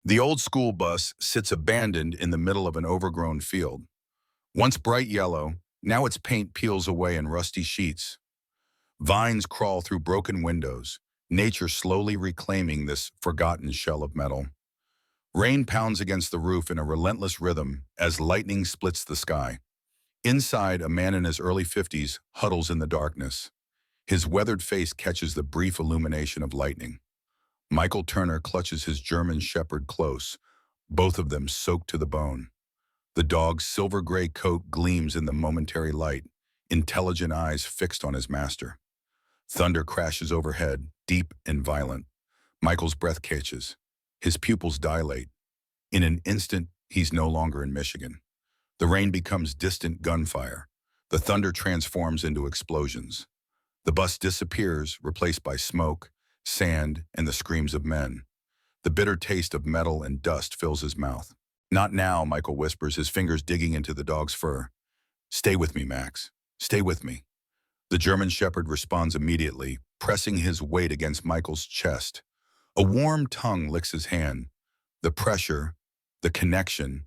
The old school bus sits abandoned in the middle of an overgrown field. Once bright yellow, now its paint peels away in rusty sheets. Vines crawl through broken windows, nature slowly reclaiming this forgotten shell of metal. Rain pounds against the roof in a relentless rhythm as lightning splits the sky. Inside, a man in his early 50s huddles in the darkness. His weathered face catches the brief illumination of lightning. Michael Turner clutches his German shepherd close, both of them soaked to the bone. The dog's silver-gray coat gleams in the momentary light, intelligent eyes fixed on his master. Thunder crashes overhead, deep and violent. Michael's breath catches. His pupils dilate. In an instant, he's no longer in Michigan. The rain becomes distant gunfire. The thunder transforms into explosions. The bus disappears, replaced by smoke, sand, and the screams of men. The bitter taste of metal and dust fills his mouth. "Not now," Michael whispers, his fingers digging into the dog's fur. "Stay with me, Max. Stay with me." The German shepherd responds immediately, pressing his weight against Michael's chest. A warm tongue licks his hand. The pressure, the connection,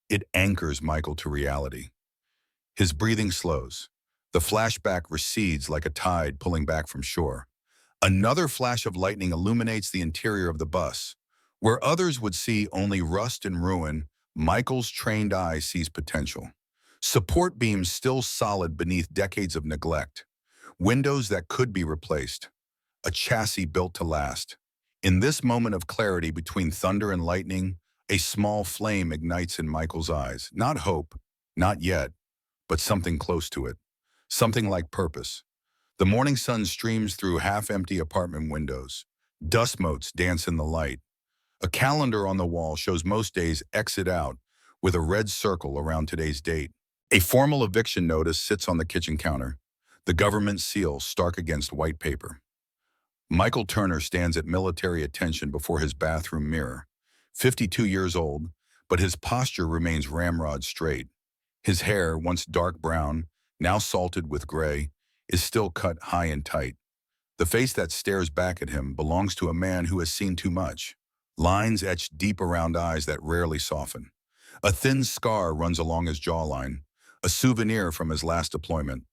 it anchors Michael to reality. His breathing slows. The flashback recedes like a tide pulling back from shore. Another flash of lightning illuminates the interior of the bus. Where others would see only rust and ruin, Michael's trained eye sees potential. Support beams still solid beneath decades of neglect. Windows that could be replaced. A chassis built to last. In this moment of clarity between thunder and lightning, a small flame ignites in Michael's eyes. Not hope, not yet, but something close to it. Something like purpose. The morning sun streams through half-empty apartment windows. Dust motes dance in the light. A calendar on the wall shows most days exit out with a red circle around today's date. A formal eviction notice sits on the kitchen counter, the government seal stark against white paper. Michael Turner stands at military attention before his bathroom mirror. 52 years old, but his posture remains ramrod straight. His hair, once dark brown, now salted with gray, is still cut high and tight. The face that stares back at him belongs to a man who has seen too much. Lines etched deep around eyes that rarely soften. A thin scar runs along his jawline, a souvenir from his last deployment.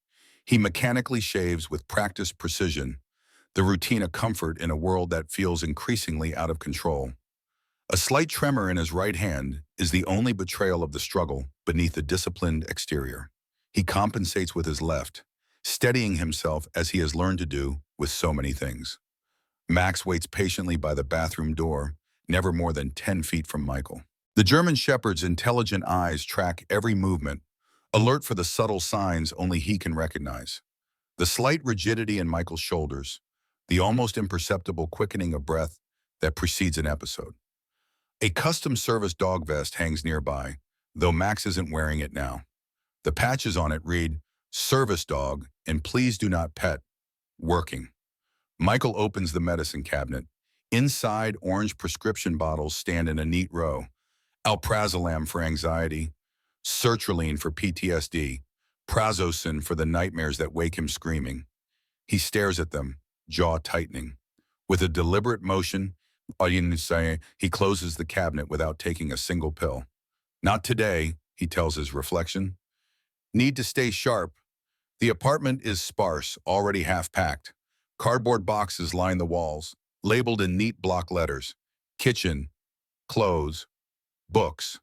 He mechanically shaves with practiced precision, the routine a comfort in a world that feels increasingly out of control. A slight tremor in his right hand is the only betrayal of the struggle beneath the disciplined exterior. He compensates with his left, steadying himself as he has learned to do with so many things. Max waits patiently by the bathroom door, never more than 10 feet from Michael. The German shepherd's intelligent eyes track every movement, alert for the subtle signs only he can recognize. The slight rigidity in Michael's shoulders, the almost imperceptible quickening of breath that precedes an episode. A custom service dog vest hangs nearby, though Max isn't wearing it now. The patches on it read, "Service dog, and please do not pet. Working." Michael opens the medicine cabinet. Inside, orange prescription bottles stand in a neat row. Alprazolam for anxiety, sertraline for PTSD, prazosin for the nightmares that wake him screaming. He stares at them, jaw tightening. With a deliberate motion, he closes the cabinet without taking a single pill. "Not today," he tells his reflection. "Need to stay sharp." The apartment is sparse, already half-packed. Cardboard boxes line the walls, labeled in neat block letters. Kitchen, clothes, books.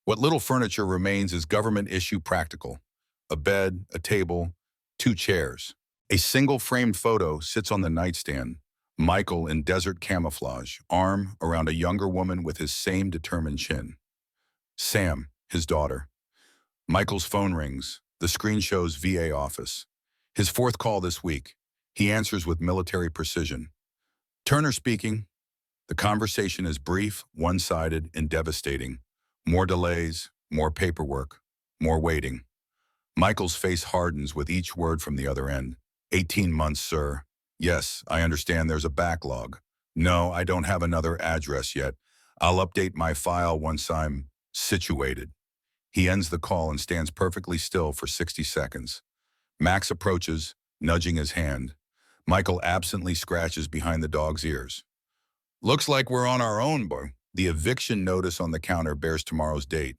What little furniture remains is government-issue practical. A bed, a table, 2 chairs. A single framed photo sits on the nightstand. Michael in desert camouflage, arm around a younger woman with his same determined chin. Sam, his daughter. Michael's phone rings. The screen shows VA office. His 4th call this week. He answers with military precision. "Turner speaking." The conversation is brief, one-sided, and devastating. More delays, more paperwork, more waiting. Michael's face hardens with each word from the other end. 18 months, sir. Yes, I understand there's a backlog. No, I don't have another address yet. I'll update my file once I'm situated. He ends the call and stands perfectly still for 60 seconds. Max approaches, nudging his hand. Michael absently scratches behind the dog's ears. "Looks like we're on our own, boy. The eviction notice on the counter bears tomorrow's date.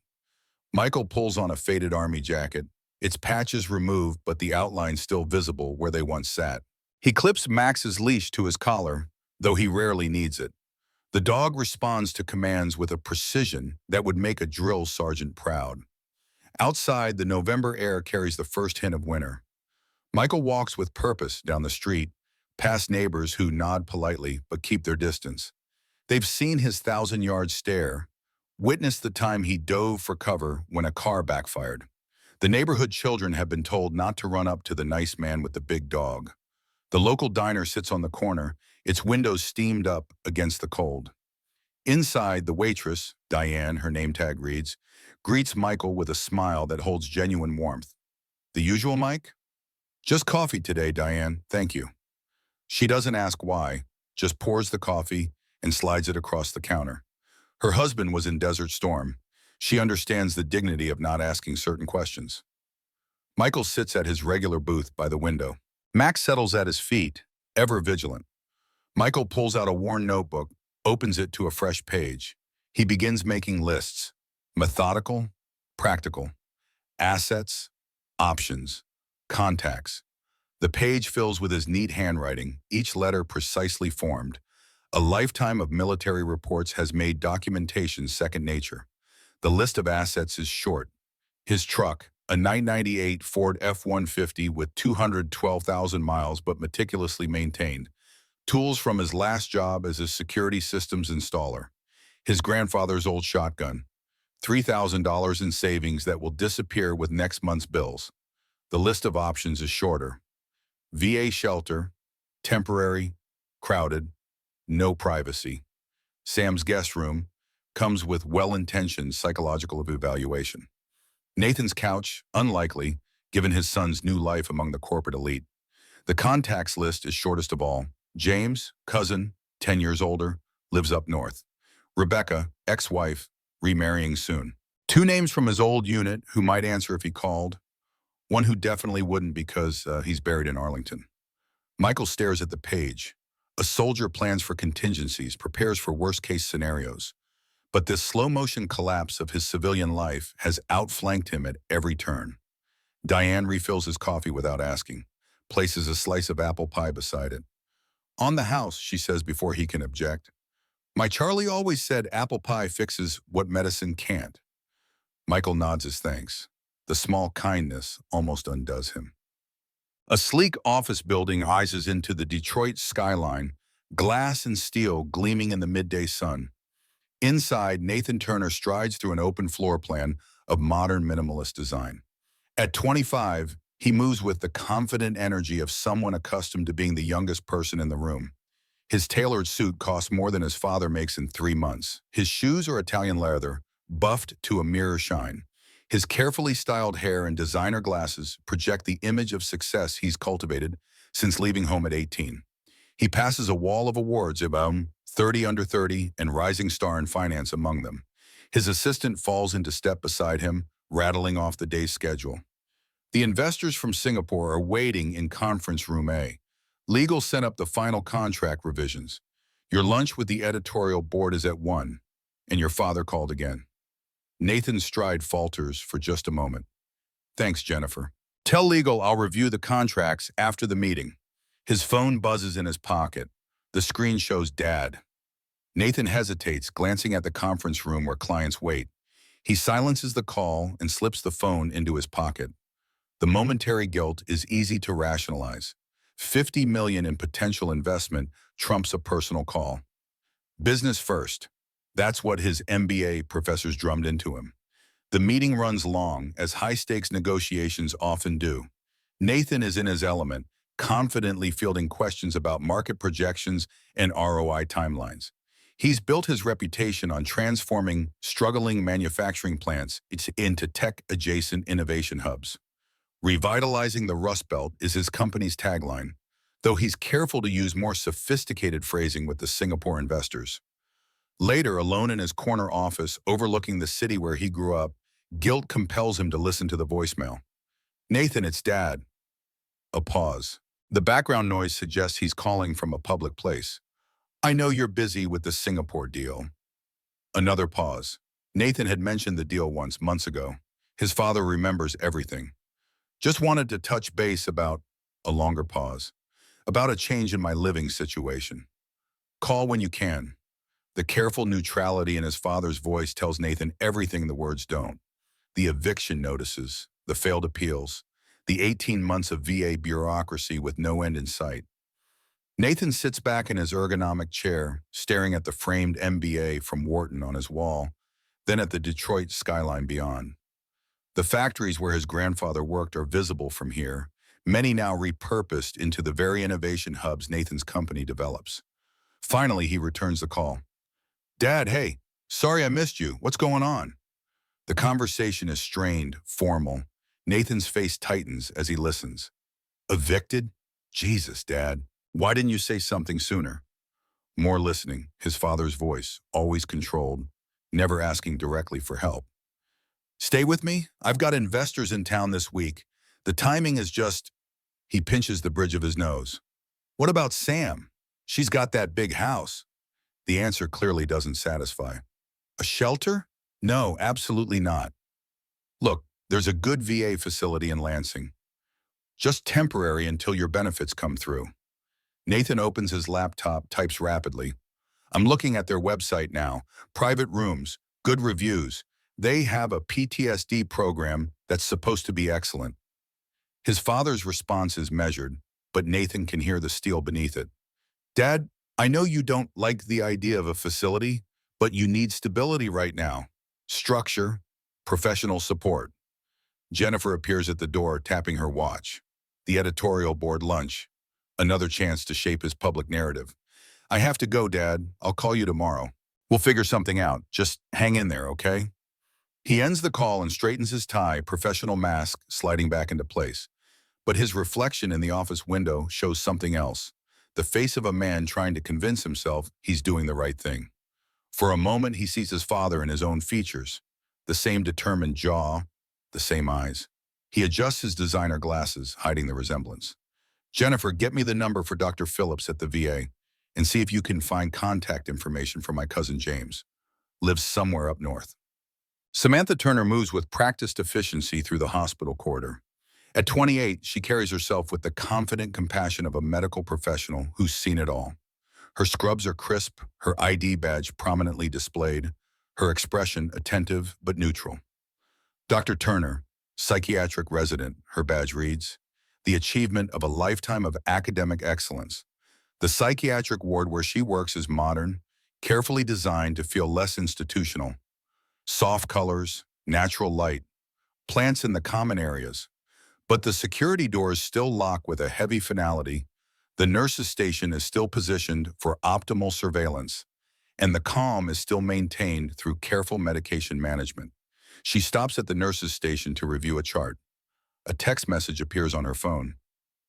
Michael pulls on a faded army jacket. Its patches removed, but the outline still visible where they once sat. He clips Max's leash to his collar, though he rarely needs it. The dog responds to commands with a precision that would make a drill sergeant proud. Outside, the November air carries the first hint of winter. Michael walks with purpose down the street, past neighbors who nod politely but keep their distance. They've seen his thousand-yard stare, witnessed the time he dove for cover when a car backfired. The neighborhood children have been told not to run up to the nice man with the big dog. The local diner sits on the corner, its windows steamed up against the cold. Inside, the waitress, Diane, her name tag reads, greets Michael with a smile that holds genuine warmth. The usual, Mike? Just coffee today, Diane, thank you. She doesn't ask why, just pours the coffee and slides it across the counter. Her husband was in Desert Storm. She understands the dignity of not asking certain questions. Michael sits at his regular booth by the window. Max settles at his feet, ever vigilant. Michael pulls out a worn notebook, opens it to a fresh page. He begins making lists. Methodical, practical. Assets, options, contacts. The page fills with his neat handwriting, each letter precisely formed. A lifetime of military reports has made documentation second nature. The list of assets is short. His truck, a 1998 Ford F-150 with 212,000 miles but meticulously maintained. Tools from his last job as a security systems installer. His grandfather's old shotgun. $3,000 in savings that will disappear with next month's bills. The list of options is shorter. VA shelter, temporary, crowded, no privacy. Sam's guest room comes with well-intentioned psychological evaluation. Nathan's couch, unlikely, given his son's new life among the corporate elite. The contacts list is shortest of all. James, cousin, 10 years older, lives up north. Rebecca, ex-wife, remarrying soon. Two names from his old unit who might answer if he called. One who definitely wouldn't because he's buried in Arlington. Michael stares at the page. A soldier plans for contingencies, prepares for worst-case scenarios. But this slow-motion collapse of his civilian life has outflanked him at every turn. Diane refills his coffee without asking, places a slice of apple pie beside it. On the house, she says before he can object. My Charlie always said apple pie fixes what medicine can't. Michael nods his thanks. The small kindness almost undoes him. A sleek office building rises into the Detroit skyline, glass and steel gleaming in the midday sun. Inside, Nathan Turner strides through an open floor plan of modern minimalist design. At 25, he moves with the confident energy of someone accustomed to being the youngest person in the room. His tailored suit costs more than his father makes in 3 months. His shoes are Italian leather, buffed to a mirror shine. His carefully styled hair and designer glasses project the image of success he's cultivated since leaving home at 18. He passes a wall of awards about 30 under 30 and rising star in finance among them. His assistant falls into step beside him, rattling off the day's schedule. The investors from Singapore are waiting in conference room A. Legal sent up the final contract revisions. Your lunch with the editorial board is at 1, and your father called again. Nathan's stride falters for just a moment. Thanks, Jennifer. Tell legal I'll review the contracts after the meeting. His phone buzzes in his pocket. The screen shows Dad. Nathan hesitates, glancing at the conference room where clients wait. He silences the call and slips the phone into his pocket. The momentary guilt is easy to rationalize. $50 million in potential investment trumps a personal call. Business first. That's what his MBA professors drummed into him. The meeting runs long, as high-stakes negotiations often do. Nathan is in his element, confidently fielding questions about market projections and ROI timelines. He's built his reputation on transforming struggling manufacturing plants into tech-adjacent innovation hubs. Revitalizing the Rust Belt is his company's tagline, though he's careful to use more sophisticated phrasing with the Singapore investors. Later, alone in his corner office overlooking the city where he grew up, guilt compels him to listen to the voicemail. Nathan, it's Dad. A pause. The background noise suggests he's calling from a public place. I know you're busy with the Singapore deal. Another pause. Nathan had mentioned the deal once, months ago. His father remembers everything. Just wanted to touch base about a longer pause. About a change in my living situation. Call when you can. The careful neutrality in his father's voice tells Nathan everything the words don't. The eviction notices, the failed appeals, the 18 months of VA bureaucracy with no end in sight. Nathan sits back in his ergonomic chair, staring at the framed MBA from Wharton on his wall, then at the Detroit skyline beyond. The factories where his grandfather worked are visible from here, many now repurposed into the very innovation hubs Nathan's company develops. Finally, he returns the call. Dad, hey, sorry I missed you. What's going on? The conversation is strained, formal. Nathan's face tightens as he listens. Evicted? Jesus, Dad. Why didn't you say something sooner? More listening, his father's voice, always controlled, never asking directly for help. Stay with me? I've got investors in town this week. The timing is just... He pinches the bridge of his nose. What about Sam? She's got that big house. The answer clearly doesn't satisfy. A shelter? No, absolutely not. Look, there's a good VA facility in Lansing. Just temporary until your benefits come through. Nathan opens his laptop, types rapidly. I'm looking at their website now. Private rooms, good reviews. They have a PTSD program that's supposed to be excellent. His father's response is measured, but Nathan can hear the steel beneath it. Dad, I know you don't like the idea of a facility, but you need stability right now. Structure, professional support. Jennifer appears at the door, tapping her watch. The editorial board lunch. Another chance to shape his public narrative. I have to go, Dad. I'll call you tomorrow. We'll figure something out. Just hang in there, okay? He ends the call and straightens his tie, professional mask sliding back into place. But his reflection in the office window shows something else. The face of a man trying to convince himself he's doing the right thing. For a moment, he sees his father in his own features. The same determined jaw, the same eyes. He adjusts his designer glasses, hiding the resemblance. Jennifer, get me the number for Dr. Phillips at the VA and see if you can find contact information for my cousin James. Lives somewhere up north. Samantha Turner moves with practiced efficiency through the hospital corridor. At 28, she carries herself with the confident compassion of a medical professional who's seen it all. Her scrubs are crisp, her ID badge prominently displayed, her expression attentive but neutral. Dr. Turner, psychiatric resident, her badge reads, the achievement of a lifetime of academic excellence. The psychiatric ward where she works is modern, carefully designed to feel less institutional. Soft colors, natural light, plants in the common areas. But the security doors still lock with a heavy finality. The nurse's station is still positioned for optimal surveillance, and the calm is still maintained through careful medication management. She stops at the nurse's station to review a chart. A text message appears on her phone.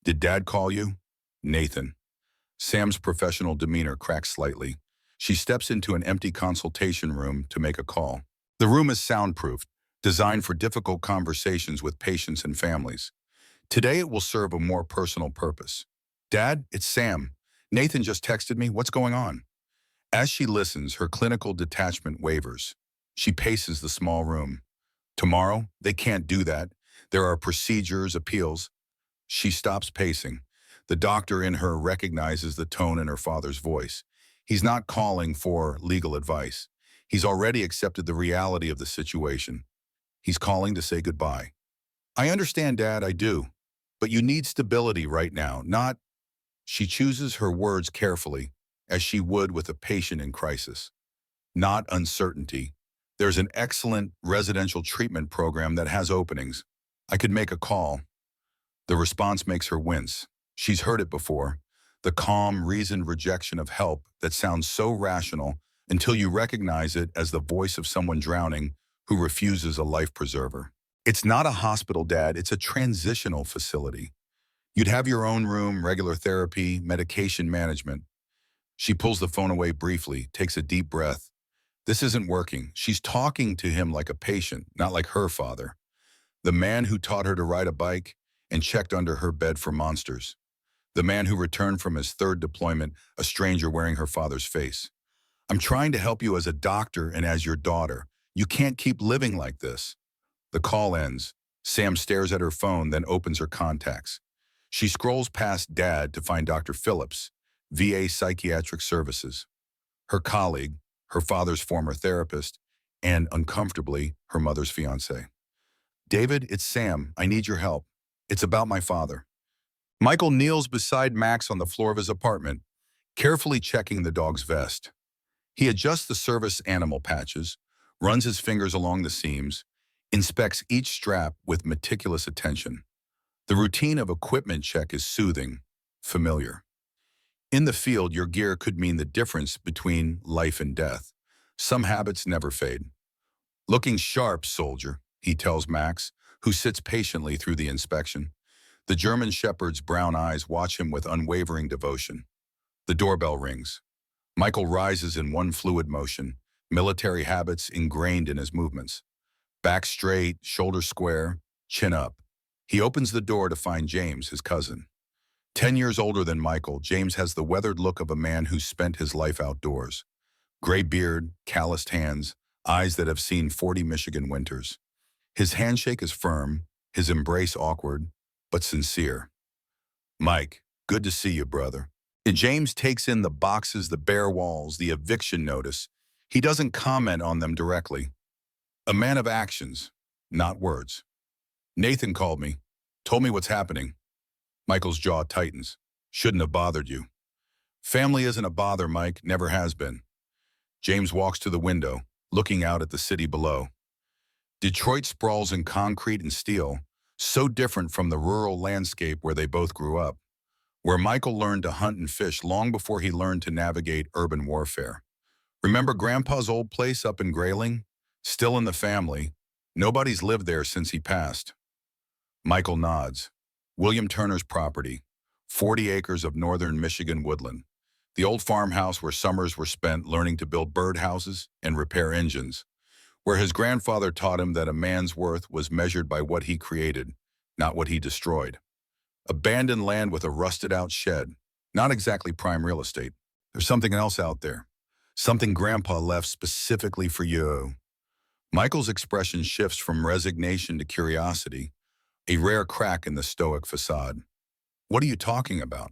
Did Dad call you? Nathan. Sam's professional demeanor cracks slightly. She steps into an empty consultation room to make a call. The room is soundproofed, designed for difficult conversations with patients and families. Today it will serve a more personal purpose. Dad, it's Sam. Nathan just texted me. What's going on? As she listens, her clinical detachment wavers. She paces the small room. Tomorrow, they can't do that. There are procedures, appeals. She stops pacing. The doctor in her recognizes the tone in her father's voice. He's not calling for legal advice. He's already accepted the reality of the situation. He's calling to say goodbye. I understand, Dad, I do. But you need stability right now, not... She chooses her words carefully, as she would with a patient in crisis. Not uncertainty. There's an excellent residential treatment program that has openings. I could make a call. The response makes her wince. She's heard it before. The calm, reasoned rejection of help that sounds so rational until you recognize it as the voice of someone drowning who refuses a life preserver. It's not a hospital, Dad. It's a transitional facility. You'd have your own room, regular therapy, medication management. She pulls the phone away briefly, takes a deep breath. This isn't working. She's talking to him like a patient, not like her father. The man who taught her to ride a bike and checked under her bed for monsters. The man who returned from his third deployment, a stranger wearing her father's face. I'm trying to help you as a doctor and as your daughter. You can't keep living like this. The call ends. Sam stares at her phone, then opens her contacts. She scrolls past Dad to find Dr. Phillips, VA Psychiatric Services, her colleague, her father's former therapist, and, uncomfortably, her mother's fiancé. David, it's Sam. I need your help. It's about my father. Michael kneels beside Max on the floor of his apartment, carefully checking the dog's vest. He adjusts the service animal patches, runs his fingers along the seams, inspects each strap with meticulous attention. The routine of equipment check is soothing, familiar. In the field, your gear could mean the difference between life and death. Some habits never fade. Looking sharp, soldier, he tells Max, who sits patiently through the inspection. The German shepherd's brown eyes watch him with unwavering devotion. The doorbell rings. Michael rises in one fluid motion, military habits ingrained in his movements. Back straight, shoulders square, chin up. He opens the door to find James, his cousin. 10 years older than Michael, James has the weathered look of a man who's spent his life outdoors. Gray beard, calloused hands, eyes that have seen 40 Michigan winters. His handshake is firm, his embrace awkward, but sincere. Mike, good to see you, brother. And James takes in the boxes, the bare walls, the eviction notice. He doesn't comment on them directly. A man of actions, not words. Nathan called me, told me what's happening. Michael's jaw tightens. Shouldn't have bothered you. Family isn't a bother, Mike, never has been. James walks to the window, looking out at the city below. Detroit sprawls in concrete and steel, so different from the rural landscape where they both grew up, where Michael learned to hunt and fish long before he learned to navigate urban warfare. Remember Grandpa's old place up in Grayling? Still in the family. Nobody's lived there since he passed. Michael nods. William Turner's property, 40 acres of northern Michigan woodland. The old farmhouse where summers were spent learning to build birdhouses and repair engines, where his grandfather taught him that a man's worth was measured by what he created, not what he destroyed. Abandoned land with a rusted-out shed, not exactly prime real estate. There's something else out there, something Grandpa left specifically for you. Michael's expression shifts from resignation to curiosity, a rare crack in the stoic facade. What are you talking about?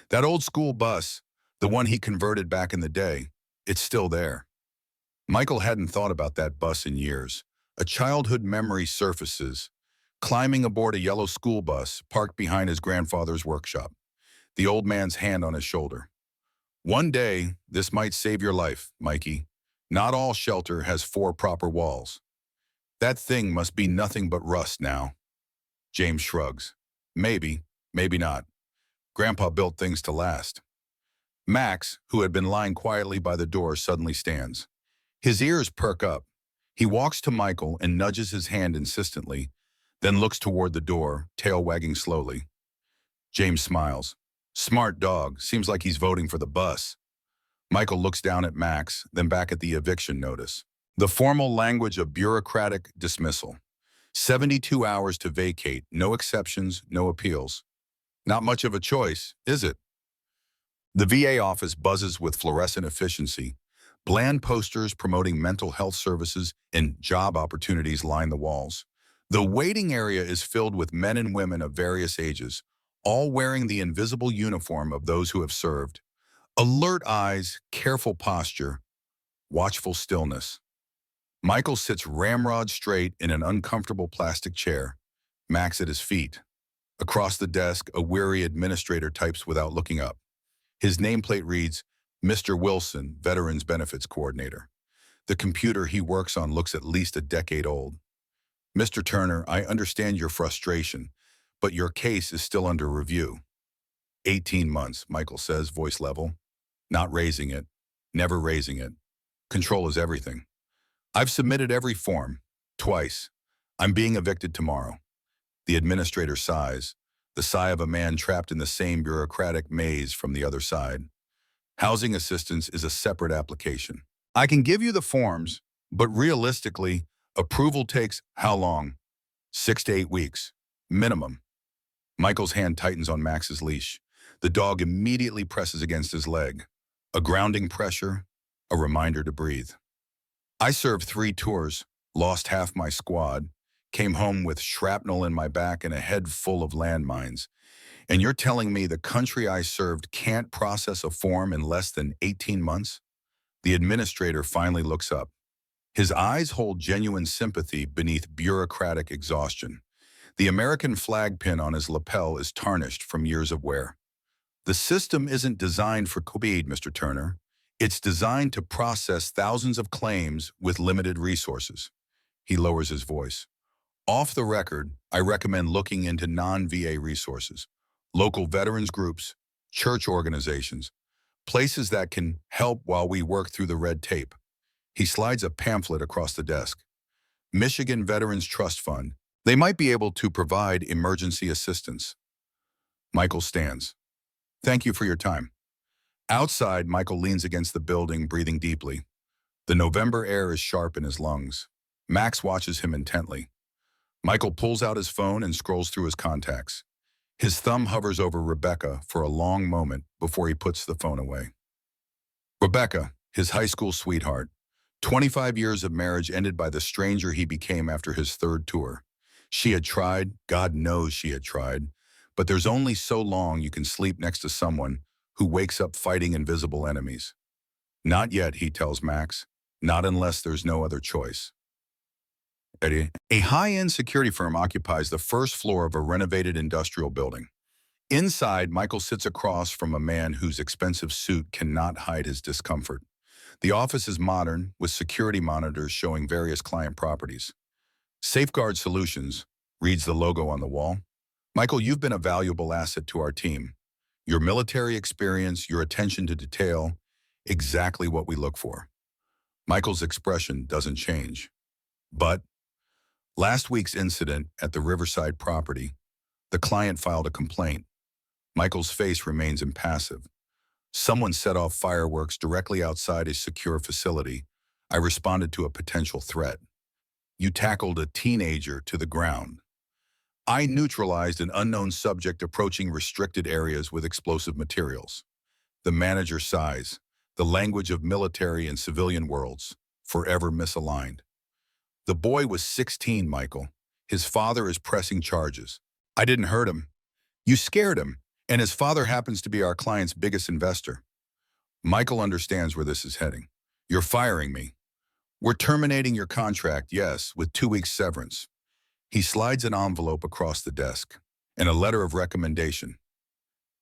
That old school bus, the one he converted back in the day, it's still there. Michael hadn't thought about that bus in years. A childhood memory surfaces, climbing aboard a yellow school bus parked behind his grandfather's workshop, the old man's hand on his shoulder. One day, this might save your life, Mikey. Not all shelter has 4 proper walls. That thing must be nothing but rust now. James shrugs. Maybe, maybe not. Grandpa built things to last. Max, who had been lying quietly by the door, suddenly stands. His ears perk up. He walks to Michael and nudges his hand insistently, then looks toward the door, tail wagging slowly. James smiles. Smart dog. Seems like he's voting for the bus. Michael looks down at Max, then back at the eviction notice. The formal language of bureaucratic dismissal. 72 hours to vacate, no exceptions, no appeals. Not much of a choice, is it? The VA office buzzes with fluorescent efficiency. Bland posters promoting mental health services and job opportunities line the walls. The waiting area is filled with men and women of various ages, all wearing the invisible uniform of those who have served. Alert eyes, careful posture, watchful stillness. Michael sits ramrod straight in an uncomfortable plastic chair, Max at his feet. Across the desk, a weary administrator types without looking up. His nameplate reads, Mr. Wilson, Veterans Benefits Coordinator. The computer he works on looks at least a decade old. Mr. Turner, I understand your frustration, but your case is still under review. 18 months, Michael says, voice level. Not raising it. Never raising it. Control is everything. I've submitted every form. Twice. I'm being evicted tomorrow. The administrator sighs, the sigh of a man trapped in the same bureaucratic maze from the other side. Housing assistance is a separate application. I can give you the forms, but realistically, approval takes how long? 6 to 8 weeks. Minimum. Michael's hand tightens on Max's leash. The dog immediately presses against his leg. A grounding pressure, a reminder to breathe. I served 3 tours, lost half my squad, came home with shrapnel in my back and a head full of landmines. And you're telling me the country I served can't process a form in less than 18 months? The administrator finally looks up. His eyes hold genuine sympathy beneath bureaucratic exhaustion. The American flag pin on his lapel is tarnished from years of wear. The system isn't designed for speed, Mr. Turner. It's designed to process thousands of claims with limited resources. He lowers his voice. Off the record, I recommend looking into non-VA resources, local veterans groups, church organizations, places that can help while we work through the red tape. He slides a pamphlet across the desk. Michigan Veterans Trust Fund. They might be able to provide emergency assistance. Michael stands. Thank you for your time. Outside, Michael leans against the building, breathing deeply. The November air is sharp in his lungs. Max watches him intently. Michael pulls out his phone and scrolls through his contacts. His thumb hovers over Rebecca for a long moment before he puts the phone away. Rebecca, his high school sweetheart. 25 years of marriage ended by the stranger he became after his 3rd tour. She had tried, God knows she had tried, but there's only so long you can sleep next to someone who wakes up fighting invisible enemies. Not yet, he tells Max. Not unless there's no other choice. Eddie. A high-end security firm occupies the first floor of a renovated industrial building. Inside, Michael sits across from a man whose expensive suit cannot hide his discomfort. The office is modern, with security monitors showing various client properties. Safeguard Solutions, reads the logo on the wall. Michael, you've been a valuable asset to our team. Your military experience, your attention to detail, exactly what we look for. Michael's expression doesn't change. But last week's incident at the Riverside property, the client filed a complaint. Michael's face remains impassive. Someone set off fireworks directly outside a secure facility. I responded to a potential threat. You tackled a teenager to the ground. I neutralized an unknown subject approaching restricted areas with explosive materials. The manager sighs, the language of military and civilian worlds, forever misaligned. The boy was 16, Michael. His father is pressing charges. I didn't hurt him. You scared him, and his father happens to be our client's biggest investor. Michael understands where this is heading. You're firing me. We're terminating your contract, yes, with 2 weeks severance. He slides an envelope across the desk and a letter of recommendation.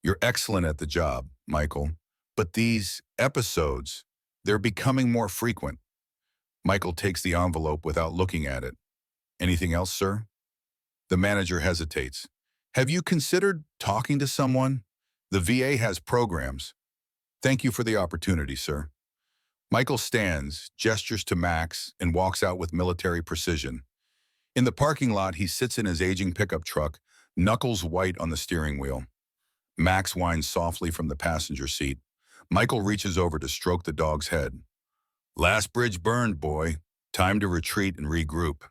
You're excellent at the job, Michael, but these episodes, they're becoming more frequent. Michael takes the envelope without looking at it. Anything else, sir? The manager hesitates. Have you considered talking to someone? The VA has programs. Thank you for the opportunity, sir. Michael stands, gestures to Max, and walks out with military precision. In the parking lot, he sits in his aging pickup truck, knuckles white on the steering wheel. Max whines softly from the passenger seat. Michael reaches over to stroke the dog's head. Last bridge burned, boy. Time to retreat and regroup.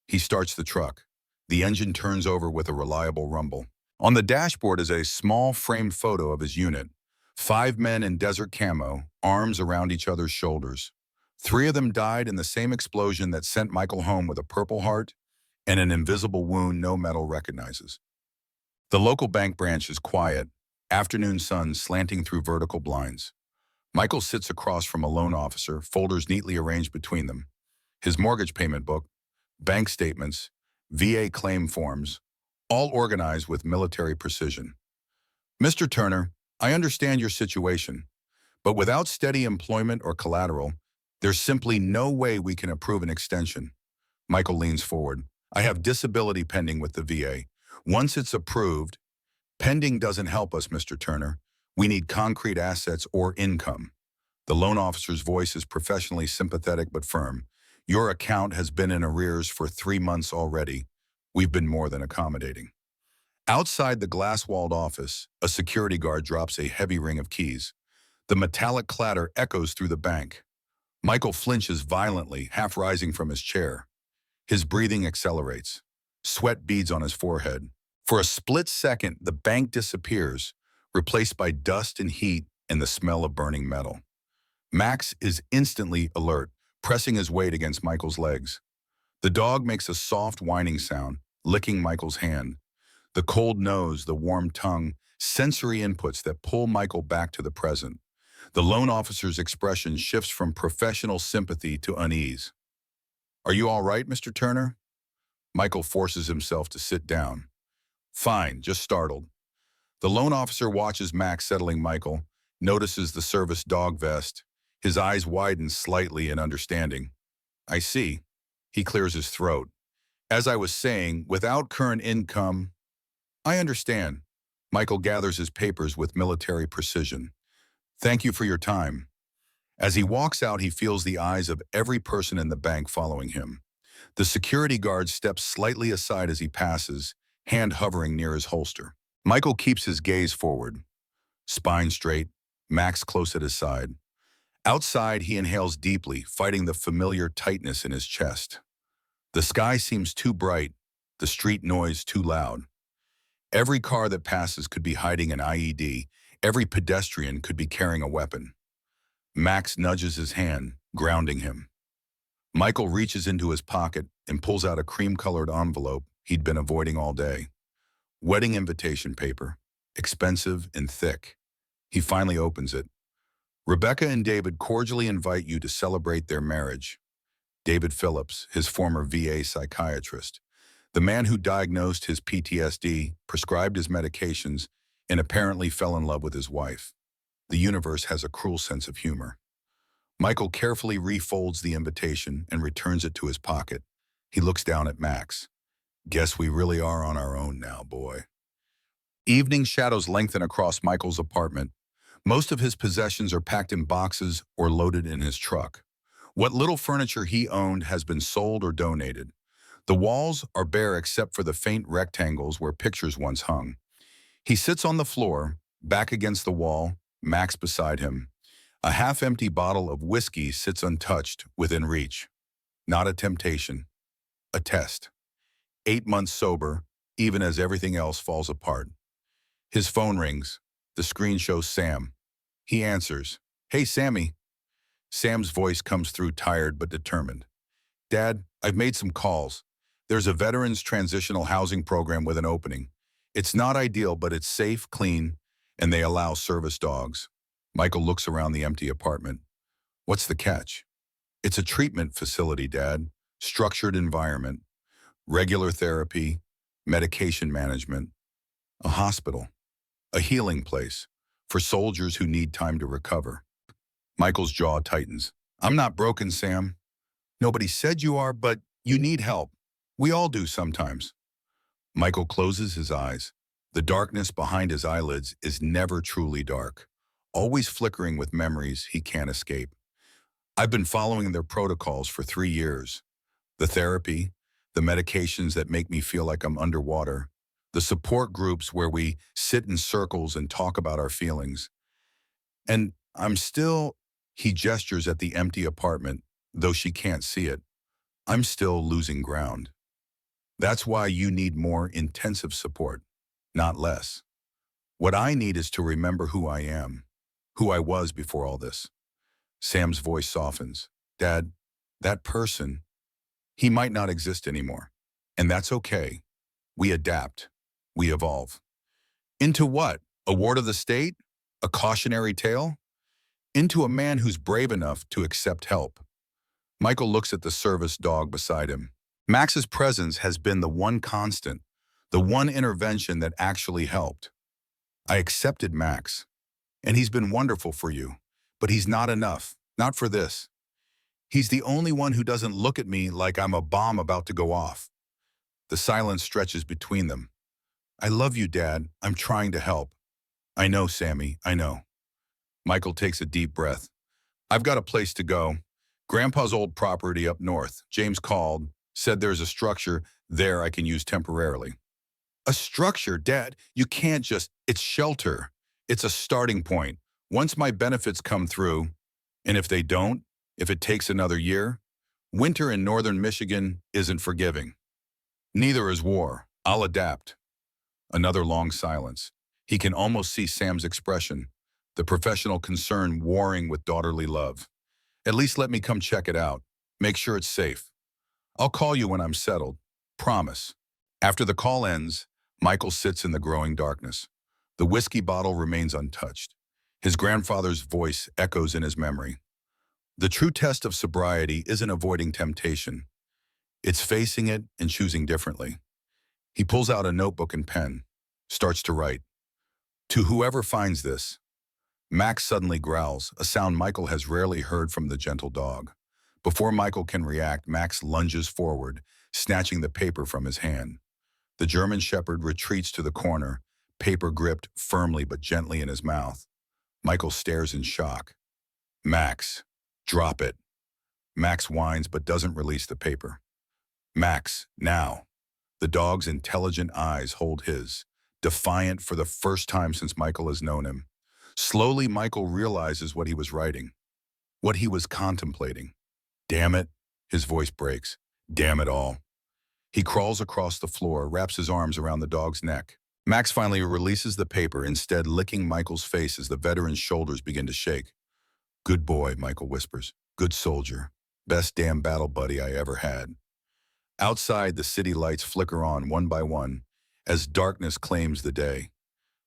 He starts the truck. The engine turns over with a reliable rumble. On the dashboard is a small framed photo of his unit. 5 men in desert camo, arms around each other's shoulders. 3 of them died in the same explosion that sent Michael home with a Purple Heart and an invisible wound no metal recognizes. The local bank branch is quiet, afternoon sun slanting through vertical blinds. Michael sits across from a loan officer, folders neatly arranged between them. His mortgage payment book, bank statements, VA claim forms, all organized with military precision. Mr. Turner, I understand your situation, but without steady employment or collateral, there's simply no way we can approve an extension. Michael leans forward. I have disability pending with the VA. Once it's approved, pending doesn't help us, Mr. Turner. We need concrete assets or income. The loan officer's voice is professionally sympathetic but firm. Your account has been in arrears for 3 months already. We've been more than accommodating. Outside the glass-walled office, a security guard drops a heavy ring of keys. The metallic clatter echoes through the bank. Michael flinches violently, half rising from his chair. His breathing accelerates. Sweat beads on his forehead. For a split second, the bank disappears, replaced by dust and heat and the smell of burning metal. Max is instantly alert, pressing his weight against Michael's legs. The dog makes a soft whining sound, licking Michael's hand. The cold nose, the warm tongue, sensory inputs that pull Michael back to the present. The loan officer's expression shifts from professional sympathy to unease. "Are you all right, Mr. Turner?" Michael forces himself to sit down. "Fine, just startled." The loan officer watches Max settling Michael, notices the service dog vest. His eyes widen slightly in understanding. "I see." He clears his throat. "As I was saying, without current income—" "I understand." Michael gathers his papers with military precision. "Thank you for your time." As he walks out, he feels the eyes of every person in the bank following him. The security guard steps slightly aside as he passes, hand hovering near his holster. Michael keeps his gaze forward, spine straight, Max close at his side. Outside, he inhales deeply, fighting the familiar tightness in his chest. The sky seems too bright, the street noise too loud. Every car that passes could be hiding an IED. Every pedestrian could be carrying a weapon. Max nudges his hand, grounding him. Michael reaches into his pocket and pulls out a cream-colored envelope he'd been avoiding all day. Wedding invitation paper, expensive and thick. He finally opens it. "Rebecca and David cordially invite you to celebrate their marriage." David Phillips, his former VA psychiatrist, the man who diagnosed his PTSD, prescribed his medications, and apparently fell in love with his wife. The universe has a cruel sense of humor. Michael carefully refolds the invitation and returns it to his pocket. He looks down at Max. "Guess we really are on our own now, boy." Evening shadows lengthen across Michael's apartment. Most of his possessions are packed in boxes or loaded in his truck. What little furniture he owned has been sold or donated. The walls are bare except for the faint rectangles where pictures once hung. He sits on the floor, back against the wall, Max beside him. A half-empty bottle of whiskey sits untouched, within reach. Not a temptation, a test. 8 months sober, even as everything else falls apart. His phone rings. The screen shows Sam. He answers. "Hey, Sammy." Sam's voice comes through tired but determined. "Dad, I've made some calls. There's a veterans transitional housing program with an opening. It's not ideal, but it's safe, clean, and they allow service dogs." Michael looks around the empty apartment. "What's the catch?" "It's a treatment facility, Dad. Structured environment. Regular therapy, medication management. A hospital. A healing place for soldiers who need time to recover." Michael's jaw tightens. "I'm not broken, Sam." "Nobody said you are, but you need help. We all do sometimes." Michael closes his eyes. The darkness behind his eyelids is never truly dark, always flickering with memories he can't escape. "I've been following their protocols for 3 years. The therapy, the medications that make me feel like I'm underwater, the support groups where we sit in circles and talk about our feelings. And I'm still—" He gestures at the empty apartment, though she can't see it. "I'm still losing ground. That's why you need more intensive support, not less. What I need is to remember who I am, who I was before all this." Sam's voice softens. "Dad, that person, he might not exist anymore. And that's okay. We adapt. We evolve." "Into what? A ward of the state? A cautionary tale?" "Into a man who's brave enough to accept help." Michael looks at the service dog beside him. Max's presence has been the one constant, the one intervention that actually helped. "I accepted Max, and he's been wonderful for you, but he's not enough, not for this. He's the only one who doesn't look at me like I'm a bomb about to go off." The silence stretches between them. "I love you, Dad. I'm trying to help." "I know, Sammy, I know." Michael takes a deep breath. "I've got a place to go. Grandpa's old property up north. James called, said there's a structure there I can use temporarily." "A structure, Dad? You can't just—" "It's shelter. It's a starting point. Once my benefits come through, and if they don't, if it takes another year, winter in northern Michigan isn't forgiving. Neither is war. I'll adapt." Another long silence. He can almost see Sam's expression. the professional concern warring with daughterly love. At least let me come check it out. Make sure it's safe. I'll call you when I'm settled. Promise. After the call ends, Michael sits in the growing darkness. The whiskey bottle remains untouched. His grandfather's voice echoes in his memory. The true test of sobriety isn't avoiding temptation. It's facing it and choosing differently. He pulls out a notebook and pen, starts to write. To whoever finds this, Max suddenly growls, a sound Michael has rarely heard from the gentle dog. Before Michael can react, Max lunges forward, snatching the paper from his hand. The German Shepherd retreats to the corner, paper gripped firmly but gently in his mouth. Michael stares in shock. Max, drop it. Max whines but doesn't release the paper. Max, now. The dog's intelligent eyes hold his, defiant for the first time since Michael has known him. Slowly, Michael realizes what he was writing, what he was contemplating. Damn it, his voice breaks. Damn it all. He crawls across the floor, wraps his arms around the dog's neck. Max finally releases the paper, instead licking Michael's face as the veteran's shoulders begin to shake. Good boy, Michael whispers. Good soldier. Best damn battle buddy I ever had. Outside, the city lights flicker on one by one as darkness claims the day.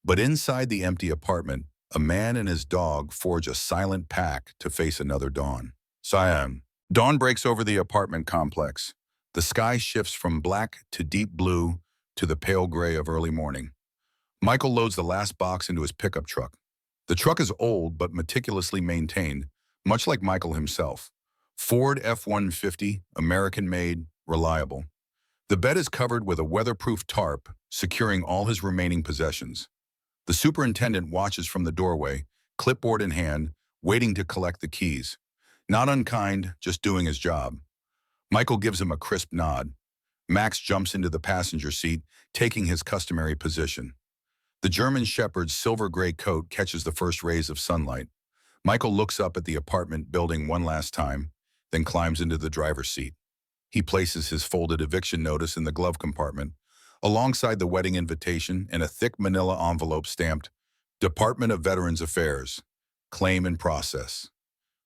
But inside the empty apartment, a man and his dog forge a silent pact to face another dawn. Siam. Dawn breaks over the apartment complex. The sky shifts from black to deep blue to the pale gray of early morning. Michael loads the last box into his pickup truck. The truck is old but meticulously maintained, much like Michael himself. Ford F-150, American-made, reliable. The bed is covered with a weatherproof tarp, securing all his remaining possessions. The superintendent watches from the doorway, clipboard in hand, waiting to collect the keys. Not unkind, just doing his job. Michael gives him a crisp nod. Max jumps into the passenger seat, taking his customary position. The German Shepherd's silver-gray coat catches the first rays of sunlight. Michael looks up at the apartment building one last time, then climbs into the driver's seat. He places his folded eviction notice in the glove compartment, alongside the wedding invitation and a thick manila envelope stamped, Department of Veterans Affairs, Claim and Process.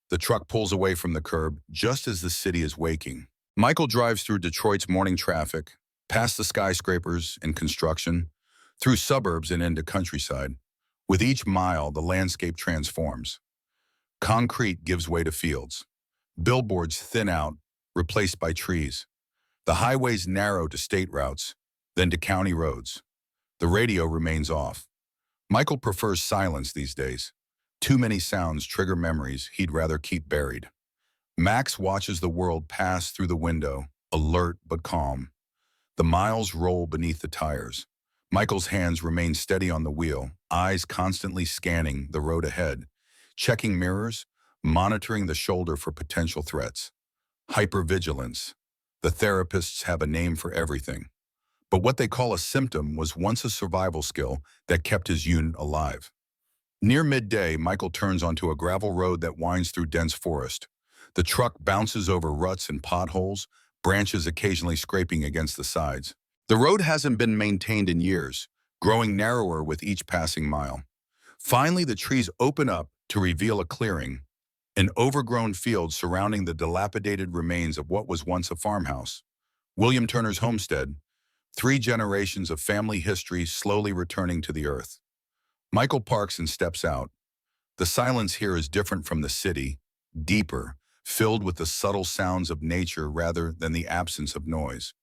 The truck pulls away from the curb just as the city is waking. Michael drives through Detroit's morning traffic, past the skyscrapers and construction, through suburbs and into countryside. With each mile, the landscape transforms. Concrete gives way to fields. Billboards thin out, replaced by trees. The highways narrow to state routes, then to county roads. The radio remains off. Michael prefers silence these days. Too many sounds trigger memories he'd rather keep buried. Max watches the world pass through the window, alert but calm. The miles roll beneath the tires. Michael's hands remain steady on the wheel, eyes constantly scanning the road ahead, checking mirrors, monitoring the shoulder for potential threats. Hypervigilance. The therapists have a name for everything. But what they call a symptom was once a survival skill that kept his unit alive. Near midday, Michael turns onto a gravel road that winds through dense forest. The truck bounces over ruts and potholes, branches occasionally scraping against the sides. The road hasn't been maintained in years, growing narrower with each passing mile. Finally, the trees open up to reveal a clearing, an overgrown field surrounding the dilapidated remains of what was once a farmhouse. William Turner's homestead, 3 generations of family history slowly returning to the earth. Michael parks and steps out. The silence here is different from the city, deeper, filled with the subtle sounds of nature rather than the absence of noise.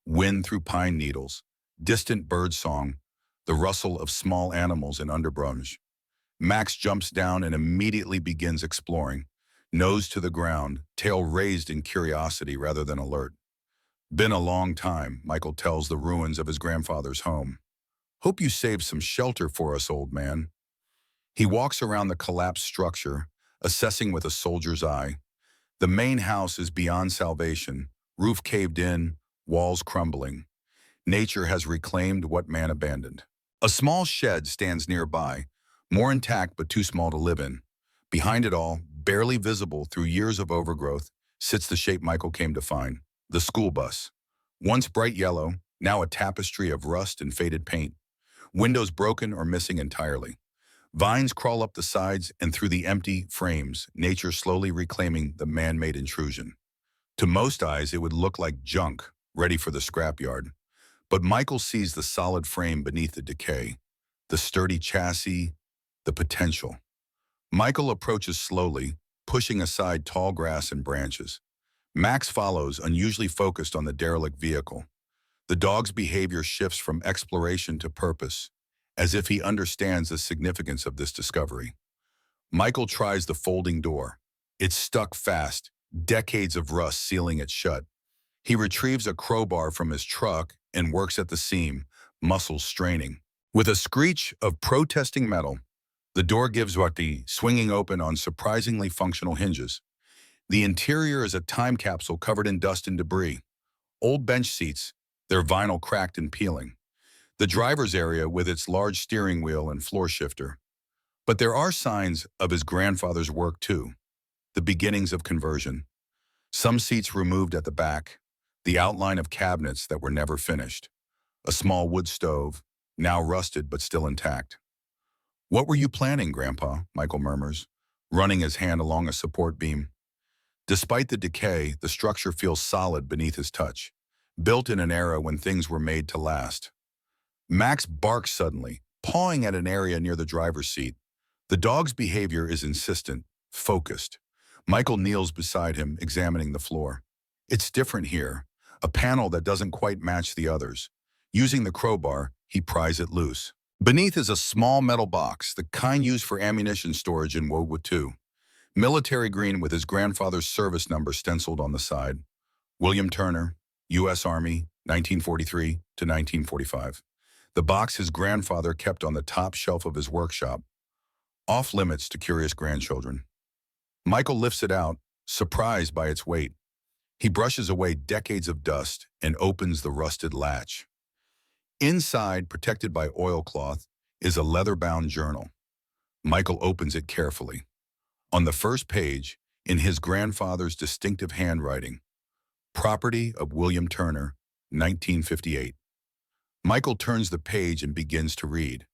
Wind through pine needles, distant bird song, the rustle of small animals in underbrush. Max jumps down and immediately begins exploring, nose to the ground, tail raised in curiosity rather than alert. Been a long time, Michael tells the ruins of his grandfather's home. Hope you saved some shelter for us, old man. He walks around the collapsed structure, assessing with a soldier's eye. The main house is beyond salvation, roof caved in, walls crumbling. Nature has reclaimed what man abandoned. A small shed stands nearby, more intact but too small to live in. Behind it all, barely visible through years of overgrowth, sits the shape Michael came to find, the school bus. Once bright yellow, now a tapestry of rust and faded paint. Windows broken or missing entirely. Vines crawl up the sides and through the empty frames, nature slowly reclaiming the man-made intrusion. To most eyes, it would look like junk, ready for the scrapyard. But Michael sees the solid frame beneath the decay, the sturdy chassis, the potential. Michael approaches slowly, pushing aside tall grass and branches. Max follows, unusually focused on the derelict vehicle. The dog's behavior shifts from exploration to purpose, as if he understands the significance of this discovery. Michael tries the folding door. It's stuck fast, decades of rust sealing it shut. He retrieves a crowbar from his truck and works at the seam, muscles straining. With a screech of protesting metal, the door gives way, swinging open on surprisingly functional hinges. The interior is a time capsule covered in dust and debris. Old bench seats, their vinyl cracked and peeling. The driver's area with its large steering wheel and floor shifter. But there are signs of his grandfather's work too, the beginnings of conversion. Some seats removed at the back, the outline of cabinets that were never finished. A small wood stove, now rusted but still intact. "What were you planning, Grandpa?" Michael murmurs, running his hand along a support beam. Despite the decay, the structure feels solid beneath his touch, built in an era when things were made to last. Max barks suddenly, pawing at an area near the driver's seat. The dog's behavior is insistent, focused. Michael kneels beside him, examining the floor. It's different here, a panel that doesn't quite match the others. Using the crowbar, he pries it loose. Beneath is a small metal box, the kind used for ammunition storage in World War II. Military green with his grandfather's service number stenciled on the side. William Turner, U.S. Army, 1943 to 1945. The box his grandfather kept on the top shelf of his workshop, off limits to curious grandchildren. Michael lifts it out, surprised by its weight. He brushes away decades of dust and opens the rusted latch. Inside, protected by oilcloth, is a leather-bound journal. Michael opens it carefully. On the first page, in his grandfather's distinctive handwriting, "Property of William Turner, 1958. Michael turns the page and begins to read.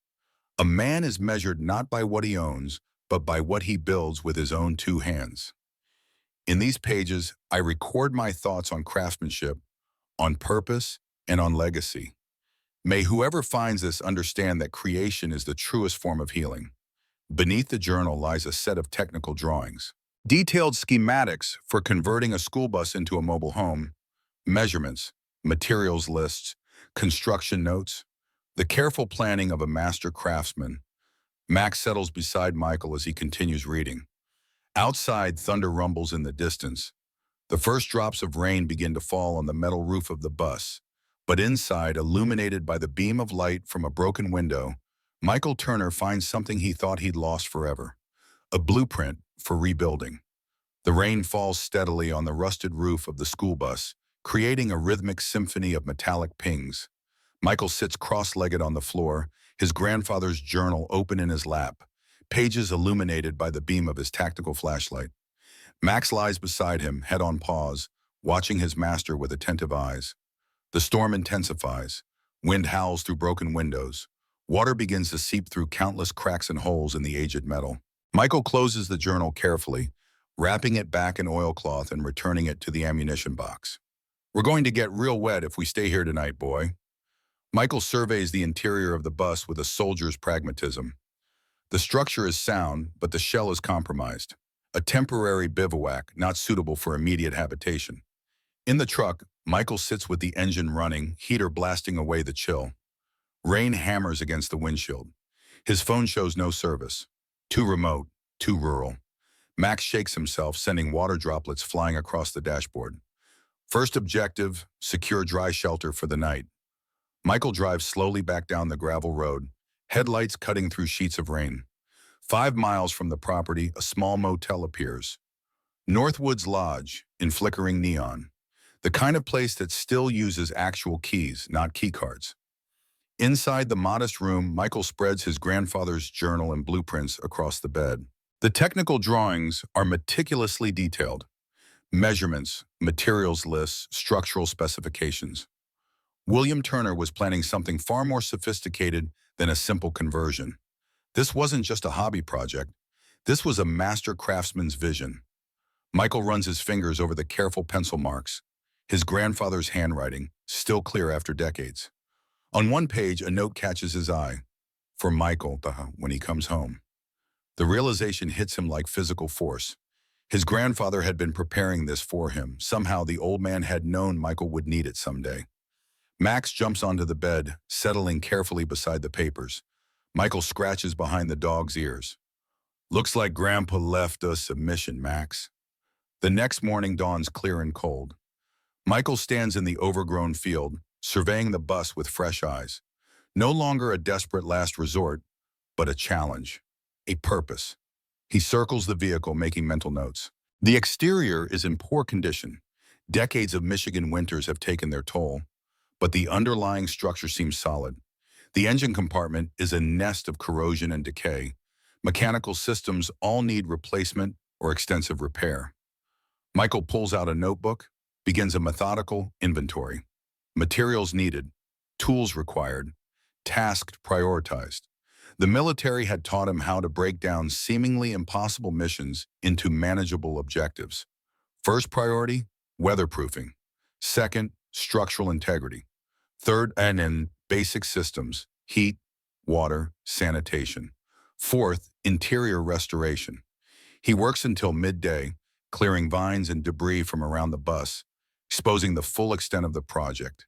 A man is measured not by what he owns, but by what he builds with his own two hands. In these pages, I record my thoughts on craftsmanship, on purpose, and on legacy. May whoever finds this understand that creation is the truest form of healing." Beneath the journal lies a set of technical drawings. Detailed schematics for converting a school bus into a mobile home, measurements, materials lists, construction notes, the careful planning of a master craftsman. Max settles beside Michael as he continues reading. Outside, thunder rumbles in the distance. The first drops of rain begin to fall on the metal roof of the bus, but inside, illuminated by the beam of light from a broken window, Michael Turner finds something he thought he'd lost forever, a blueprint for rebuilding. The rain falls steadily on the rusted roof of the school bus, creating a rhythmic symphony of metallic pings. Michael sits cross-legged on the floor, his grandfather's journal open in his lap, pages illuminated by the beam of his tactical flashlight. Max lies beside him, head on paws, watching his master with attentive eyes. The storm intensifies. Wind howls through broken windows. Water begins to seep through countless cracks and holes in the aged metal. Michael closes the journal carefully, wrapping it back in oilcloth and returning it to the ammunition box. "We're going to get real wet if we stay here tonight, boy." Michael surveys the interior of the bus with a soldier's pragmatism. The structure is sound, but the shell is compromised. A temporary bivouac, not suitable for immediate habitation. In the truck, Michael sits with the engine running, heater blasting away the chill. Rain hammers against the windshield. His phone shows no service. Too remote, too rural. Max shakes himself, sending water droplets flying across the dashboard. First objective, secure dry shelter for the night. Michael drives slowly back down the gravel road, headlights cutting through sheets of rain. 5 miles from the property, a small motel appears. Northwoods Lodge, in flickering neon. The kind of place that still uses actual keys, not keycards. Inside the modest room, Michael spreads his grandfather's journal and blueprints across the bed. The technical drawings are meticulously detailed. Measurements, materials lists, structural specifications. William Turner was planning something far more sophisticated than a simple conversion. This wasn't just a hobby project. This was a master craftsman's vision. Michael runs his fingers over the careful pencil marks, his grandfather's handwriting, still clear after decades. On one page, a note catches his eye. For Michael, when he comes home. The realization hits him like physical force. His grandfather had been preparing this for him. Somehow the old man had known Michael would need it someday. Max jumps onto the bed, settling carefully beside the papers. Michael scratches behind the dog's ears. Looks like Grandpa left us a mission, Max. The next morning dawns clear and cold. Michael stands in the overgrown field, surveying the bus with fresh eyes. No longer a desperate last resort, but a challenge, a purpose. He circles the vehicle, making mental notes. The exterior is in poor condition. Decades of Michigan winters have taken their toll, but the underlying structure seems solid. The engine compartment is a nest of corrosion and decay. Mechanical systems all need replacement or extensive repair. Michael pulls out a notebook, begins a methodical inventory. Materials needed, tools required, tasked prioritized. The military had taught him how to break down seemingly impossible missions into manageable objectives. First priority, weatherproofing. Second, structural integrity. Third, and in basic systems, heat, water, sanitation. Fourth, interior restoration. He works until midday, clearing vines and debris from around the bus, exposing the full extent of the project.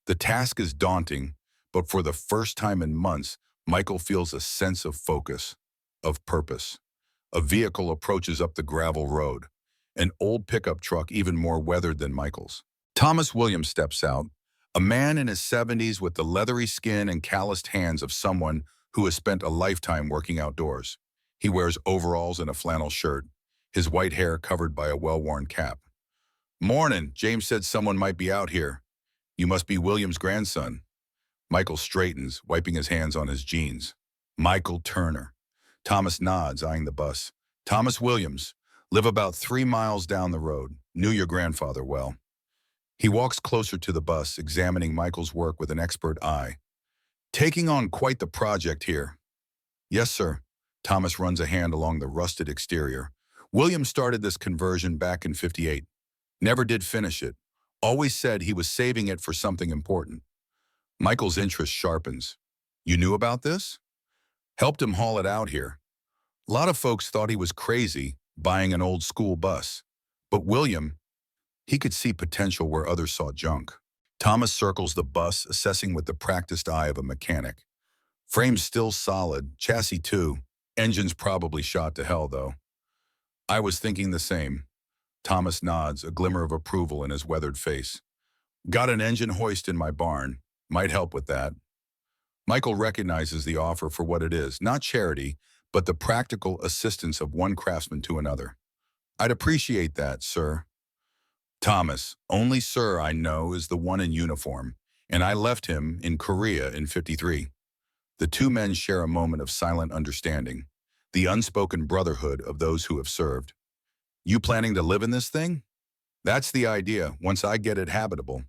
The task is daunting, but for the first time in months, Michael feels a sense of focus, of purpose. A vehicle approaches up the gravel road, an old pickup truck even more weathered than Michael's. Thomas Williams steps out, a man in his 70s with the leathery skin and calloused hands of someone who has spent a lifetime working outdoors. He wears overalls and a flannel shirt, his white hair covered by a well-worn cap. "Morning, James said someone might be out here. You must be Williams' grandson." Michael straightens, wiping his hands on his jeans. "Michael Turner." Thomas nods, eyeing the bus. "Thomas Williams. Live about 3 miles down the road. Knew your grandfather well." He walks closer to the bus, examining Michael's work with an expert eye. "Taking on quite the project here." "Yes, sir." Thomas runs a hand along the rusted exterior. "Williams started this conversion back in '58. Never did finish it. Always said he was saving it for something important." Michael's interest sharpens. "You knew about this?" "Helped him haul it out here. A lot of folks thought he was crazy, buying an old school bus. But William, he could see potential where others saw junk." Thomas circles the bus, assessing with the practiced eye of a mechanic. "Frame's still solid, chassis too. Engine's probably shot to hell, though." "I was thinking the same." Thomas nods, a glimmer of approval in his weathered face. "Got an engine hoist in my barn. Might help with that." Michael recognizes the offer for what it is, not charity, but the practical assistance of one craftsman to another. "I'd appreciate that, sir." "Thomas, only sir I know is the one in uniform, and I left him in Korea in '53. The two men share a moment of silent understanding, the unspoken brotherhood of those who have served. "You planning to live in this thing?" "That's the idea, once I get it habitable."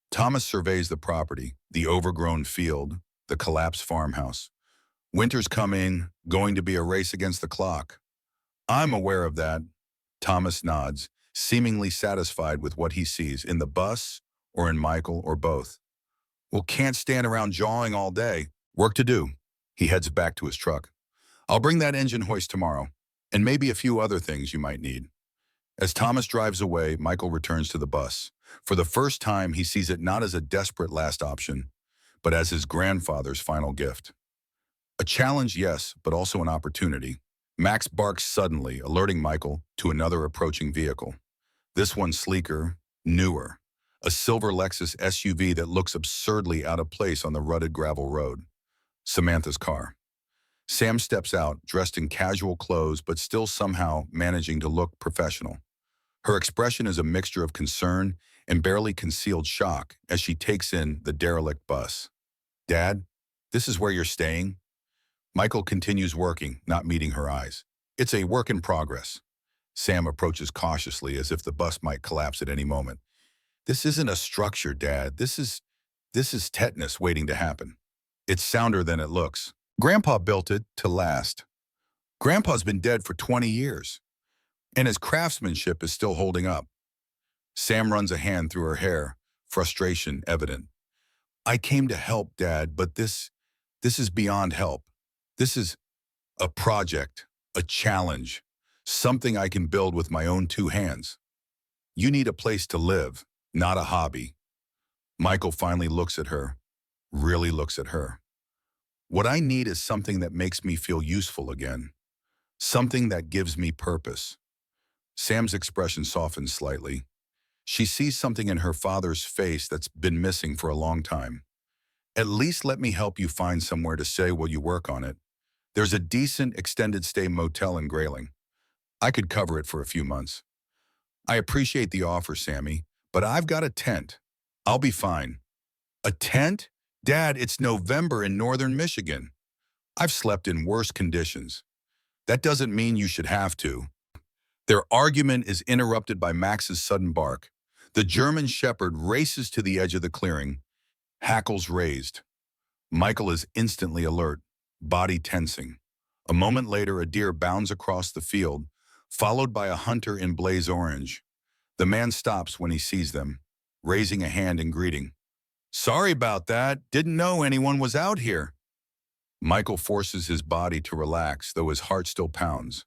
Thomas surveys the property, the overgrown field, the collapsed farmhouse. "Winter's coming, going to be a race against the clock." "I'm aware of that." Thomas nods, seemingly satisfied with what he sees, in the bus or in Michael or both. "Well, can't stand around jawing all day. Work to do." He heads back to his truck. "I'll bring that engine hoist tomorrow, and maybe a few other things you might need." As Thomas drives away, Michael returns to the bus. For the first time, he sees it not as a desperate last option, but as his grandfather's final gift. A challenge, yes, but also an opportunity. Max barks suddenly, alerting Michael to another approaching vehicle. This one sleeker, newer. A silver Lexus SUV that looks absurdly out of place on the rutted gravel road. Samantha's car. Sam steps out, dressed in casual clothes, but still somehow managing to look professional. Her expression is a mixture of concern and barely concealed shock as she takes in the derelict bus. "Dad, this is where you're staying?" Michael continues working, not meeting her eyes. "It's a work in progress." Sam approaches cautiously, as if the bus might collapse at any moment. "This isn't a structure, Dad. This is tetanus waiting to happen." "It's sounder than it looks." Grandpa built it to last. Grandpa's been dead for 20 years, and his craftsmanship is still holding up. Sam runs a hand through her hair, frustration evident. I came to help, Dad, but this is beyond help. This is a project, a challenge, something I can build with my own two hands. You need a place to live, not a hobby. Michael finally looks at her, really looks at her. What I need is something that makes me feel useful again, something that gives me purpose. Sam's expression softens slightly. She sees something in her father's face that's been missing for a long time. At least let me help you find somewhere to stay while you work on it. There's a decent extended stay motel in Grayling. I could cover it for a few months. I appreciate the offer, Sammy, but I've got a tent. I'll be fine. A tent? Dad, it's November in northern Michigan. I've slept in worse conditions. That doesn't mean you should have to. Their argument is interrupted by Max's sudden bark. The German shepherd races to the edge of the clearing, hackles raised. Michael is instantly alert, body tensing. A moment later, a deer bounds across the field, followed by a hunter in blaze orange. The man stops when he sees them, raising a hand in greeting. Sorry about that. Didn't know anyone was out here. Michael forces his body to relax, though his heart still pounds.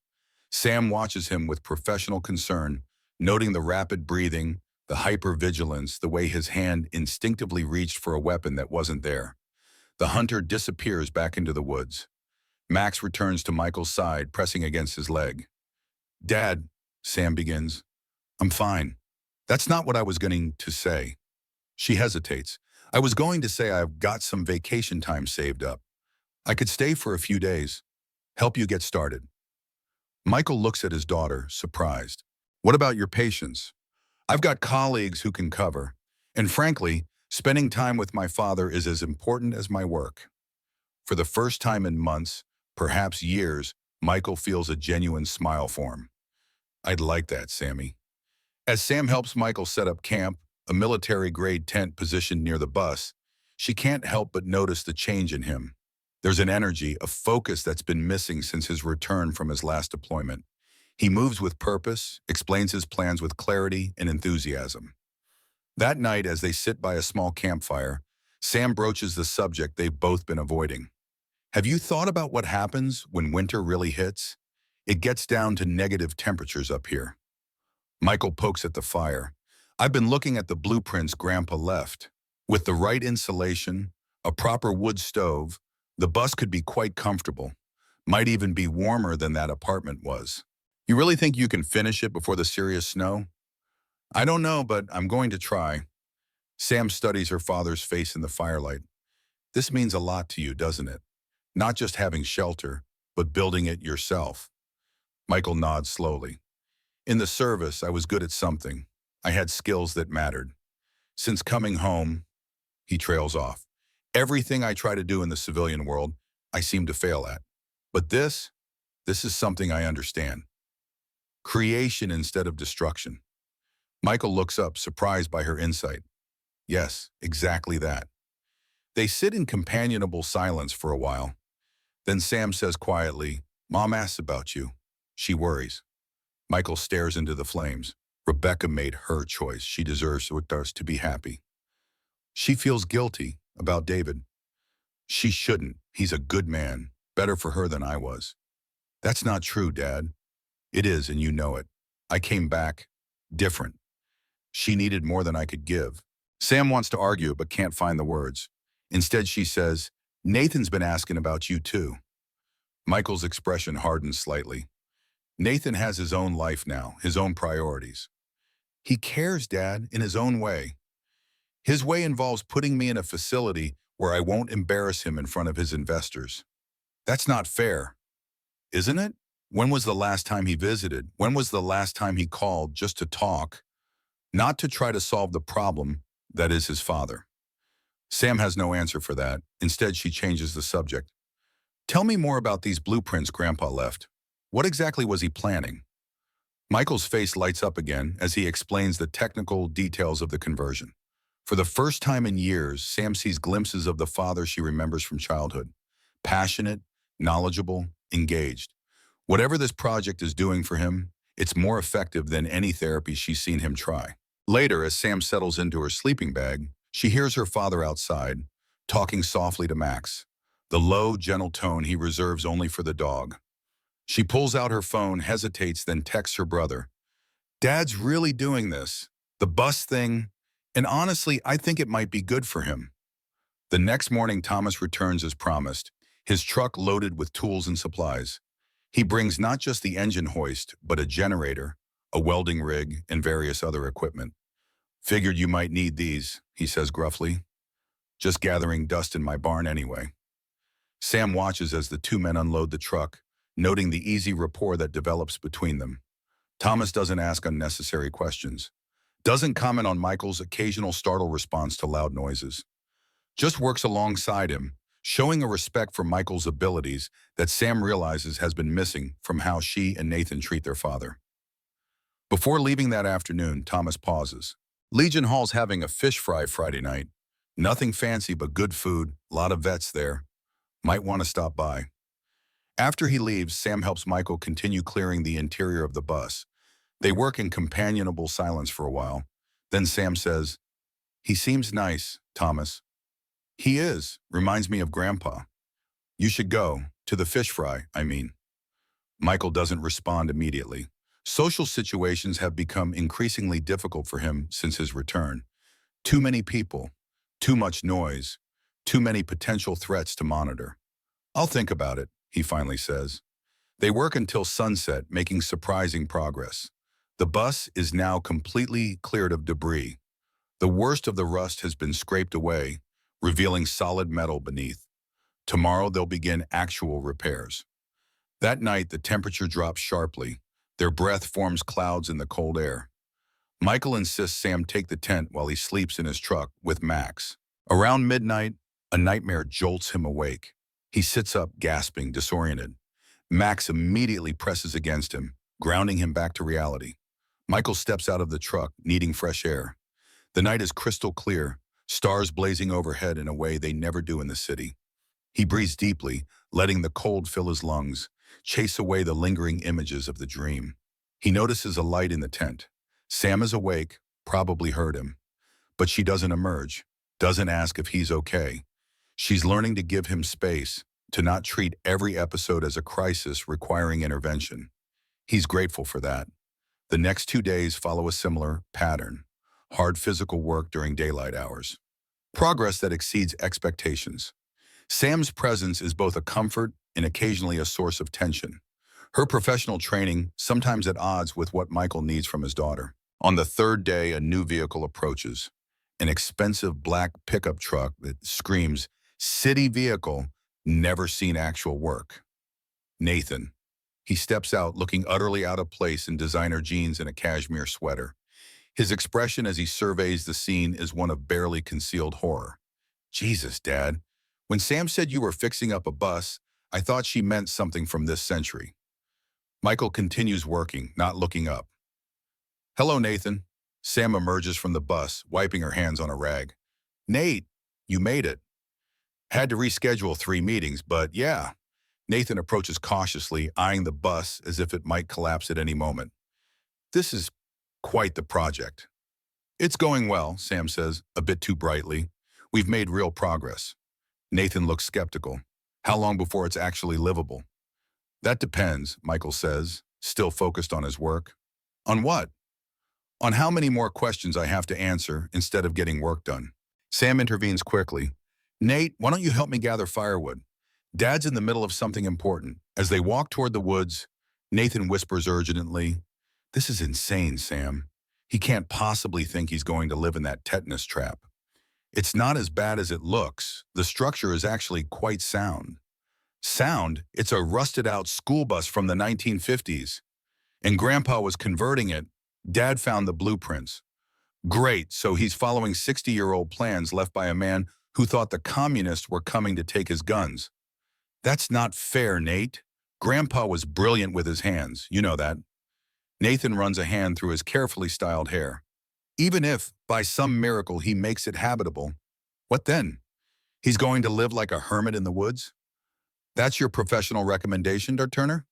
Sam watches him with professional concern, noting the rapid breathing, the hypervigilance, the way his hand instinctively reached for a weapon that wasn't there. The hunter disappears back into the woods. Max returns to Michael's side, pressing against his leg. Dad, Sam begins. I'm fine. That's not what I was going to say. She hesitates. I was going to say I've got some vacation time saved up. I could stay for a few days, help you get started. Michael looks at his daughter, surprised. What about your patients? I've got colleagues who can cover, and frankly, spending time with my father is as important as my work. For the first time in months, perhaps years, Michael feels a genuine smile form. I'd like that, Sammy. As Sam helps Michael set up camp, a military-grade tent positioned near the bus, she can't help but notice the change in him. There's an energy, a focus that's been missing since his return from his last deployment. He moves with purpose, explains his plans with clarity and enthusiasm. That night, as they sit by a small campfire, Sam broaches the subject they've both been avoiding. Have you thought about what happens when winter really hits? It gets down to negative temperatures up here. Michael pokes at the fire. I've been looking at the blueprints Grandpa left. With the right insulation, a proper wood stove, the bus could be quite comfortable. Might even be warmer than that apartment was. You really think you can finish it before the serious snow? I don't know, but I'm going to try. Sam studies her father's face in the firelight. This means a lot to you, doesn't it? Not just having shelter, but building it yourself. Michael nods slowly. In the service, I was good at something. I had skills that mattered. Since coming home, he trails off. Everything I try to do in the civilian world, I seem to fail at. But this is something I understand. Creation instead of destruction. Michael looks up, surprised by her insight. Yes, exactly that. They sit in companionable silence for a while. Then Sam says quietly, Mom asks about you. She worries. Michael stares into the flames. Rebecca made her choice. She deserves to be happy. She feels guilty about David. She shouldn't. He's a good man. Better for her than I was. That's not true, Dad. It is, and you know it. I came back different. She needed more than I could give. Sam wants to argue, but can't find the words. Instead, she says, Nathan's been asking about you too. Michael's expression hardens slightly. Nathan has his own life now, his own priorities. He cares, Dad, in his own way. His way involves putting me in a facility where I won't embarrass him in front of his investors. That's not fair, isn't it? When was the last time he visited? When was the last time he called just to talk, not to try to solve the problem that is his father? Sam has no answer for that. Instead, she changes the subject. Tell me more about these blueprints Grandpa left. What exactly was he planning? Michael's face lights up again as he explains the technical details of the conversion. For the first time in years, Sam sees glimpses of the father she remembers from childhood. Passionate, knowledgeable, engaged. Whatever this project is doing for him, it's more effective than any therapy she's seen him try. Later, as Sam settles into her sleeping bag, she hears her father outside, talking softly to Max, the low, gentle tone he reserves only for the dog. She pulls out her phone, hesitates, then texts her brother. Dad's really doing this. The bus thing. And honestly, I think it might be good for him. The next morning, Thomas returns as promised, his truck loaded with tools and supplies. He brings not just the engine hoist, but a generator, a welding rig, and various other equipment. Figured you might need these, he says gruffly. Just gathering dust in my barn anyway. Sam watches as the two men unload the truck, noting the easy rapport that develops between them. Thomas doesn't ask unnecessary questions, doesn't comment on Michael's occasional startled response to loud noises. Just works alongside him, showing a respect for Michael's abilities that Sam realizes has been missing from how she and Nathan treat their father. Before leaving that afternoon, Thomas pauses. Legion Hall's having a fish fry Friday night. Nothing fancy but good food, a lot of vets there. Might want to stop by. After he leaves, Sam helps Michael continue clearing the interior of the bus. They work in companionable silence for a while. Then Sam says, "He seems nice, Thomas." "He is. Reminds me of Grandpa." "You should go. To the fish fry, I mean." Michael doesn't respond immediately. Social situations have become increasingly difficult for him since his return. Too many people, too much noise, too many potential threats to monitor. "I'll think about it," he finally says. They work until sunset, making surprising progress. The bus is now completely cleared of debris. The worst of the rust has been scraped away, revealing solid metal beneath. Tomorrow they'll begin actual repairs. That night, the temperature drops sharply. Their breath forms clouds in the cold air. Michael insists Sam take the tent while he sleeps in his truck with Max. Around midnight, a nightmare jolts him awake. He sits up, gasping, disoriented. Max immediately presses against him, grounding him back to reality. Michael steps out of the truck, needing fresh air. The night is crystal clear, stars blazing overhead in a way they never do in the city. He breathes deeply, letting the cold fill his lungs, chase away the lingering images of the dream. He notices a light in the tent. Sam is awake, probably heard him. But she doesn't emerge, doesn't ask if he's okay. She's learning to give him space, to not treat every episode as a crisis requiring intervention. He's grateful for that. The next 2 days follow a similar pattern. Hard physical work during daylight hours. Progress that exceeds expectations. Sam's presence is both a comfort and occasionally a source of tension. Her professional training, sometimes at odds with what Michael needs from his daughter. On the third day, a new vehicle approaches. An expensive black pickup truck that screams, "City vehicle, never seen actual work." Nathan. He steps out looking utterly out of place in designer jeans and a cashmere sweater. His expression as he surveys the scene is one of barely concealed horror. "Jesus, Dad. When Sam said you were fixing up a bus, I thought she meant something from this century." Michael continues working, not looking up. "Hello, Nathan." Sam emerges from the bus, wiping her hands on a rag. "Nate, you made it." "Had to reschedule 3 meetings, but yeah." Nathan approaches cautiously, eyeing the bus as if it might collapse at any moment. "This is quite the project." "It's going well," Sam says, a bit too brightly. "We've made real progress." Nathan looks skeptical. "How long before it's actually livable?" "That depends," Michael says, still focused on his work. "On what?" "On how many more questions I have to answer instead of getting work done." Sam intervenes quickly. "Nate, why don't you help me gather firewood? Dad's in the middle of something important." As they walk toward the woods, Nathan whispers urgently, "This is insane, Sam. He can't possibly think he's going to live in that tetanus trap. It's not as bad as it looks. The structure is actually quite sound." "Sound? It's a rusted-out school bus from the 1950s. And Grandpa was converting it. Dad found the blueprints." "Great, so he's following 60-year-old plans left by a man who thought the communists were coming to take his guns." "That's not fair, Nate. Grandpa was brilliant with his hands, you know that." Nathan runs a hand through his carefully styled hair. "Even if, by some miracle, he makes it habitable, what then? He's going to live like a hermit in the woods?" That's your professional recommendation, Turner?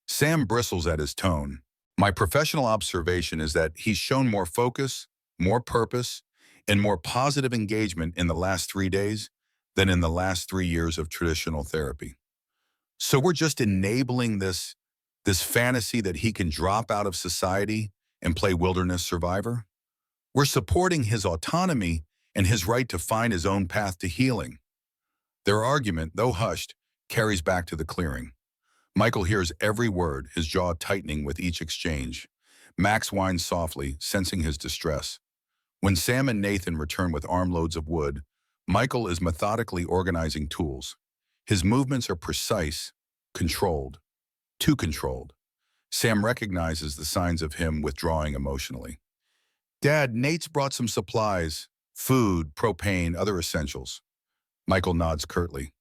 Sam bristles at his tone. My professional observation is that he's shown more focus, more purpose, and more positive engagement in the last 3 days than in the last 3 years of traditional therapy. So we're just enabling this fantasy that he can drop out of society and play wilderness survivor. We're supporting his autonomy and his right to find his own path to healing. Their argument, though hushed, carries back to the clearing. Michael hears every word, his jaw tightening with each exchange. Max whines softly, sensing his distress. When Sam and Nathan return with armloads of wood, Michael is methodically organizing tools. His movements are precise, controlled, too controlled. Sam recognizes the signs of him withdrawing emotionally. Dad, Nate's brought some supplies, food, propane, other essentials. Michael nods curtly.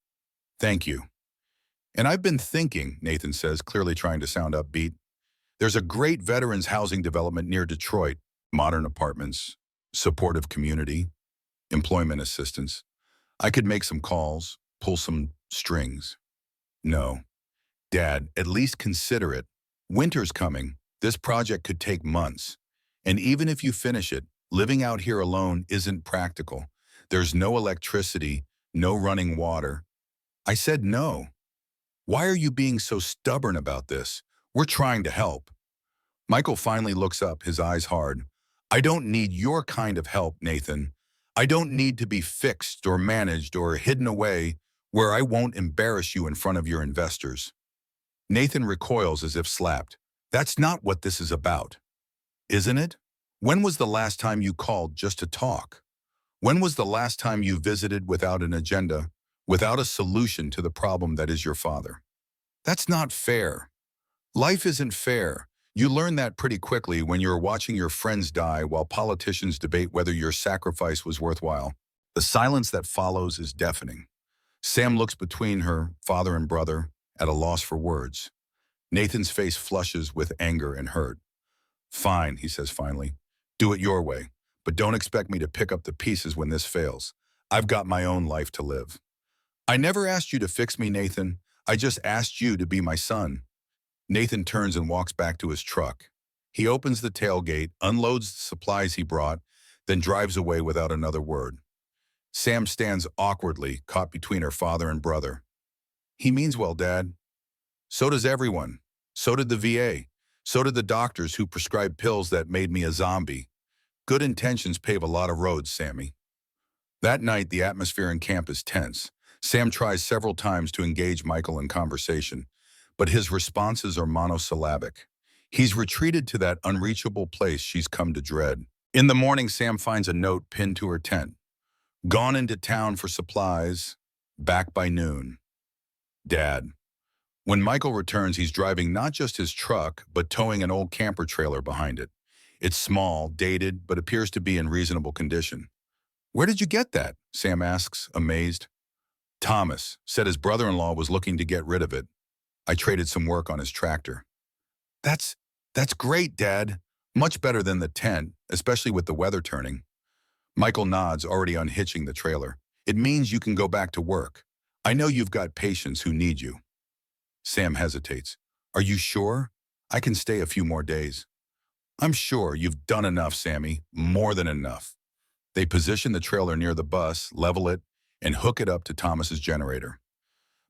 Thank you. And I've been thinking, Nathan says, clearly trying to sound upbeat. There's a great veterans housing development near Detroit, modern apartments, supportive community, employment assistance. I could make some calls, pull some strings. No. Dad, at least consider it. Winter's coming. This project could take months. And even if you finish it, living out here alone isn't practical. There's no electricity, no running water. I said no. Why are you being so stubborn about this? We're trying to help. Michael finally looks up, his eyes hard. I don't need your kind of help, Nathan. I don't need to be fixed or managed or hidden away where I won't embarrass you in front of your investors. Nathan recoils as if slapped. That's not what this is about. Isn't it? When was the last time you called just to talk? When was the last time you visited without an agenda, without a solution to the problem that is your father? That's not fair. Life isn't fair. You learn that pretty quickly when you're watching your friends die while politicians debate whether your sacrifice was worthwhile. The silence that follows is deafening. Sam looks between her, father and brother, at a loss for words. Nathan's face flushes with anger and hurt. Fine, he says finally. Do it your way, but don't expect me to pick up the pieces when this fails. I've got my own life to live. I never asked you to fix me, Nathan. I just asked you to be my son. Nathan turns and walks back to his truck. He opens the tailgate, unloads the supplies he brought, then drives away without another word. Sam stands awkwardly, caught between her father and brother. He means well, Dad. So does everyone. So did the VA. So did the doctors who prescribed pills that made me a zombie. Good intentions pave a lot of roads, Sammy. That night, the atmosphere in camp is tense. Sam tries several times to engage Michael in conversation, but his responses are monosyllabic. He's retreated to that unreachable place she's come to dread. In the morning, Sam finds a note pinned to her tent. Gone into town for supplies, back by noon. Dad. When Michael returns, he's driving not just his truck, but towing an old camper trailer behind it. It's small, dated, but appears to be in reasonable condition. Where did you get that? Sam asks, amazed. Thomas said his brother-in-law was looking to get rid of it. I traded some work on his tractor. That's great, Dad. Much better than the tent, especially with the weather turning. Michael nods, already unhitching the trailer. It means you can go back to work. I know you've got patients who need you. Sam hesitates. Are you sure? I can stay a few more days. I'm sure you've done enough, Sammy. More than enough. They position the trailer near the bus, level it, and hook it up to Thomas's generator.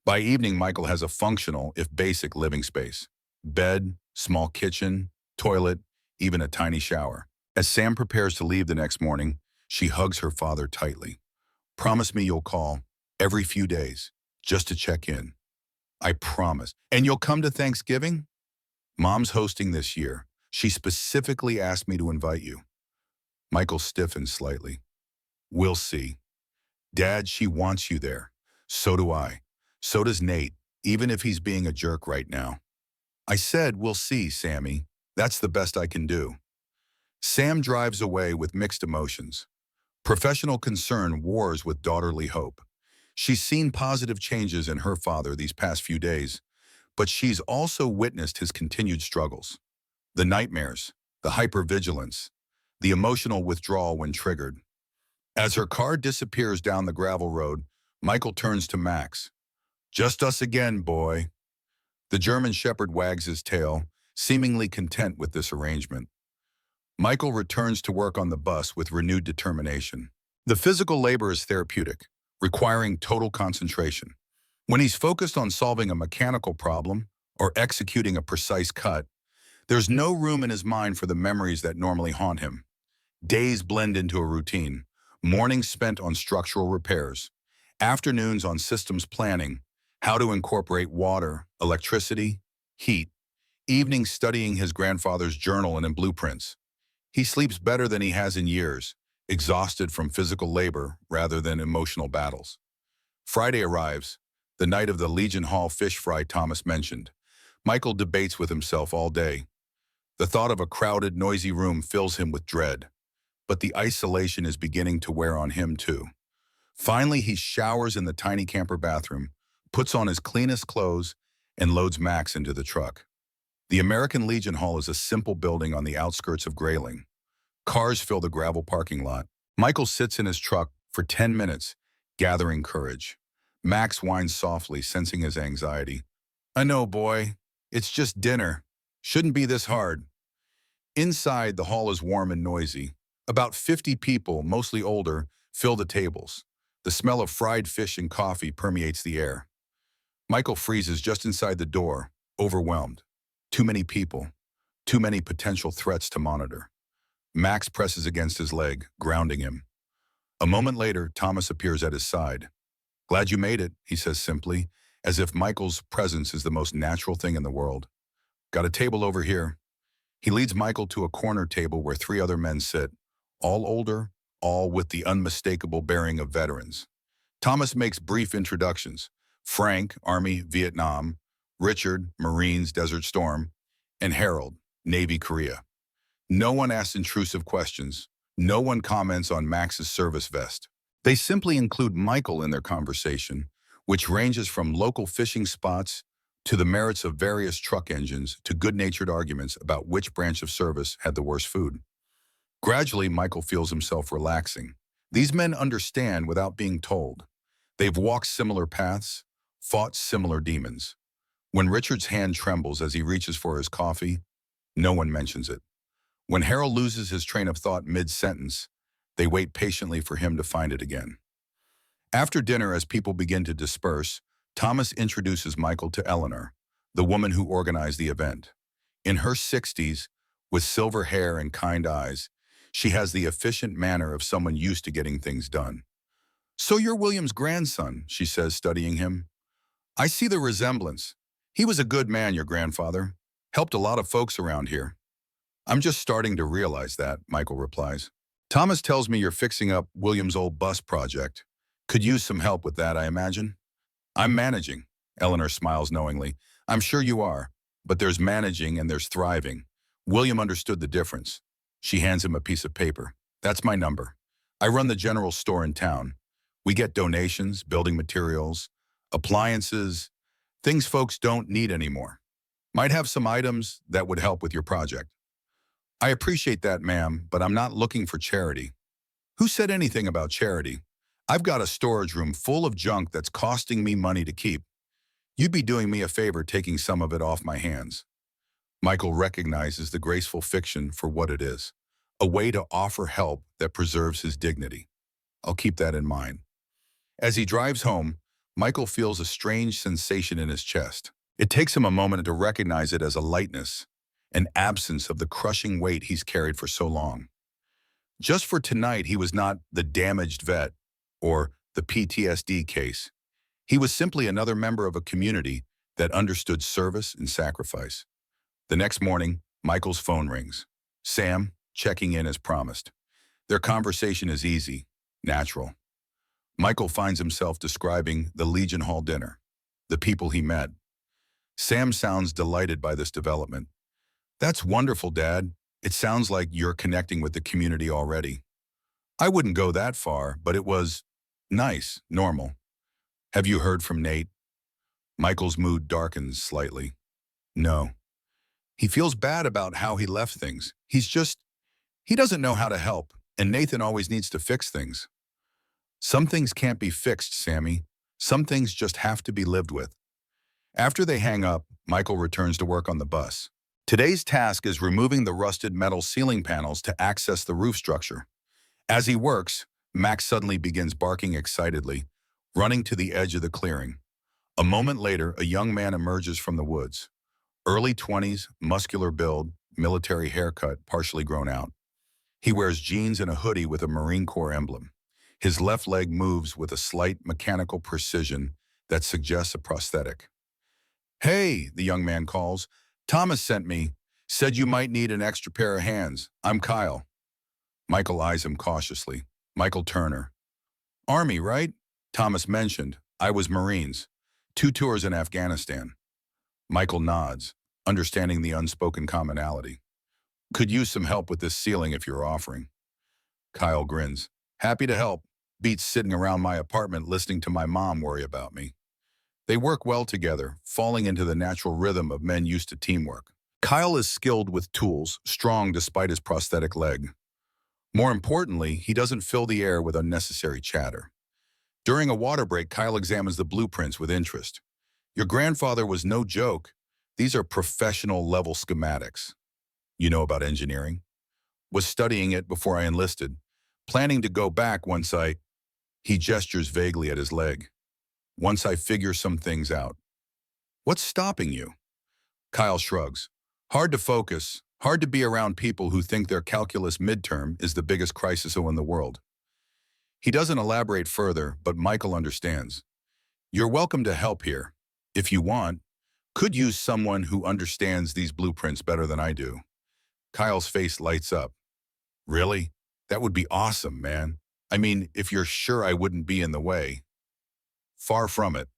By evening, Michael has a functional, if basic, living space. Bed, small kitchen, toilet, even a tiny shower. As Sam prepares to leave the next morning, she hugs her father tightly. Promise me you'll call every few days, just to check in. I promise. And you'll come to Thanksgiving? Mom's hosting this year. She specifically asked me to invite you. Michael stiffens slightly. We'll see. Dad, she wants you there. So do I. So does Nate, even if he's being a jerk right now. I said, we'll see, Sammy. That's the best I can do. Sam drives away with mixed emotions. Professional concern wars with daughterly hope. She's seen positive changes in her father these past few days, but she's also witnessed his continued struggles. The nightmares, the hypervigilance, the emotional withdrawal when triggered. As her car disappears down the gravel road, Michael turns to Max. Just us again, boy. The German shepherd wags his tail, seemingly content with this arrangement. Michael returns to work on the bus with renewed determination. The physical labor is therapeutic, requiring total concentration. When he's focused on solving a mechanical problem or executing a precise cut, there's no room in his mind for the memories that normally haunt him. Days blend into a routine, mornings spent on structural repairs, afternoons on systems planning, how to incorporate water, electricity, heat, evenings studying his grandfather's journal and in blueprints. He sleeps better than he has in years, exhausted from physical labor rather than emotional battles. Friday arrives, the night of the Legion Hall fish fry Thomas mentioned. Michael debates with himself all day. The thought of a crowded, noisy room fills him with dread. But the isolation is beginning to wear on him too. Finally, he showers in the tiny camper bathroom, puts on his cleanest clothes, and loads Max into the truck. The American Legion Hall is a simple building on the outskirts of Grayling. Cars fill the gravel parking lot. Michael sits in his truck for 10 minutes, gathering courage. Max whines softly, sensing his anxiety. I know, boy. It's just dinner. Shouldn't be this hard. Inside, the hall is warm and noisy. About 50 people, mostly older, fill the tables. The smell of fried fish and coffee permeates the air. Michael freezes just inside the door, overwhelmed. Too many people. Too many potential threats to monitor. Max presses against his leg, grounding him. A moment later, Thomas appears at his side. Glad you made it, he says simply, as if Michael's presence is the most natural thing in the world. Got a table over here. He leads Michael to a corner table where 3 other men sit, all older, all with the unmistakable bearing of veterans. Thomas makes brief introductions. Frank, Army, Vietnam, Richard, Marines, Desert Storm, and Harold, Navy, Korea. No one asks intrusive questions. No one comments on Max's service vest. They simply include Michael in their conversation, which ranges from local fishing spots to the merits of various truck engines to good-natured arguments about which branch of service had the worst food. Gradually, Michael feels himself relaxing. These men understand without being told. They've walked similar paths, fought similar demons. When Richard's hand trembles as he reaches for his coffee, no one mentions it. When Harold loses his train of thought mid-sentence, they wait patiently for him to find it again. After dinner, as people begin to disperse, Thomas introduces Michael to Eleanor, the woman who organized the event. In her 60s, with silver hair and kind eyes, she has the efficient manner of someone used to getting things done. So you're William's grandson, she says, studying him. I see the resemblance. He was a good man, your grandfather. Helped a lot of folks around here. I'm just starting to realize that, Michael replies. Thomas tells me you're fixing up William's old bus project. Could use some help with that, I imagine. I'm managing, Eleanor smiles knowingly. I'm sure you are, but there's managing and there's thriving. William understood the difference. She hands him a piece of paper. That's my number. I run the general store in town. We get donations, building materials, appliances, things folks don't need anymore. Might have some items that would help with your project. I appreciate that, ma'am, but I'm not looking for charity. Who said anything about charity? I've got a storage room full of junk that's costing me money to keep. You'd be doing me a favor taking some of it off my hands. Michael recognizes the graceful fiction for what it is, a way to offer help that preserves his dignity. I'll keep that in mind. As he drives home, Michael feels a strange sensation in his chest. It takes him a moment to recognize it as a lightness, an absence of the crushing weight he's carried for so long. Just for tonight, he was not the damaged vet or the PTSD case. He was simply another member of a community that understood service and sacrifice. The next morning, Michael's phone rings. Sam, checking in as promised. Their conversation is easy, natural. Michael finds himself describing the Legion Hall dinner, the people he met. Sam sounds delighted by this development. That's wonderful, Dad. It sounds like you're connecting with the community already. I wouldn't go that far, but it was nice, normal. Have you heard from Nate? Michael's mood darkens slightly. No. He feels bad about how he left things. He doesn't know how to help, and Nathan always needs to fix things. Some things can't be fixed, Sammy. Some things just have to be lived with. After they hang up, Michael returns to work on the bus. Today's task is removing the rusted metal ceiling panels to access the roof structure. As he works, Max suddenly begins barking excitedly, running to the edge of the clearing. A moment later, a young man emerges from the woods. Early 20s, muscular build, military haircut, partially grown out. He wears jeans and a hoodie with a Marine Corps emblem. His left leg moves with a slight mechanical precision that suggests a prosthetic. "Hey," the young man calls. "Thomas sent me. Said you might need an extra pair of hands. I'm Kyle." Michael eyes him cautiously. "Michael Turner. Army, right?" Thomas mentioned. "I was Marines. 2 tours in Afghanistan." Michael nods, understanding the unspoken commonality. "Could use some help with this ceiling if you're offering." Kyle grins. "Happy to help. Beats sitting around my apartment listening to my mom worry about me." They work well together, falling into the natural rhythm of men used to teamwork. Kyle is skilled with tools, strong despite his prosthetic leg. More importantly, he doesn't fill the air with unnecessary chatter. During a water break, Kyle examines the blueprints with interest. "Your grandfather was no joke. These are professional-level schematics." "You know about engineering?" "Was studying it before I enlisted. Planning to go back once I—" He gestures vaguely at his leg. "Once I figure some things out." "What's stopping you?" Kyle shrugs. "Hard to focus. Hard to be around people who think their calculus midterm is the biggest crisis in the world." He doesn't elaborate further, but Michael understands. "You're welcome to help here. If you want, could use someone who understands these blueprints better than I do." Kyle's face lights up. "Really? That would be awesome, man. I mean, if you're sure I wouldn't be in the way." Far from it.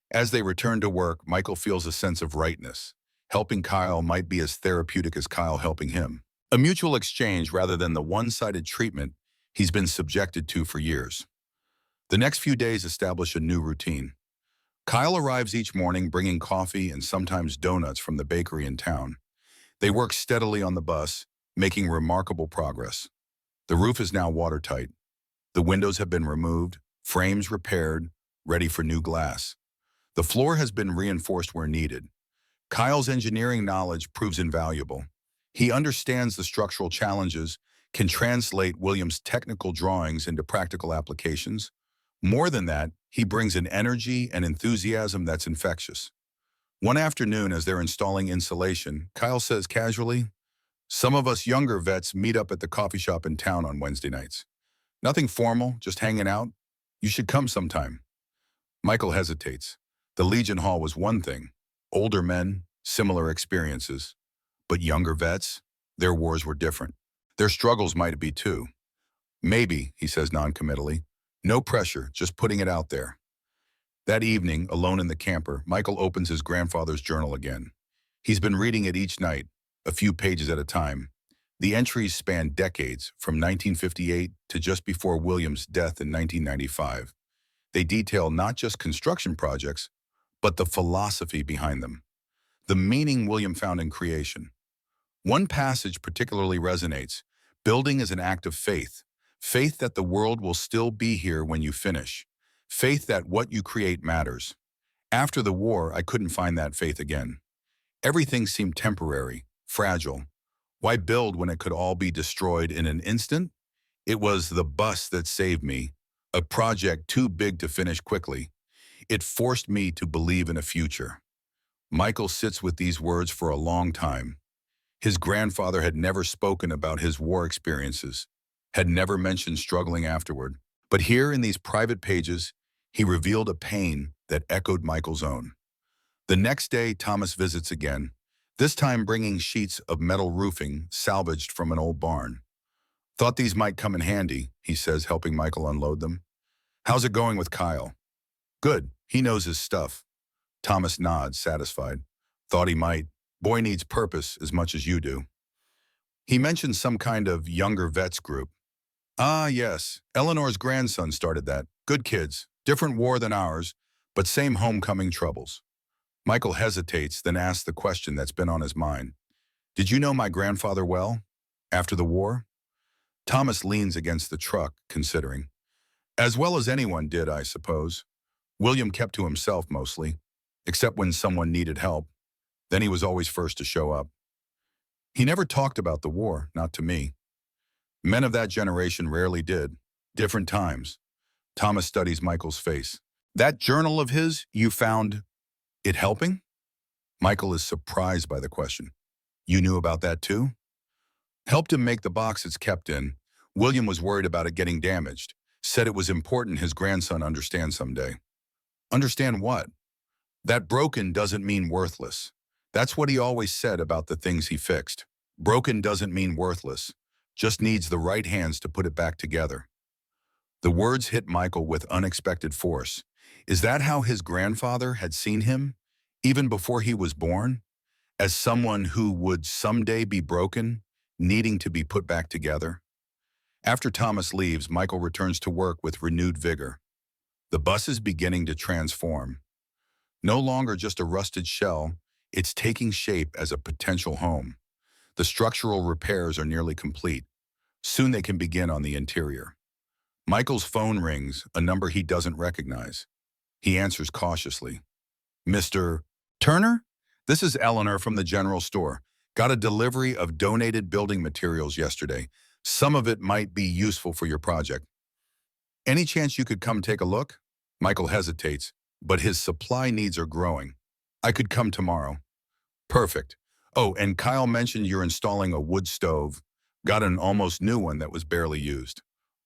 As they return to work, Michael feels a sense of rightness. Helping Kyle might be as therapeutic as Kyle helping him. A mutual exchange rather than the one-sided treatment he's been subjected to for years. The next few days establish a new routine. Kyle arrives each morning bringing coffee and sometimes donuts from the bakery in town. They work steadily on the bus, making remarkable progress. The roof is now watertight. The windows have been removed, frames repaired, ready for new glass. The floor has been reinforced where needed. Kyle's engineering knowledge proves invaluable. He understands the structural challenges, can translate Williams' technical drawings into practical applications. More than that, he brings an energy and enthusiasm that's infectious. One afternoon, as they're installing insulation, Kyle says casually, "Some of us younger vets meet up at the coffee shop in town on Wednesday nights. Nothing formal, just hanging out. You should come sometime." Michael hesitates. The Legion Hall was one thing. Older men, similar experiences. But younger vets, their wars were different. Their struggles might be too. "Maybe," he says noncommittally. No pressure, just putting it out there. That evening, alone in the camper, Michael opens his grandfather's journal again. He's been reading it each night, a few pages at a time. The entries span decades, from 1958 to just before Williams' death in 1995. They detail not just construction projects, but the philosophy behind them. The meaning William found in creation. One passage particularly resonates. Building is an act of faith. Faith that the world will still be here when you finish. Faith that what you create matters. After the war, I couldn't find that faith again. Everything seemed temporary, fragile. Why build when it could all be destroyed in an instant? It was the bus that saved me, a project too big to finish quickly. It forced me to believe in a future. Michael sits with these words for a long time. His grandfather had never spoken about his war experiences, had never mentioned struggling afterward. But here in these private pages, he revealed a pain that echoed Michael's own. The next day, Thomas visits again, this time bringing sheets of metal roofing salvaged from an old barn. "Thought these might come in handy," he says, helping Michael unload them. "How's it going with Kyle?" "Good, he knows his stuff." Thomas nods, satisfied. "Thought he might. Boy needs purpose as much as you do." He mentioned some kind of younger vets group. "Ah, yes. Eleanor's grandson started that. Good kids. Different war than ours, but same homecoming troubles." Michael hesitates, then asks the question that's been on his mind. "Did you know my grandfather well? After the war?" Thomas leans against the truck, considering. "As well as anyone did, I suppose. William kept to himself mostly, except when someone needed help. Then he was always first to show up. He never talked about the war, not to me. Men of that generation rarely did. Different times. Thomas studies Michael's face. That journal of his, you found it helping? Michael is surprised by the question. You knew about that too? Helped him make the box it's kept in. William was worried about it getting damaged. Said it was important his grandson understand someday. Understand what? That broken doesn't mean worthless. That's what he always said about the things he fixed. Broken doesn't mean worthless. Just needs the right hands to put it back together. The words hit Michael with unexpected force. Is that how his grandfather had seen him, even before he was born? As someone who would someday be broken, needing to be put back together? After Thomas leaves, Michael returns to work with renewed vigor. The bus is beginning to transform. No longer just a rusted shell, it's taking shape as a potential home. The structural repairs are nearly complete. Soon they can begin on the interior. Michael's phone rings, a number he doesn't recognize. He answers cautiously. Mr. Turner? This is Eleanor from the general store. Got a delivery of donated building materials yesterday. Some of it might be useful for your project. Any chance you could come take a look? Michael hesitates, but his supply needs are growing. I could come tomorrow. Perfect. Oh, and Kyle mentioned you're installing a wood stove. Got an almost new one that was barely used.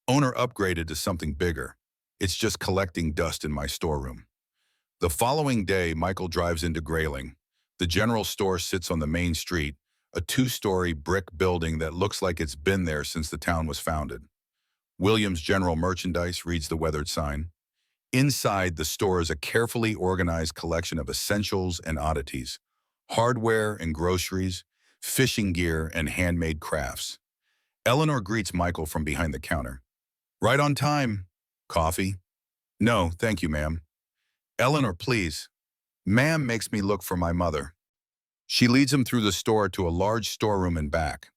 Owner upgraded to something bigger. It's just collecting dust in my storeroom. The following day, Michael drives into Grayling. The general store sits on the main street, a two-story brick building that looks like it's been there since the town was founded. Williams General Merchandise reads the weathered sign. Inside the store is a carefully organized collection of essentials and oddities, hardware and groceries, fishing gear and handmade crafts. Eleanor greets Michael from behind the counter. Right on time. Coffee? No, thank you, ma'am. Eleanor, please. Ma'am makes me look for my mother. She leads him through the store to a large storeroom and back.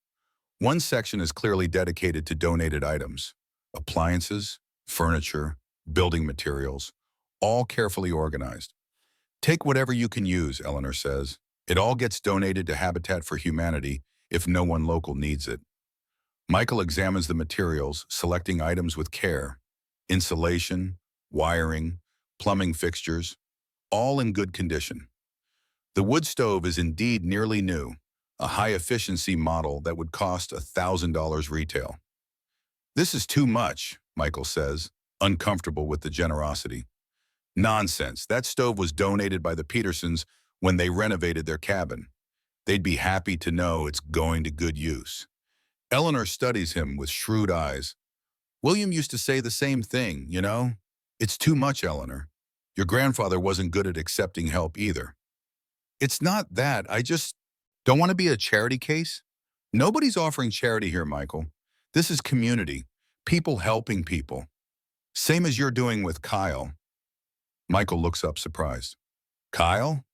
One section is clearly dedicated to donated items. Appliances, furniture, building materials, all carefully organized. Take whatever you can use, Eleanor says. It all gets donated to Habitat for Humanity if no one local needs it. Michael examines the materials, selecting items with care. Insulation, wiring, plumbing fixtures, all in good condition. The wood stove is indeed nearly new, a high-efficiency model that would cost $1,000 retail. This is too much, Michael says, uncomfortable with the generosity. Nonsense. That stove was donated by the Petersons when they renovated their cabin. They'd be happy to know it's going to good use. Eleanor studies him with shrewd eyes. William used to say the same thing, you know? It's too much, Eleanor. Your grandfather wasn't good at accepting help either. It's not that. I just don't want to be a charity case. Nobody's offering charity here, Michael. This is community. People helping people. Same as you're doing with Kyle. Michael looks up surprised. Kyle?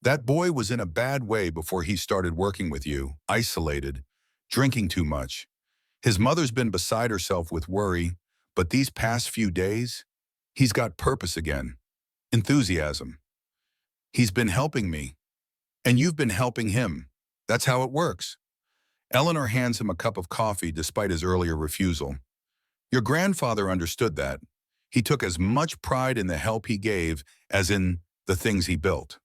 That boy was in a bad way before he started working with you, isolated, drinking too much. His mother's been beside herself with worry, but these past few days, he's got purpose again. Enthusiasm. He's been helping me, and you've been helping him. That's how it works. Eleanor hands him a cup of coffee despite his earlier refusal. Your grandfather understood that. He took as much pride in the help he gave as in the things he built.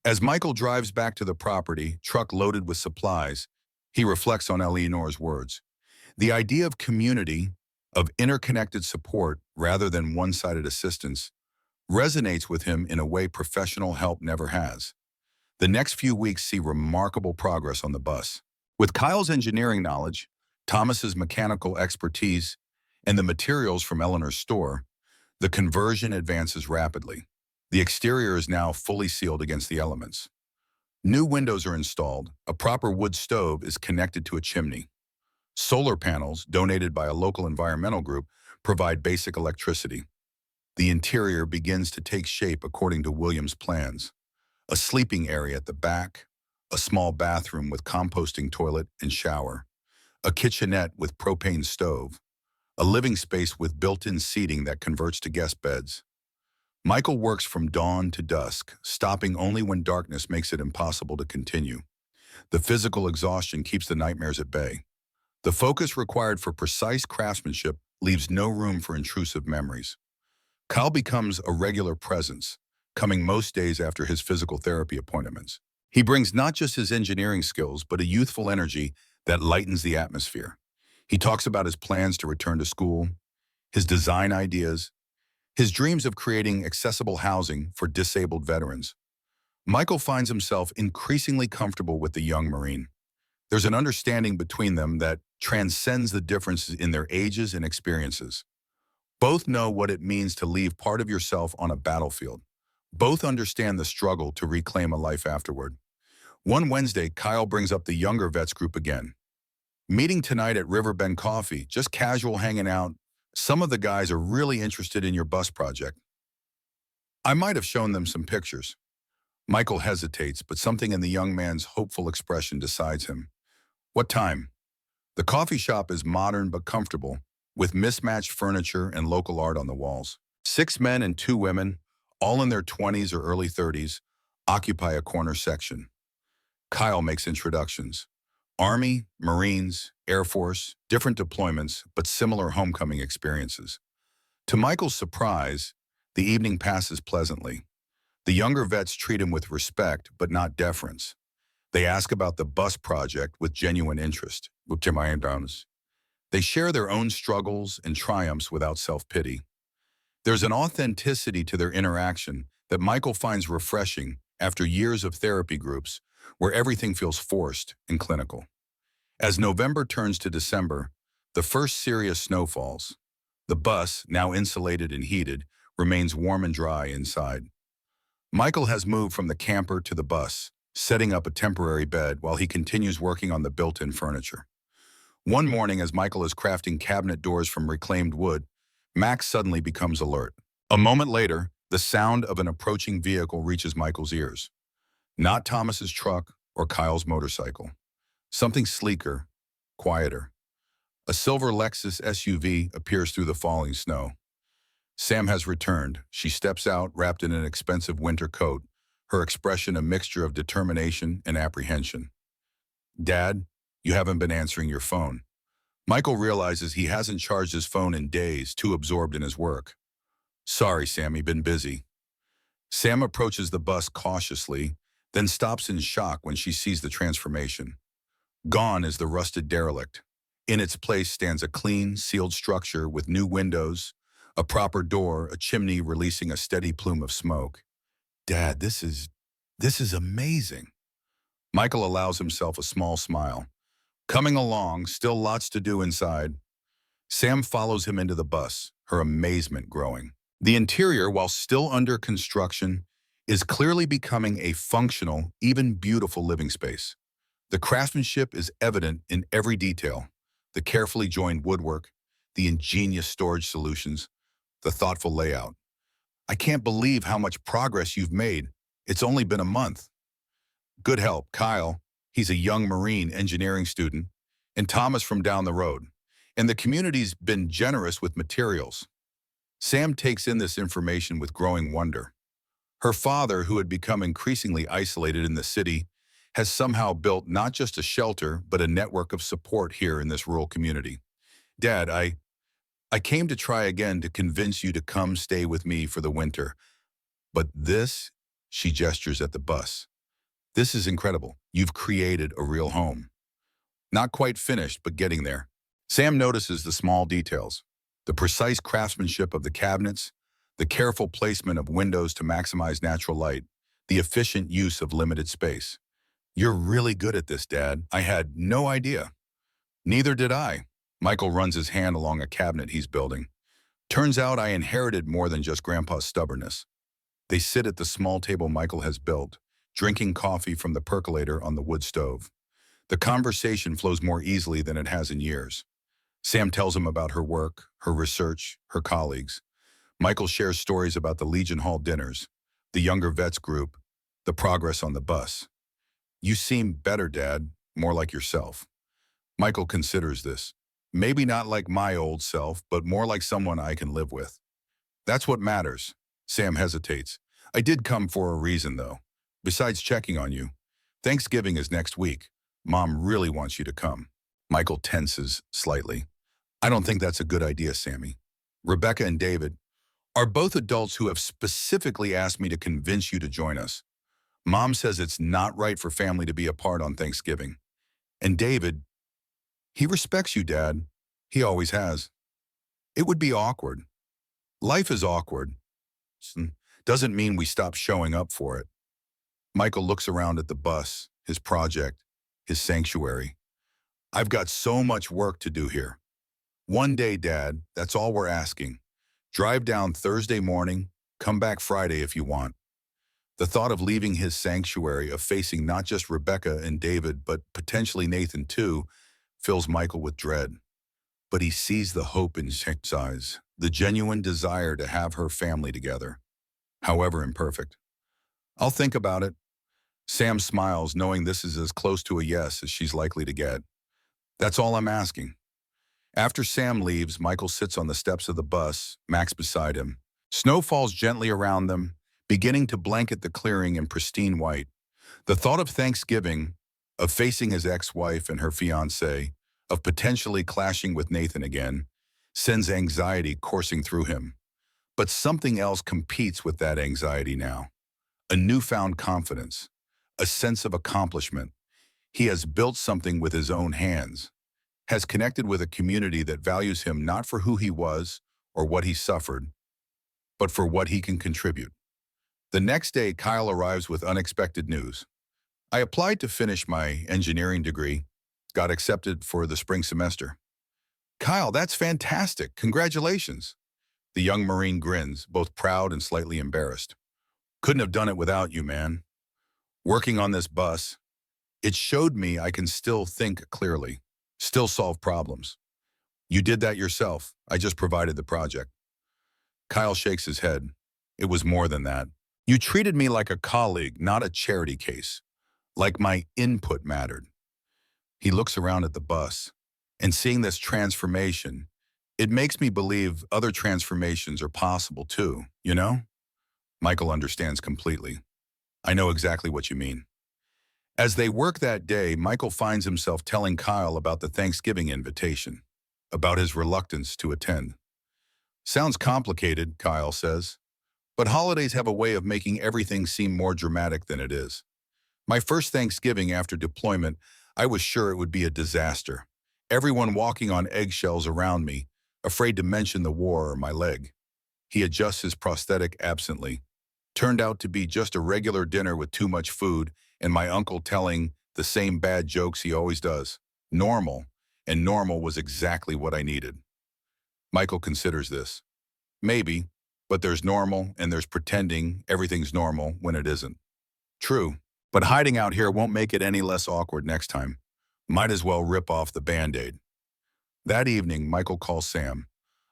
As Michael drives back to the property, truck loaded with supplies, he reflects on Eleanor's words. The idea of community, of interconnected support rather than one-sided assistance, resonates with him in a way professional help never has. The next few weeks see remarkable progress on the bus. With Kyle's engineering knowledge, Thomas's mechanical expertise, and the materials from Eleanor's store, the conversion advances rapidly. The exterior is now fully sealed against the elements. New windows are installed. A proper wood stove is connected to a chimney. Solar panels, donated by a local environmental group, provide basic electricity. The interior begins to take shape according to William's plans. A sleeping area at the back, a small bathroom with composting toilet and shower, a kitchenette with propane stove, a living space with built-in seating that converts to guest beds. Michael works from dawn to dusk, stopping only when darkness makes it impossible to continue. The physical exhaustion keeps the nightmares at bay. The focus required for precise craftsmanship leaves no room for intrusive memories. Kyle becomes a regular presence, coming most days after his physical therapy appointments. He brings not just his engineering skills, but a youthful energy that lightens the atmosphere. He talks about his plans to return to school, his design ideas, his dreams of creating accessible housing for disabled veterans. Michael finds himself increasingly comfortable with the young Marine. There's an understanding between them that transcends the differences in their ages and experiences. Both know what it means to leave part of yourself on a battlefield. Both understand the struggle to reclaim a life afterward. One Wednesday, Kyle brings up the younger vets group again. Meeting tonight at Riverbend Coffee, just casual hanging out. Some of the guys are really interested in your bus project. I might have shown them some pictures. Michael hesitates, but something in the young man's hopeful expression decides him. What time? The coffee shop is modern but comfortable, with mismatched furniture and local art on the walls. 6 men and 2 women, all in their 20s or early 30s, occupy a corner section. Kyle makes introductions. Army, Marines, Air Force, different deployments, but similar homecoming experiences. To Michael's surprise, the evening passes pleasantly. The younger vets treat him with respect, but not deference. They ask about the bus project with genuine interest. They share their own struggles and triumphs without self-pity. There's an authenticity to their interaction that Michael finds refreshing after years of therapy groups where everything feels forced and clinical. As November turns to December, the first serious snow falls. The bus, now insulated and heated, remains warm and dry inside. Michael has moved from the camper to the bus, setting up a temporary bed while he continues working on the built-in furniture. One morning, as Michael is crafting cabinet doors from reclaimed wood, Max suddenly becomes alert. A moment later, the sound of an approaching vehicle reaches Michael's ears. Not Thomas's truck or Kyle's motorcycle. Something sleeker, quieter. A silver Lexus SUV appears through the falling snow. Sam has returned. She steps out, wrapped in an expensive winter coat, her expression a mixture of determination and apprehension. Dad, you haven't been answering your phone. Michael realizes he hasn't charged his phone in days, too absorbed in his work. Sorry, Sammy, been busy. Sam approaches the bus cautiously, then stops in shock when she sees the transformation. Gone is the rusted derelict. In its place stands a clean, sealed structure with new windows, a proper door, a chimney releasing a steady plume of smoke. Dad, this is amazing. Michael allows himself a small smile. Coming along, still lots to do inside. Sam follows him into the bus, her amazement growing. The interior, while still under construction, is clearly becoming a functional, even beautiful living space. The craftsmanship is evident in every detail. The carefully joined woodwork, the ingenious storage solutions, the thoughtful layout. I can't believe how much progress you've made. It's only been a month. Good help, Kyle. He's a young Marine engineering student, and Thomas from down the road. And the community's been generous with materials. Sam takes in this information with growing wonder. Her father, who had become increasingly isolated in the city, has somehow built not just a shelter, but a network of support here in this rural community. Dad, I came to try again to convince you to come stay with me for the winter. But this, she gestures at the bus. This is incredible. You've created a real home. Not quite finished, but getting there. Sam notices the small details. The precise craftsmanship of the cabinets, the careful placement of windows to maximize natural light, the efficient use of limited space. You're really good at this, Dad. I had no idea. Neither did I. Michael runs his hand along a cabinet he's building. Turns out I inherited more than just Grandpa's stubbornness. They sit at the small table Michael has built, drinking coffee from the percolator on the wood stove. The conversation flows more easily than it has in years. Sam tells him about her work, her research, her colleagues. Michael shares stories about the Legion Hall dinners, the younger vets group, the progress on the bus. You seem better, Dad, more like yourself. Michael considers this. Maybe not like my old self, but more like someone I can live with. That's what matters. Sam hesitates. I did come for a reason, though. Besides checking on you. Thanksgiving is next week. Mom really wants you to come. Michael tenses slightly. I don't think that's a good idea, Sammy. Rebecca and David are both adults who have specifically asked me to convince you to join us. Mom says it's not right for family to be apart on Thanksgiving. And David, he respects you, Dad. He always has. It would be awkward. Life is awkward. Doesn't mean we stop showing up for it. Michael looks around at the bus, his project, his sanctuary. I've got so much work to do here. One day, Dad, that's all we're asking. Drive down Thursday morning, come back Friday if you want. The thought of leaving his sanctuary, of facing not just Rebecca and David, but potentially Nathan too, fills Michael with dread. But he sees the hope in Sam's eyes, the genuine desire to have her family together, however imperfect. I'll think about it. Sam smiles, knowing this is as close to a yes as she's likely to get. That's all I'm asking. After Sam leaves, Michael sits on the steps of the bus, Max beside him. Snow falls gently around them, beginning to blanket the clearing in pristine white. The thought of Thanksgiving, of facing his ex-wife and her fiancé, of potentially clashing with Nathan again, sends anxiety coursing through him. But something else competes with that anxiety now. A newfound confidence, a sense of accomplishment. He has built something with his own hands, has connected with a community that values him not for who he was or what he suffered, but for what he can contribute. The next day, Kyle arrives with unexpected news. I applied to finish my engineering degree, got accepted for the spring semester. Kyle, that's fantastic. Congratulations. The young Marine grins, both proud and slightly embarrassed. Couldn't have done it without you, man. Working on this bus, it showed me I can still think clearly, still solve problems. You did that yourself. I just provided the project. Kyle shakes his head. It was more than that. You treated me like a colleague, not a charity case. Like my input mattered. He looks around at the bus, and seeing this transformation, it makes me believe other transformations are possible too, you know? Michael understands completely. I know exactly what you mean. As they work that day, Michael finds himself telling Kyle about the Thanksgiving invitation, about his reluctance to attend. Sounds complicated, Kyle says, but holidays have a way of making everything seem more dramatic than it is. My first Thanksgiving after deployment, I was sure it would be a disaster. Everyone walking on eggshells around me, afraid to mention the war or my leg. He adjusts his prosthetic absently. Turned out to be just a regular dinner with too much food and my uncle telling the same bad jokes he always does. Normal, and normal was exactly what I needed. Michael considers this. Maybe, but there's normal and there's pretending everything's normal when it isn't. True, but hiding out here won't make it any less awkward next time. Might as well rip off the Band-Aid. That evening, Michael calls Sam.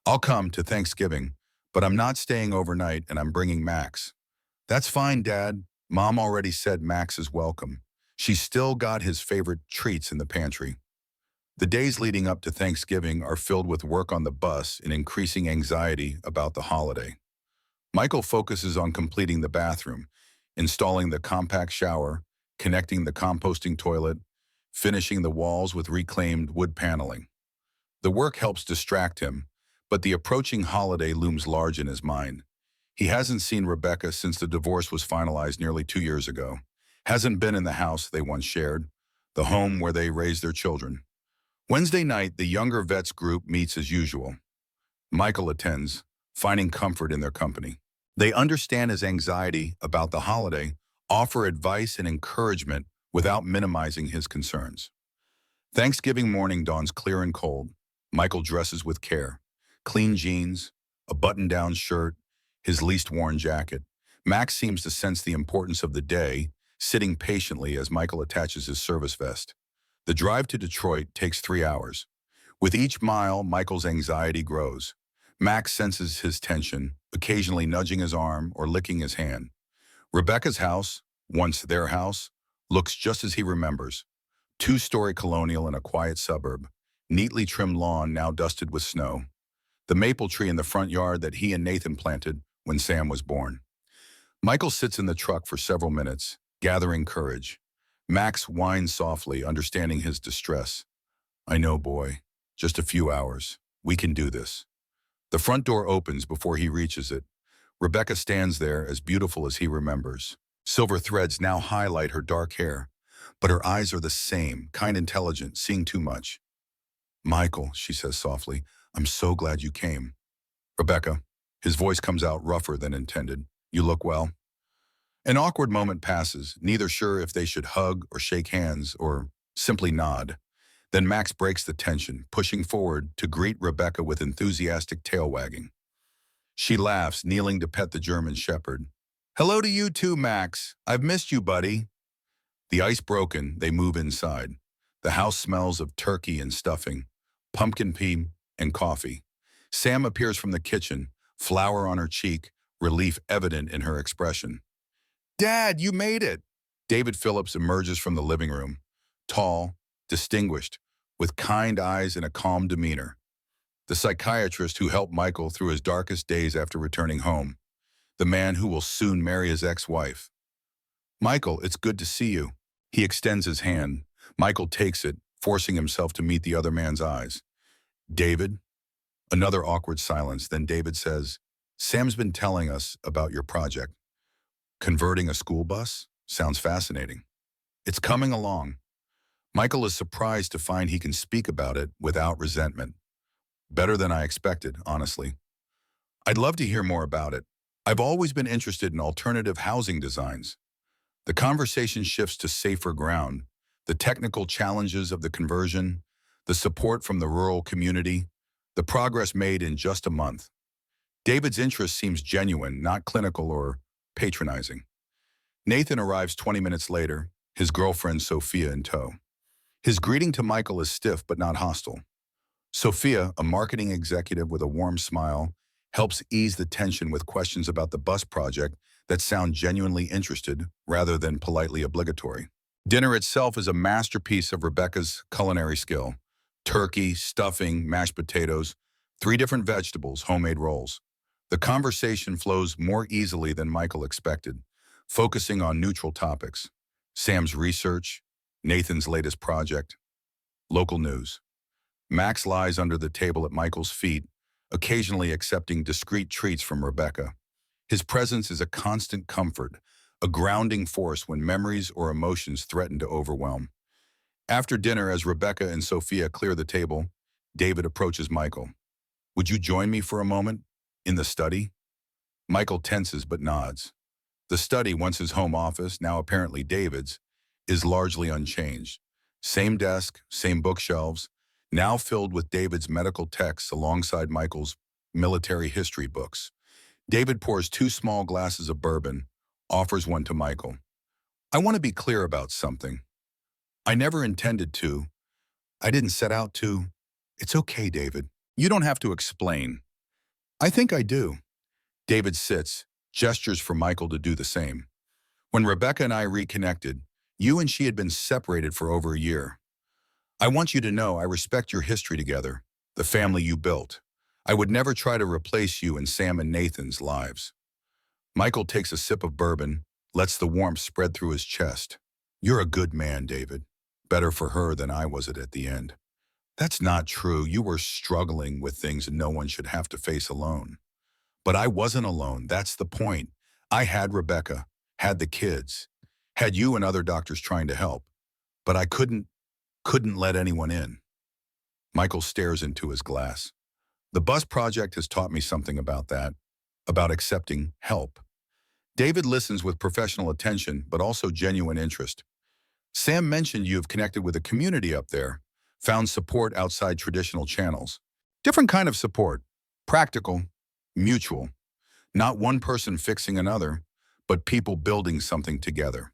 I'll come to Thanksgiving, but I'm not staying overnight and I'm bringing Max. That's fine, Dad. Mom already said Max is welcome. She's still got his favorite treats in the pantry. The days leading up to Thanksgiving are filled with work on the bus and increasing anxiety about the holiday. Michael focuses on completing the bathroom, installing the compact shower, connecting the composting toilet, finishing the walls with reclaimed wood paneling. The work helps distract him, but the approaching holiday looms large in his mind. He hasn't seen Rebecca since the divorce was finalized nearly 2 years ago. Hasn't been in the house they once shared, the home where they raised their children. Wednesday night, the younger vets group meets as usual. Michael attends, finding comfort in their company. They understand his anxiety about the holiday, offer advice and encouragement without minimizing his concerns. Thanksgiving morning dawns clear and cold. Michael dresses with care. Clean jeans, a button-down shirt, his least worn jacket. Max seems to sense the importance of the day, sitting patiently as Michael attaches his service vest. The drive to Detroit takes 3 hours. With each mile, Michael's anxiety grows. Max senses his tension, occasionally nudging his arm or licking his hand. Rebecca's house, once their house, looks just as he remembers. 2-story colonial in a quiet suburb, neatly trimmed lawn now dusted with snow. The maple tree in the front yard that he and Nathan planted when Sam was born. Michael sits in the truck for several minutes, gathering courage. Max whines softly, understanding his distress. I know, boy. Just a few hours. We can do this. The front door opens before he reaches it. Rebecca stands there, as beautiful as he remembers. Silver threads now highlight her dark hair, but her eyes are the same, kind, intelligent, seeing too much. Michael, she says softly, I'm so glad you came. Rebecca, his voice comes out rougher than intended. You look well. An awkward moment passes, neither sure if they should hug or shake hands or simply nod. Then Max breaks the tension, pushing forward to greet Rebecca with enthusiastic tail wagging. She laughs, kneeling to pet the German shepherd. Hello to you too, Max. I've missed you, buddy. The ice broken, they move inside. The house smells of turkey and stuffing, pumpkin pie and coffee. Sam appears from the kitchen, flour on her cheek, relief evident in her expression. Dad, you made it! David Phillips emerges from the living room, tall, distinguished, with kind eyes and a calm demeanor. The psychiatrist who helped Michael through his darkest days after returning home. The man who will soon marry his ex-wife. Michael, it's good to see you. He extends his hand. Michael takes it, forcing himself to meet the other man's eyes. David? Another awkward silence, then David says, Sam's been telling us about your project. Converting a school bus? Sounds fascinating. It's coming along. Michael is surprised to find he can speak about it without resentment. Better than I expected, honestly. I'd love to hear more about it. I've always been interested in alternative housing designs. The conversation shifts to safer ground, the technical challenges of the conversion, the support from the rural community, the progress made in just a month. David's interest seems genuine, not clinical or patronizing. Nathan arrives 20 minutes later, his girlfriend Sophia in tow. His greeting to Michael is stiff but not hostile. Sophia, a marketing executive with a warm smile, helps ease the tension with questions about the bus project that sound genuinely interested rather than politely obligatory. Dinner itself is a masterpiece of Rebecca's culinary skill. Turkey, stuffing, mashed potatoes, 3 different vegetables, homemade rolls. The conversation flows more easily than Michael expected, focusing on neutral topics. Sam's research, Nathan's latest project, local news. Max lies under the table at Michael's feet, occasionally accepting discreet treats from Rebecca. His presence is a constant comfort, a grounding force when memories or emotions threaten to overwhelm. After dinner, as Rebecca and Sophia clear the table, David approaches Michael. Would you join me for a moment? In the study? Michael tenses but nods. The study, once his home office, now apparently David's, is largely unchanged. Same desk, same bookshelves, now filled with David's medical texts alongside Michael's military history books. David pours 2 small glasses of bourbon, offers one to Michael. I want to be clear about something. I never intended to. I didn't set out to. It's okay, David. You don't have to explain. I think I do. David sits, gestures for Michael to do the same. When Rebecca and I reconnected, you and she had been separated for over a year. I want you to know I respect your history together, the family you built. I would never try to replace you in Sam and Nathan's lives. Michael takes a sip of bourbon, lets the warmth spread through his chest. You're a good man, David. Better for her than I was at the end. That's not true. You were struggling with things no one should have to face alone. But I wasn't alone. That's the point. I had Rebecca, had the kids, had you and other doctors trying to help. But I couldn't let anyone in. Michael stares into his glass. The bus project has taught me something about that, about accepting help. David listens with professional attention, but also genuine interest. Sam mentioned you have connected with a community up there, found support outside traditional channels. Different kind of support, practical, mutual. Not one person fixing another, but people building something together.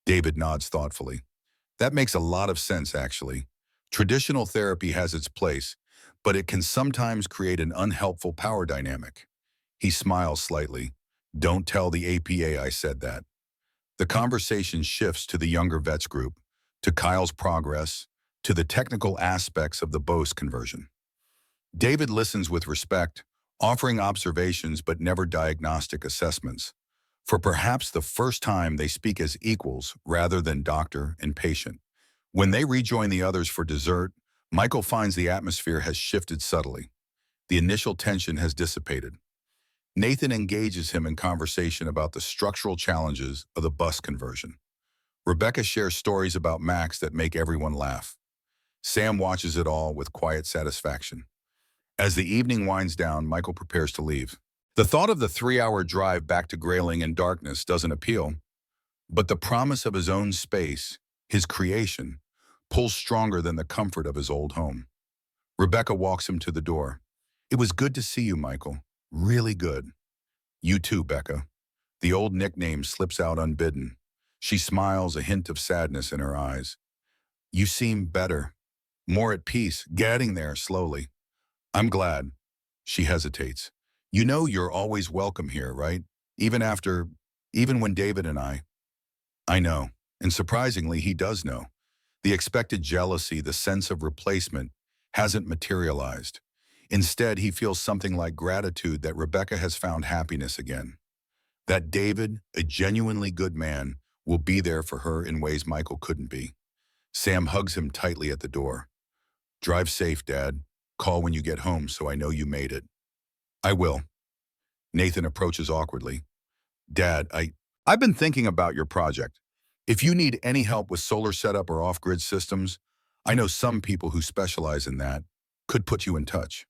David nods thoughtfully. That makes a lot of sense, actually. Traditional therapy has its place, but it can sometimes create an unhelpful power dynamic. He smiles slightly. Don't tell the APA I said that. The conversation shifts to the younger vets group, to Kyle's progress, to the technical aspects of the Bose conversion. David listens with respect, offering observations but never diagnostic assessments. For perhaps the first time, they speak as equals rather than doctor and patient. When they rejoin the others for dessert, Michael finds the atmosphere has shifted subtly. The initial tension has dissipated. Nathan engages him in conversation about the structural challenges of the bus conversion. Rebecca shares stories about Max that make everyone laugh. Sam watches it all with quiet satisfaction. As the evening winds down, Michael prepares to leave. The thought of the 3-hour drive back to Grayling in darkness doesn't appeal, but the promise of his own space, his creation, pulls stronger than the comfort of his old home. Rebecca walks him to the door. "It was good to see you, Michael. Really good." "You too, Becca." The old nickname slips out unbidden. She smiles, a hint of sadness in her eyes. "You seem better, more at peace, getting there slowly." "I'm glad." She hesitates. "You know you're always welcome here, right? Even when David and I know, and surprisingly, he does know. The expected jealousy, the sense of replacement, hasn't materialized. Instead, he feels something like gratitude that Rebecca has found happiness again. That David, a genuinely good man, will be there for her in ways Michael couldn't be. Sam hugs him tightly at the door. "Drive safe, Dad. Call when you get home so I know you made it." "I will." Nathan approaches awkwardly. "Dad, I've been thinking about your project. If you need any help with solar setup or off-grid systems, I know some people who specialize in that. Could put you in touch."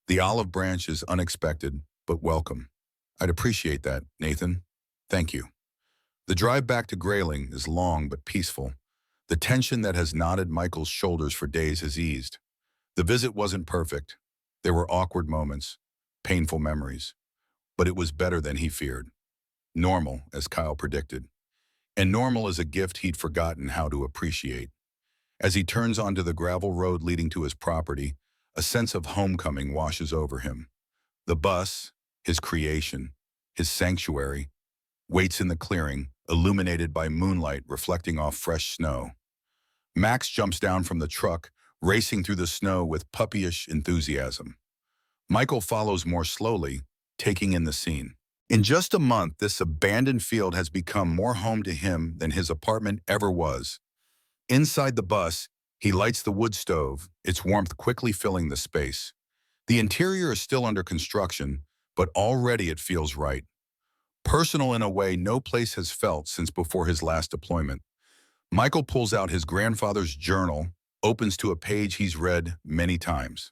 The olive branch is unexpected, but welcome. "I'd appreciate that, Nathan. Thank you." The drive back to Grayling is long but peaceful. The tension that has knotted Michael's shoulders for days has eased. The visit wasn't perfect. There were awkward moments, painful memories, but it was better than he feared. Normal, as Kyle predicted. And normal is a gift he'd forgotten how to appreciate. As he turns onto the gravel road leading to his property, a sense of homecoming washes over him. The bus, his creation, his sanctuary, waits in the clearing, illuminated by moonlight reflecting off fresh snow. Max jumps down from the truck, racing through the snow with puppyish enthusiasm. Michael follows more slowly, taking in the scene. In just a month, this abandoned field has become more home to him than his apartment ever was. Inside the bus, he lights the wood stove, its warmth quickly filling the space. The interior is still under construction, but already it feels right. Personal in a way no place has felt since before his last deployment. Michael pulls out his grandfather's journal, opens to a page he's read many times.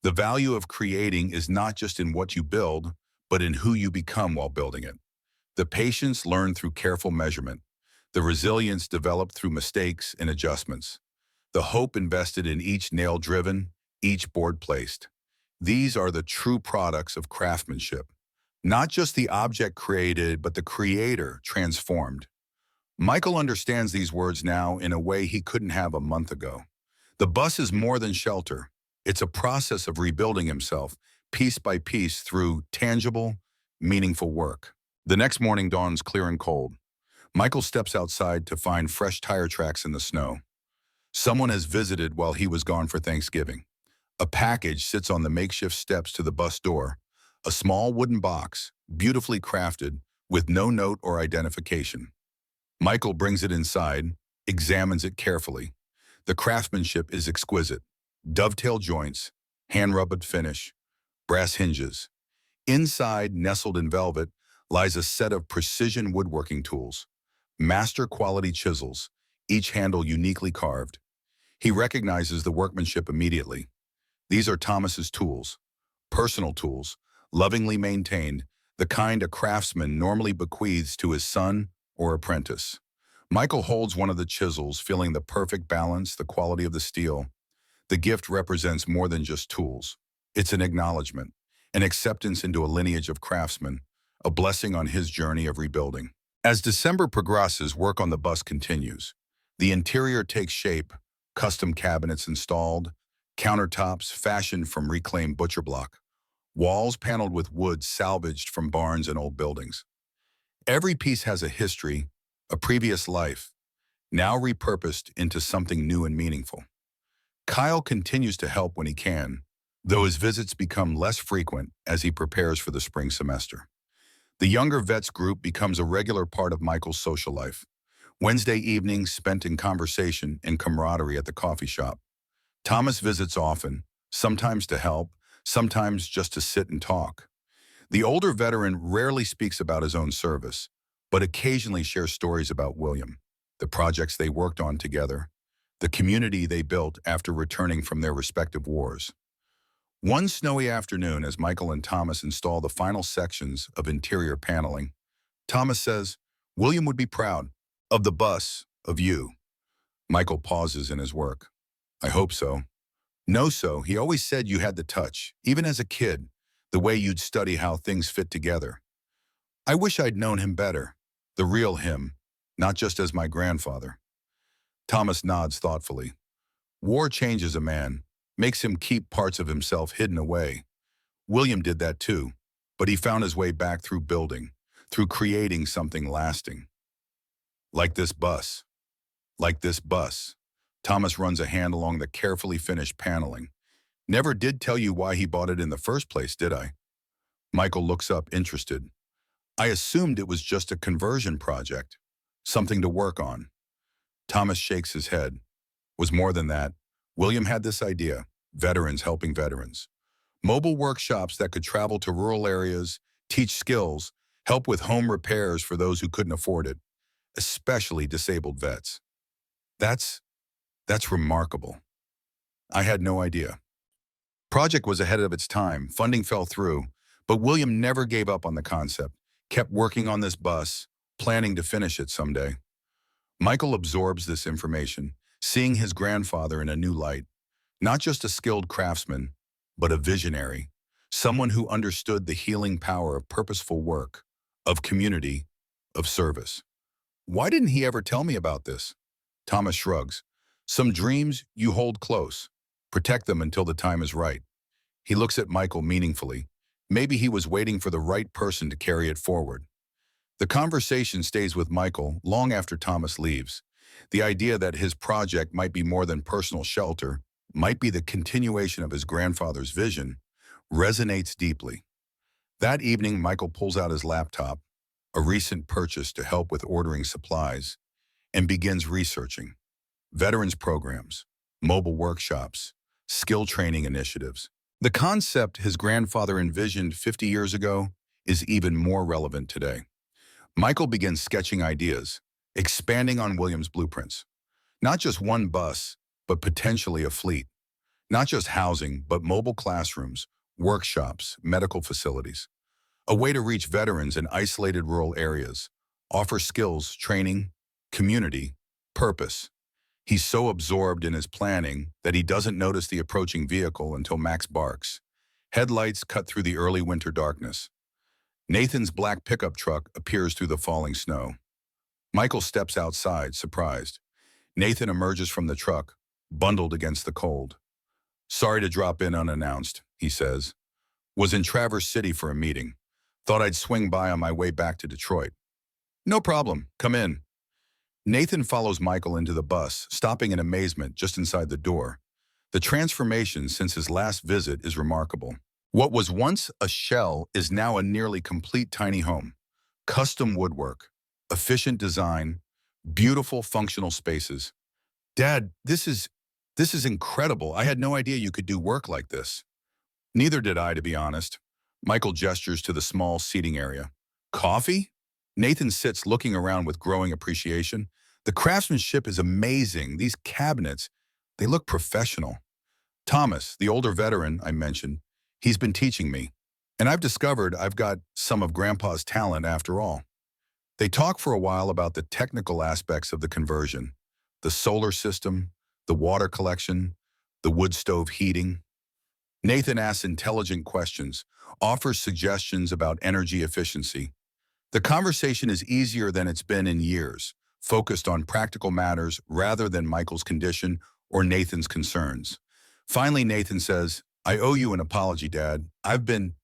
The value of creating is not just in what you build, but in who you become while building it. The patience learned through careful measurement, the resilience developed through mistakes and adjustments, the hope invested in each nail driven, each board placed. These are the true products of craftsmanship. Not just the object created, but the creator transformed. Michael understands these words now in a way he couldn't have a month ago. The bus is more than shelter. It's a process of rebuilding himself, piece by piece, through tangible, meaningful work. The next morning dawns clear and cold. Michael steps outside to find fresh tire tracks in the snow. Someone has visited while he was gone for Thanksgiving. A package sits on the makeshift steps to the bus door, a small wooden box, beautifully crafted, with no note or identification. Michael brings it inside, examines it carefully. The craftsmanship is exquisite. Dovetail joints, hand-rubbed finish, brass hinges. Inside, nestled in velvet, lies a set of precision woodworking tools, master-quality chisels, each handle uniquely carved. He recognizes the workmanship immediately. These are Thomas's tools, personal tools, lovingly maintained, the kind a craftsman normally bequeaths to his son or apprentice. Michael holds one of the chisels, feeling the perfect balance, the quality of the steel. The gift represents more than just tools. It's an acknowledgement, an acceptance into a lineage of craftsmen, a blessing on his journey of rebuilding. As December progresses, work on the bus continues. The interior takes shape, custom cabinets installed, countertops fashioned from reclaimed butcher block, walls paneled with wood salvaged from barns and old buildings. Every piece has a history, a previous life, now repurposed into something new and meaningful. Kyle continues to help when he can, though his visits become less frequent as he prepares for the spring semester. The younger vets group becomes a regular part of Michael's social life. Wednesday evenings spent in conversation and camaraderie at the coffee shop. Thomas visits often, sometimes to help, sometimes just to sit and talk. The older veteran rarely speaks about his own service, but occasionally shares stories about William, the projects they worked on together, the community they built after returning from their respective wars. One snowy afternoon, as Michael and Thomas install the final sections of interior paneling, Thomas says, "William would be proud of the bus, of you." Michael pauses in his work. "I hope so." "No, so. He always said you had the touch, even as a kid, the way you'd study how things fit together. I wish I'd known him better, the real him, not just as my grandfather." Thomas nods thoughtfully. War changes a man, makes him keep parts of himself hidden away. William did that too, but he found his way back through building, through creating something lasting. Like this bus. Like this bus. Thomas runs a hand along the carefully finished paneling. "Never did tell you why he bought it in the first place, did I?" Michael looks up, interested. "I assumed it was just a conversion project, something to work on." Thomas shakes his head. "Was more than that. William had this idea, veterans helping veterans. Mobile workshops that could travel to rural areas, teach skills, help with home repairs for those who couldn't afford it, especially disabled vets. That's remarkable. I had no idea." Project was ahead of its time, funding fell through, but William never gave up on the concept, kept working on this bus, planning to finish it someday. Michael absorbs this information, seeing his grandfather in a new light, not just a skilled craftsman, but a visionary, someone who understood the healing power of purposeful work, of community, of service. "Why didn't he ever tell me about this?" Thomas shrugs. "Some dreams you hold close. Protect them until the time is right." He looks at Michael meaningfully. Maybe he was waiting for the right person to carry it forward. The conversation stays with Michael long after Thomas leaves. The idea that his project might be more than personal shelter, might be the continuation of his grandfather's vision, resonates deeply. That evening, Michael pulls out his laptop, a recent purchase to help with ordering supplies, and begins researching. Veterans programs, mobile workshops, skill training initiatives. The concept his grandfather envisioned 50 years ago is even more relevant today. Michael begins sketching ideas, expanding on William's blueprints. Not just one bus, but potentially a fleet. Not just housing, but mobile classrooms, workshops, medical facilities. A way to reach veterans in isolated rural areas, offer skills, training, community, purpose. He's so absorbed in his planning that he doesn't notice the approaching vehicle until Max barks. Headlights cut through the early winter darkness. Nathan's black pickup truck appears through the falling snow. Michael steps outside, surprised. Nathan emerges from the truck, bundled against the cold. "Sorry to drop in unannounced," he says. "Was in Traverse City for a meeting. Thought I'd swing by on my way back to Detroit." "No problem. Come in." Nathan follows Michael into the bus, stopping in amazement just inside the door. The transformation since his last visit is remarkable. What was once a shell is now a nearly complete tiny home. Custom woodwork, efficient design, beautiful functional spaces. "Dad, this is incredible. I had no idea you could do work like this." "Neither did I, to be honest." Michael gestures to the small seating area. "Coffee?" Nathan sits looking around with growing appreciation. "The craftsmanship is amazing. These cabinets, they look professional." Thomas, the older veteran I mentioned, he's been teaching me. And I've discovered I've got some of Grandpa's talent after all. They talk for a while about the technical aspects of the conversion, the solar system, the water collection, the wood stove heating. Nathan asks intelligent questions, offers suggestions about energy efficiency. The conversation is easier than it's been in years, focused on practical matters rather than Michael's condition or Nathan's concerns. Finally, Nathan says, "I owe you an apology, Dad. I've been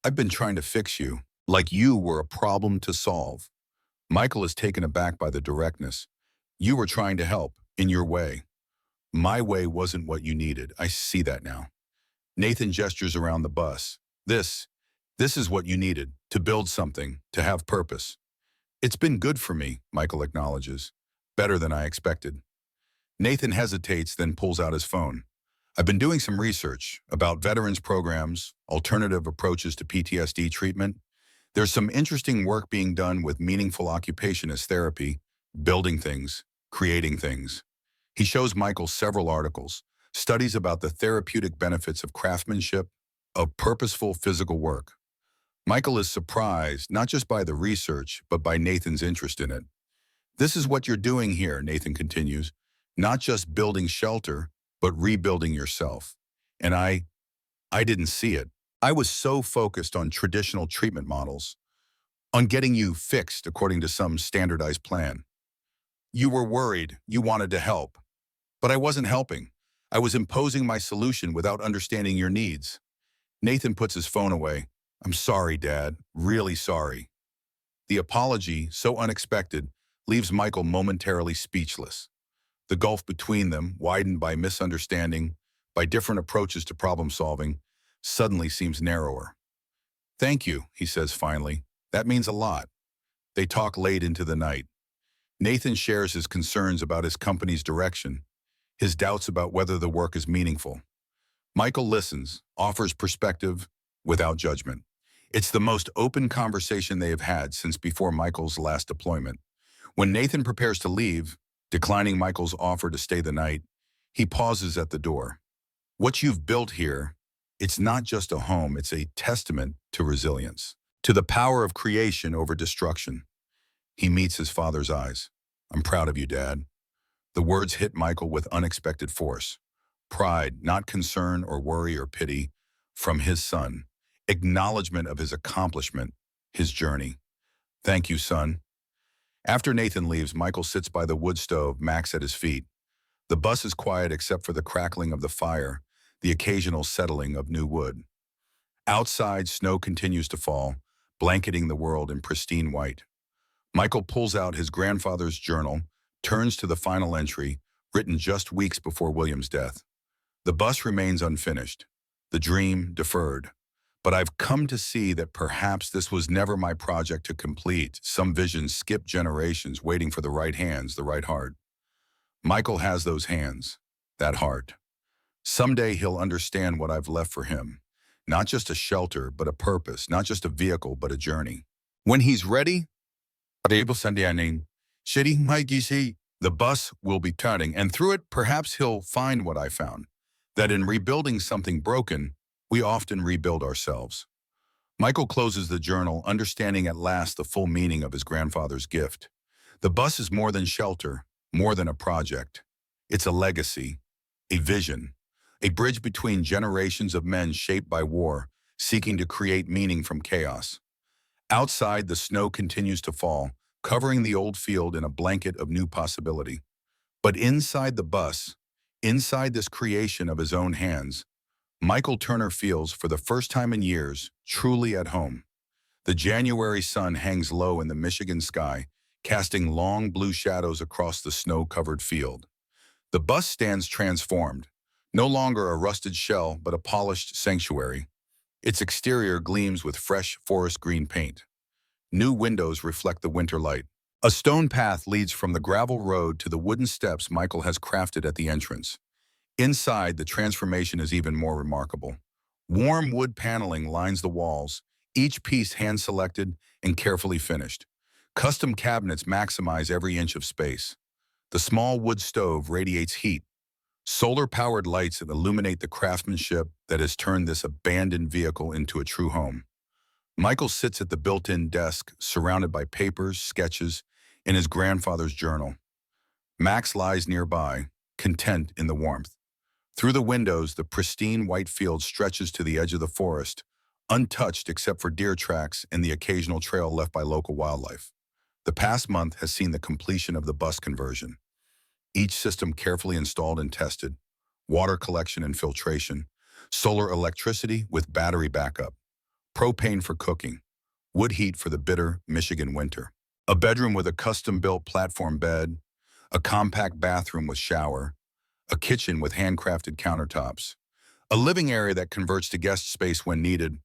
trying to fix you, like you were a problem to solve." Michael is taken aback by the directness. "You were trying to help, in your way. My way wasn't what you needed. I see that now." Nathan gestures around the bus. This is what you needed, to build something, to have purpose. It's been good for me, Michael acknowledges. Better than I expected. Nathan hesitates, then pulls out his phone. I've been doing some research about veterans programs, alternative approaches to PTSD treatment. There's some interesting work being done with meaningful occupation as therapy, building things, creating things. He shows Michael several articles, studies about the therapeutic benefits of craftsmanship, of purposeful physical work. Michael is surprised, not just by the research, but by Nathan's interest in it. This is what you're doing here, Nathan continues. Not just building shelter, but rebuilding yourself. And I didn't see it. I was so focused on traditional treatment models, on getting you fixed according to some standardized plan. You were worried, you wanted to help, but I wasn't helping. I was imposing my solution without understanding your needs. Nathan puts his phone away. I'm sorry, Dad, really sorry. The apology, so unexpected, leaves Michael momentarily speechless. The gulf between them, widened by misunderstanding, by different approaches to problem solving, suddenly seems narrower. Thank you, he says finally. That means a lot. They talk late into the night. Nathan shares his concerns about his company's direction, his doubts about whether the work is meaningful. Michael listens, offers perspective, without judgment. It's the most open conversation they have had since before Michael's last deployment. When Nathan prepares to leave, declining Michael's offer to stay the night, he pauses at the door. What you've built here, it's not just a home, it's a testament to resilience, to the power of creation over destruction. He meets his father's eyes. I'm proud of you, Dad. The words hit Michael with unexpected force. Pride, not concern or worry or pity, from his son. Acknowledgement of his accomplishment, his journey. Thank you, son. After Nathan leaves, Michael sits by the wood stove, Max at his feet. The bus is quiet except for the crackling of the fire, the occasional settling of new wood. Outside, snow continues to fall, blanketing the world in pristine white. Michael pulls out his grandfather's journal, turns to the final entry, written just weeks before William's death. The bus remains unfinished, the dream deferred. But I've come to see that perhaps this was never my project to complete. Some visions skip generations, waiting for the right hands, the right heart. Michael has those hands, that heart. Someday he'll understand what I've left for him. Not just a shelter, but a purpose. Not just a vehicle, but a journey. When he's ready, the bus will be turning, and through it, perhaps he'll find what I found. That in rebuilding something broken, we often rebuild ourselves. Michael closes the journal, understanding at last the full meaning of his grandfather's gift. The bus is more than shelter, more than a project. It's a legacy, a vision, a bridge between generations of men shaped by war, seeking to create meaning from chaos. Outside, the snow continues to fall, covering the old field in a blanket of new possibility. But inside the bus, inside this creation of his own hands, Michael Turner feels, for the first time in years, truly at home. The January sun hangs low in the Michigan sky, casting long blue shadows across the snow-covered field. The bus stands transformed, no longer a rusted shell, but a polished sanctuary. Its exterior gleams with fresh forest green paint. New windows reflect the winter light. A stone path leads from the gravel road to the wooden steps Michael has crafted at the entrance. Inside, the transformation is even more remarkable. Warm wood paneling lines the walls, each piece hand-selected and carefully finished. Custom cabinets maximize every inch of space. The small wood stove radiates heat. Solar-powered lights illuminate the craftsmanship that has turned this abandoned vehicle into a true home. Michael sits at the built-in desk, surrounded by papers, sketches, and his grandfather's journal. Max lies nearby, content in the warmth. Through the windows, the pristine white field stretches to the edge of the forest, untouched except for deer tracks and the occasional trail left by local wildlife. The past month has seen the completion of the bus conversion. Each system carefully installed and tested: water collection and filtration, solar electricity with battery backup, propane for cooking, wood heat for the bitter Michigan winter, a bedroom with a custom-built platform bed, a compact bathroom with shower, a kitchen with handcrafted countertops, a living area that converts to guest space when needed.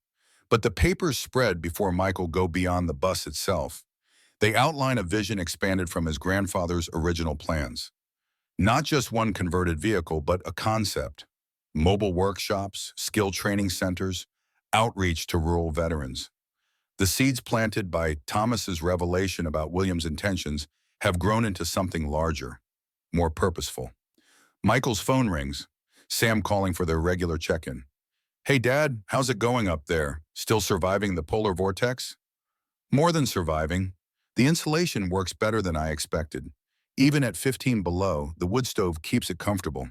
But the papers spread before Michael go beyond the bus itself. They outline a vision expanded from his grandfather's original plans. Not just one converted vehicle, but a concept. Mobile workshops, skill training centers, outreach to rural veterans. The seeds planted by Thomas's revelation about William's intentions have grown into something larger, more purposeful. Michael's phone rings, Sam calling for their regular check-in. "Hey, Dad, how's it going up there? Still surviving the polar vortex?" "More than surviving. The insulation works better than I expected. Even at 15 below, the wood stove keeps it comfortable."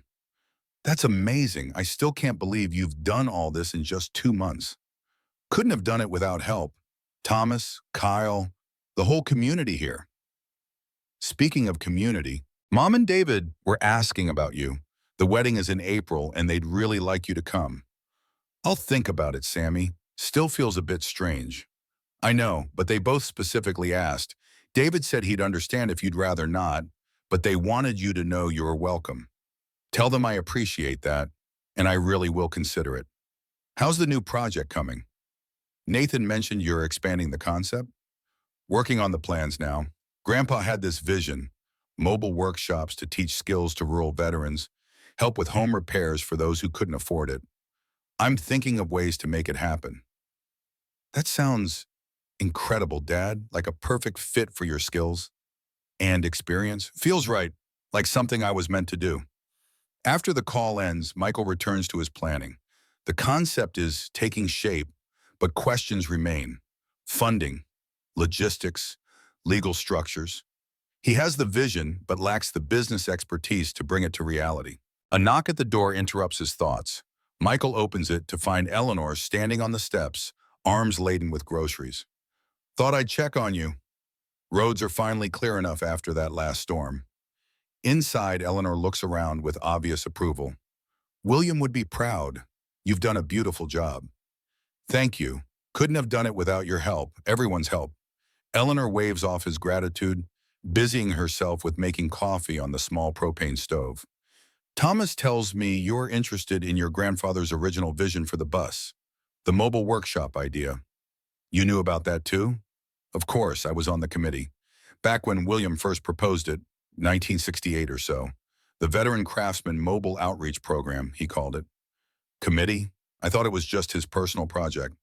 "That's amazing. I still can't believe you've done all this in just 2 months." "Couldn't have done it without help. Thomas, Kyle, the whole community here." Speaking of community, Mom and David were asking about you. The wedding is in April and they'd really like you to come. "I'll think about it, Sammy. Still feels a bit strange." "I know, but they both specifically asked. David said he'd understand if you'd rather not, but they wanted you to know you were welcome. Tell them I appreciate that, and I really will consider it." "How's the new project coming?" "Nathan mentioned you're expanding the concept." "Working on the plans now. Grandpa had this vision, mobile workshops to teach skills to rural veterans, help with home repairs for those who couldn't afford it. I'm thinking of ways to make it happen." "That sounds incredible, Dad, like a perfect fit for your skills and experience." "Feels right, like something I was meant to do." After the call ends, Michael returns to his planning. The concept is taking shape, but questions remain. Funding, logistics, legal structures. He has the vision, but lacks the business expertise to bring it to reality. A knock at the door interrupts his thoughts. Michael opens it to find Eleanor standing on the steps, arms laden with groceries. "Thought I'd check on you." Roads are finally clear enough after that last storm. Inside, Eleanor looks around with obvious approval. "William would be proud. You've done a beautiful job." "Thank you. Couldn't have done it without your help, everyone's help." Eleanor waves off his gratitude, busying herself with making coffee on the small propane stove. "Thomas tells me you're interested in your grandfather's original vision for the bus, the mobile workshop idea. You knew about that too?" "Of course, I was on the committee. Back when William first proposed it, 1968 or so. The Veteran Craftsman Mobile Outreach Program, he called it." "Committee? I thought it was just his personal project."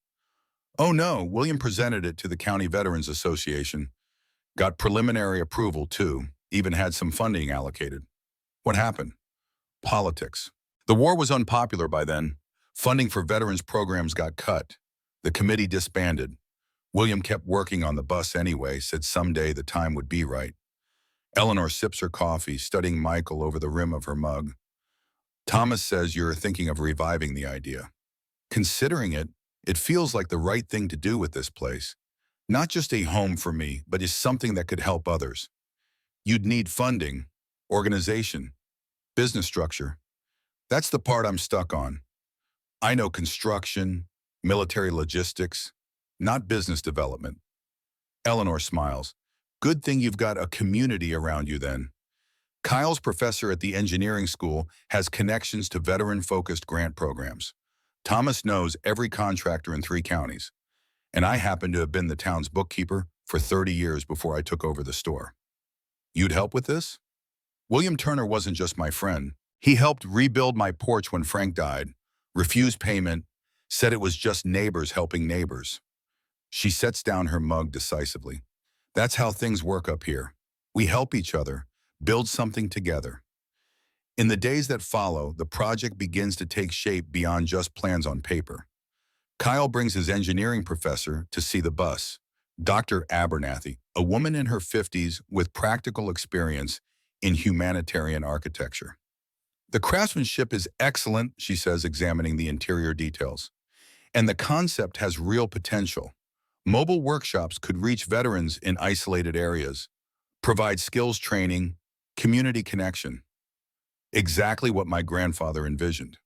"Oh no, William presented it to the County Veterans Association. Got preliminary approval too, even had some funding allocated." "What happened?" "Politics. The war was unpopular by then. Funding for veterans programs got cut. The committee disbanded. William kept working on the bus anyway, said someday the time would be right." Eleanor sips her coffee, studying Michael over the rim of her mug. "Thomas says you're thinking of reviving the idea." "Considering it, it feels like the right thing to do with this place. Not just a home for me, but is something that could help others. You'd need funding, organization, business structure. That's the part I'm stuck on. I know construction, military logistics, not business development." Eleanor smiles. "Good thing you've got a community around you then." Kyle's professor at the engineering school has connections to veteran-focused grant programs. Thomas knows every contractor in 3 counties. And I happen to have been the town's bookkeeper for 30 years before I took over the store. "You'd help with this?" "William Turner wasn't just my friend. He helped rebuild my porch when Frank died, refused payment, said it was just neighbors helping neighbors." She sets down her mug decisively. "That's how things work up here. We help each other, build something together." In the days that follow, the project begins to take shape beyond just plans on paper. Kyle brings his engineering professor to see the bus, Dr. Abernathy, a woman in her 50s with practical experience in humanitarian architecture. "The craftsmanship is excellent," she says, examining the interior details. "And the concept has real potential. Mobile workshops could reach veterans in isolated areas, provide skills training, community connection. Exactly what my grandfather envisioned.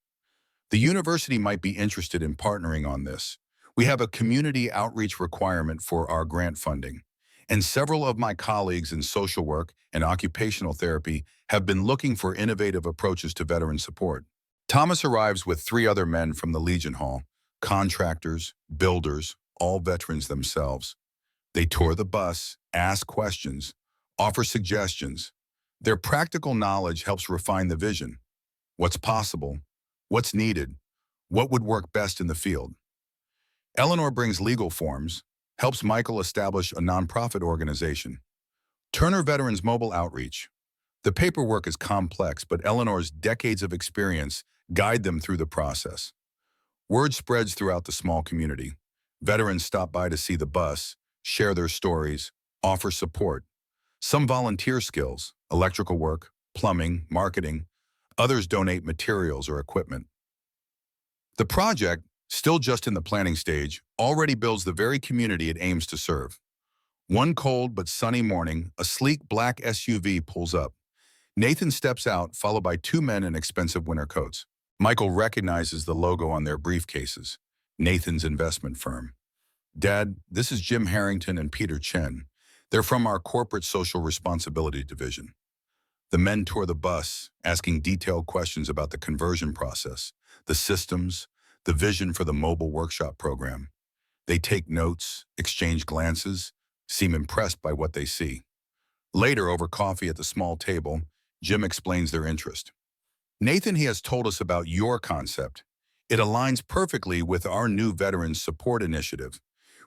The university might be interested in partnering on this. We have a community outreach requirement for our grant funding, and several of my colleagues in social work and occupational therapy have been looking for innovative approaches to veteran support." Thomas arrives with 3 other men from the Legion Hall, contractors, builders, all veterans themselves. They tour the bus, ask questions, offer suggestions. Their practical knowledge helps refine the vision. What's possible? What's needed? What would work best in the field? Eleanor brings legal forms, helps Michael establish a nonprofit organization. Turner Veterans Mobile Outreach. The paperwork is complex, but Eleanor's decades of experience guide them through the process. Word spreads throughout the small community. Veterans stop by to see the bus, share their stories, offer support. Some volunteer skills, electrical work, plumbing, marketing. Others donate materials or equipment. The project, still just in the planning stage, already builds the very community it aims to serve. One cold but sunny morning, a sleek black SUV pulls up. Nathan steps out, followed by 2 men in expensive winter coats. Michael recognizes the logo on their briefcases, Nathan's investment firm. "Dad, this is Jim Harrington and Peter Chen. They're from our corporate social responsibility division." The men tour the bus, asking detailed questions about the conversion process, the systems, the vision for the mobile workshop program. They take notes, exchange glances, seem impressed by what they see. Later, over coffee at the small table, Jim explains their interest. "Nathan, he has told us about your concept. It aligns perfectly with our new Veterans Support Initiative.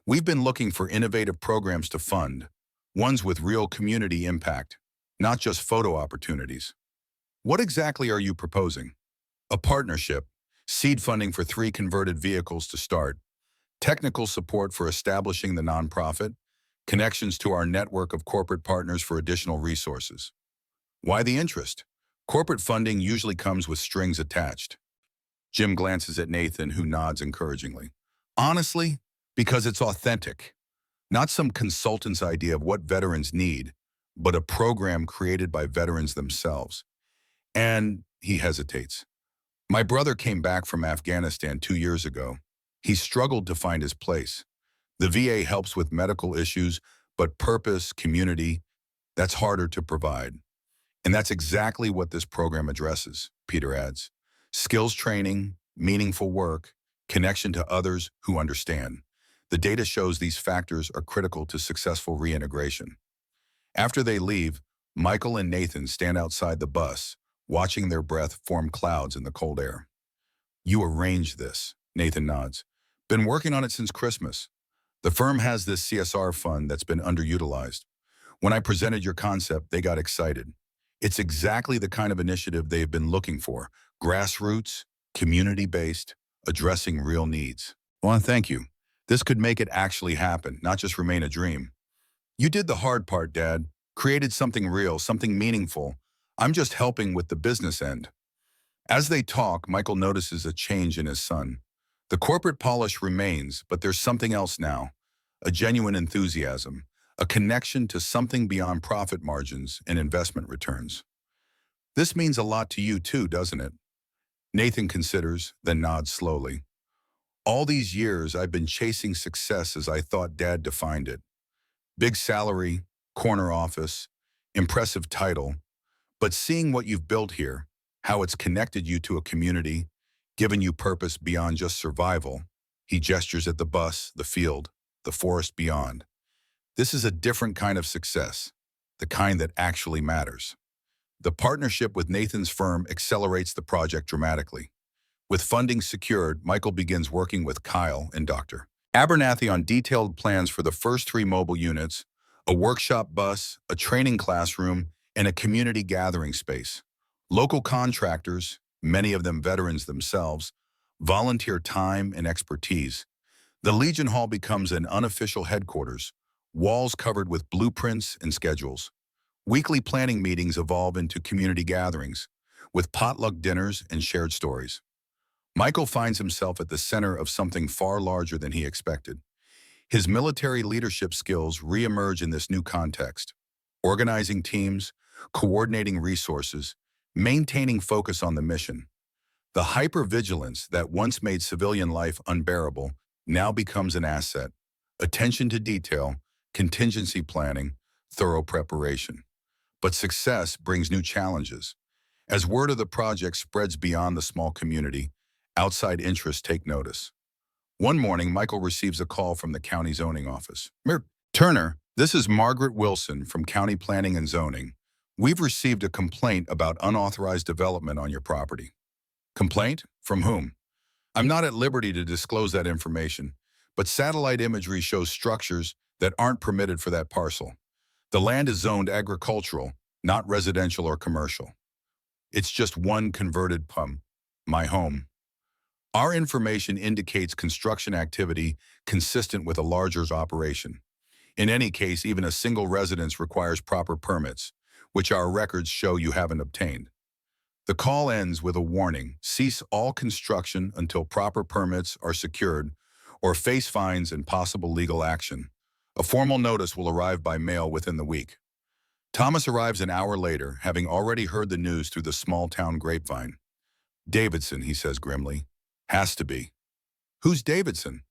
We've been looking for innovative programs to fund, ones with real community impact, not just photo opportunities." "What exactly are you proposing?" "A partnership, seed funding for 3 converted vehicles to start, technical support for establishing the nonprofit, connections to our network of corporate partners for additional resources." "Why the interest?" "Corporate funding usually comes with strings attached." Jim glances at Nathan, who nods encouragingly. "Honestly, because it's authentic. Not some consultant's idea of what veterans need, but a program created by veterans themselves." And he hesitates. "My brother came back from Afghanistan 2 years ago. He struggled to find his place. The VA helps with medical issues, but purpose, community, that's harder to provide. And that's exactly what this program addresses," Peter adds. "Skills training, meaningful work, connection to others who understand. The data shows these factors are critical to successful reintegration." After they leave, Michael and Nathan stand outside the bus, watching their breath form clouds in the cold air. "You arranged this," Nathan nods. "Been working on it since Christmas. The firm has this CSR fund that's been underutilized. When I presented your concept, they got excited. It's exactly the kind of initiative they've been looking for, grassroots, community-based, addressing real needs." "Well, thank you. This could make it actually happen, not just remain a dream." "You did the hard part, Dad. Created something real, something meaningful. I'm just helping with the business end." As they talk, Michael notices a change in his son. The corporate polish remains, but there's something else now. A genuine enthusiasm, a connection to something beyond profit margins and investment returns. "This means a lot to you too, doesn't it?" Nathan considers, then nods slowly. "All these years I've been chasing success as I thought Dad defined it. Big salary, corner office, impressive title. But seeing what you've built here, how it's connected you to a community, given you purpose beyond just survival," he gestures at the bus, the field, the forest beyond. "This is a different kind of success, the kind that actually matters." The partnership with Nathan's firm accelerates the project dramatically. With funding secured, Michael begins working with Kyle and Dr. Abernathy on detailed plans for the first 3 mobile units, a workshop bus, a training classroom, and a community gathering space. Local contractors, many of them veterans themselves, volunteer time and expertise. The Legion Hall becomes an unofficial headquarters, walls covered with blueprints and schedules. Weekly planning meetings evolve into community gatherings, with potluck dinners and shared stories. Michael finds himself at the center of something far larger than he expected. His military leadership skills re-emerge in this new context, organizing teams, coordinating resources, maintaining focus on the mission. The hypervigilance that once made civilian life unbearable now becomes an asset. Attention to detail, contingency planning, thorough preparation. But success brings new challenges. As word of the project spreads beyond the small community, outside interests take notice. One morning, Michael receives a call from the county zoning office. Turner, this is Margaret Wilson from County Planning and Zoning. We've received a complaint about unauthorized development on your property. Complaint? From whom? I'm not at liberty to disclose that information, but satellite imagery shows structures that aren't permitted for that parcel. The land is zoned agricultural, not residential or commercial. It's just one converted my home. Our information indicates construction activity consistent with a larger operation. In any case, even a single residence requires proper permits, which our records show you haven't obtained. The call ends with a warning: cease all construction until proper permits are secured or face fines and possible legal action. A formal notice will arrive by mail within the week. Thomas arrives an hour later, having already heard the news through the small-town grapevine. Davidson, he says grimly. Has to be. Who's Davidson?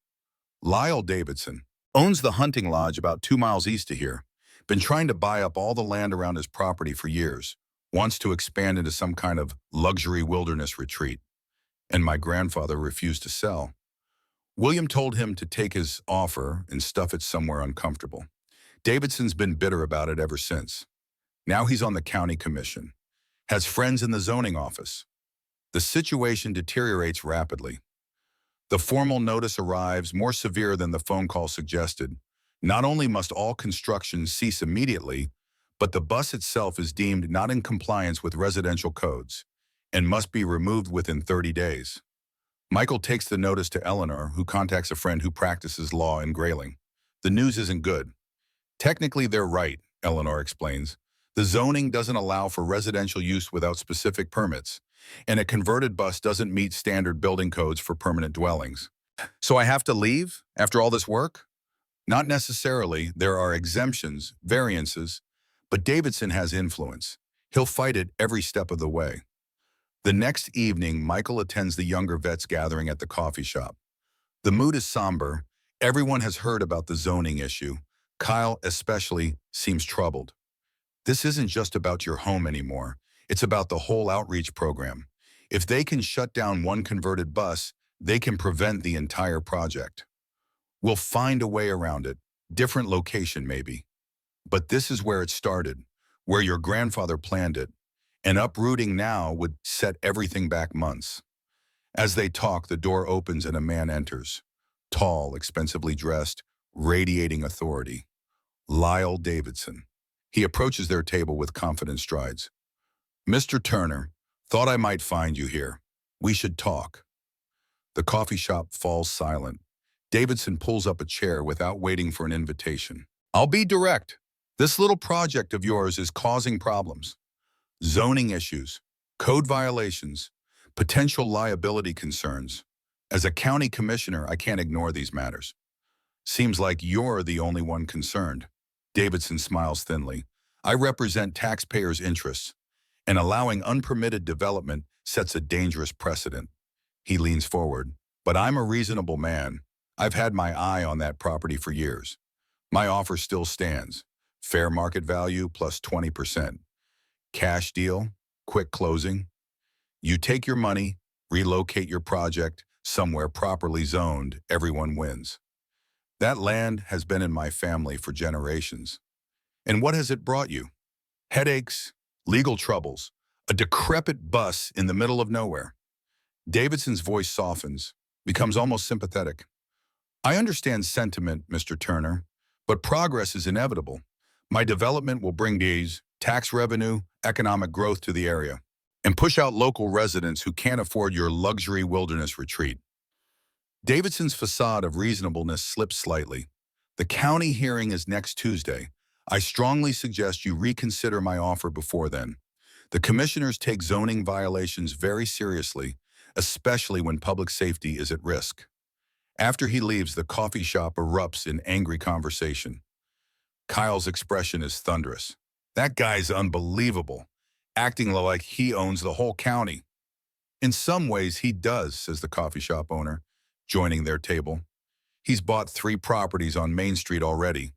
Lyle Davidson. Owns the hunting lodge about 2 miles east of here. Been trying to buy up all the land around his property for years. Wants to expand into some kind of luxury wilderness retreat. And my grandfather refused to sell. William told him to take his offer and stuff it somewhere uncomfortable. Davidson's been bitter about it ever since. Now he's on the county commission. Has friends in the zoning office. The situation deteriorates rapidly. The formal notice arrives, more severe than the phone call suggested. Not only must all construction cease immediately, but the bus itself is deemed not in compliance with residential codes and must be removed within 30 days. Michael takes the notice to Eleanor, who contacts a friend who practices law in Grayling. The news isn't good. Technically, they're right, Eleanor explains. The zoning doesn't allow for residential use without specific permits, and a converted bus doesn't meet standard building codes for permanent dwellings. So I have to leave after all this work? Not necessarily. There are exemptions, variances, but Davidson has influence. He'll fight it every step of the way. The next evening, Michael attends the younger vets gathering at the coffee shop. The mood is somber. Everyone has heard about the zoning issue. Kyle especially seems troubled. This isn't just about your home anymore. It's about the whole outreach program. If they can shut down one converted bus, they can prevent the entire project. We'll find a way around it. Different location, maybe. But this is where it started, where your grandfather planned it. And uprooting now would set everything back months. As they talk, the door opens and a man enters. Tall, expensively dressed, radiating authority. Lyle Davidson. He approaches their table with confident strides. Mr. Turner, thought I might find you here. We should talk. The coffee shop falls silent. Davidson pulls up a chair without waiting for an invitation. I'll be direct. This little project of yours is causing problems. Zoning issues, code violations, potential liability concerns. As a county commissioner, I can't ignore these matters. Seems like you're the only one concerned. Davidson smiles thinly. I represent taxpayers' interests, and allowing unpermitted development sets a dangerous precedent. He leans forward. But I'm a reasonable man. I've had my eye on that property for years. My offer still stands. Fair market value plus 20%. Cash deal, quick closing. You take your money, relocate your project somewhere properly zoned, everyone wins. That land has been in my family for generations. And what has it brought you? Headaches, legal troubles, a decrepit bus in the middle of nowhere. Davidson's voice softens, becomes almost sympathetic. I understand sentiment, Mr. Turner, but progress is inevitable. My development will bring these tax revenue, economic growth to the area, and push out local residents who can't afford your luxury wilderness retreat. Davidson's facade of reasonableness slips slightly. The county hearing is next Tuesday. I strongly suggest you reconsider my offer before then. The commissioners take zoning violations very seriously, especially when public safety is at risk. After he leaves, the coffee shop erupts in angry conversation. Kyle's expression is thunderous. That guy's unbelievable, acting like he owns the whole county. In some ways, he does, says the coffee shop owner, joining their table. He's bought 3 properties on Main Street already,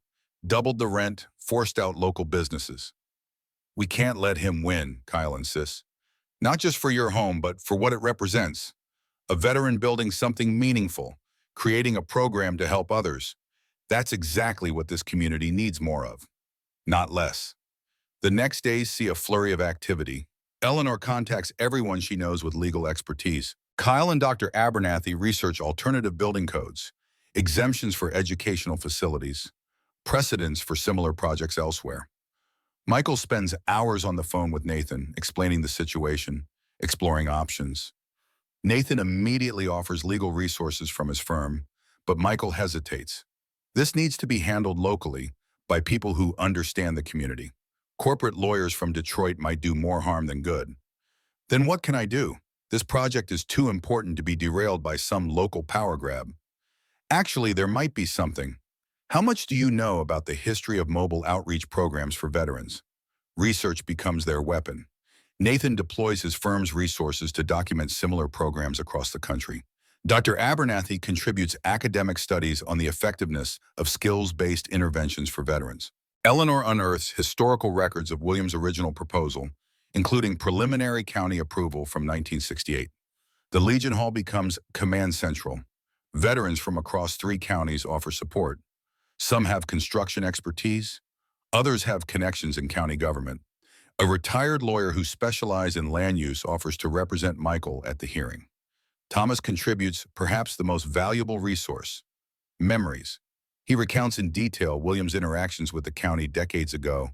doubled the rent, forced out local businesses. We can't let him win, Kyle insists. Not just for your home, but for what it represents. A veteran building something meaningful, creating a program to help others. That's exactly what this community needs more of, not less. The next days see a flurry of activity. Eleanor contacts everyone she knows with legal expertise. Kyle and Dr. Abernathy research alternative building codes, exemptions for educational facilities, precedents for similar projects elsewhere. Michael spends hours on the phone with Nathan, explaining the situation, exploring options. Nathan immediately offers legal resources from his firm, but Michael hesitates. This needs to be handled locally by people who understand the community. Corporate lawyers from Detroit might do more harm than good. Then what can I do? This project is too important to be derailed by some local power grab. Actually, there might be something. How much do you know about the history of mobile outreach programs for veterans? Research becomes their weapon. Nathan deploys his firm's resources to document similar programs across the country. Dr. Abernathy contributes academic studies on the effectiveness of skills-based interventions for veterans. Eleanor unearths historical records of Williams' original proposal, including preliminary county approval from 1968. The Legion Hall becomes command central. Veterans from across 3 counties offer support. Some have construction expertise, others have connections in county government. A retired lawyer who specializes in land use offers to represent Michael at the hearing. Thomas contributes perhaps the most valuable resource, memories. He recounts in detail Williams' interactions with the county decades ago,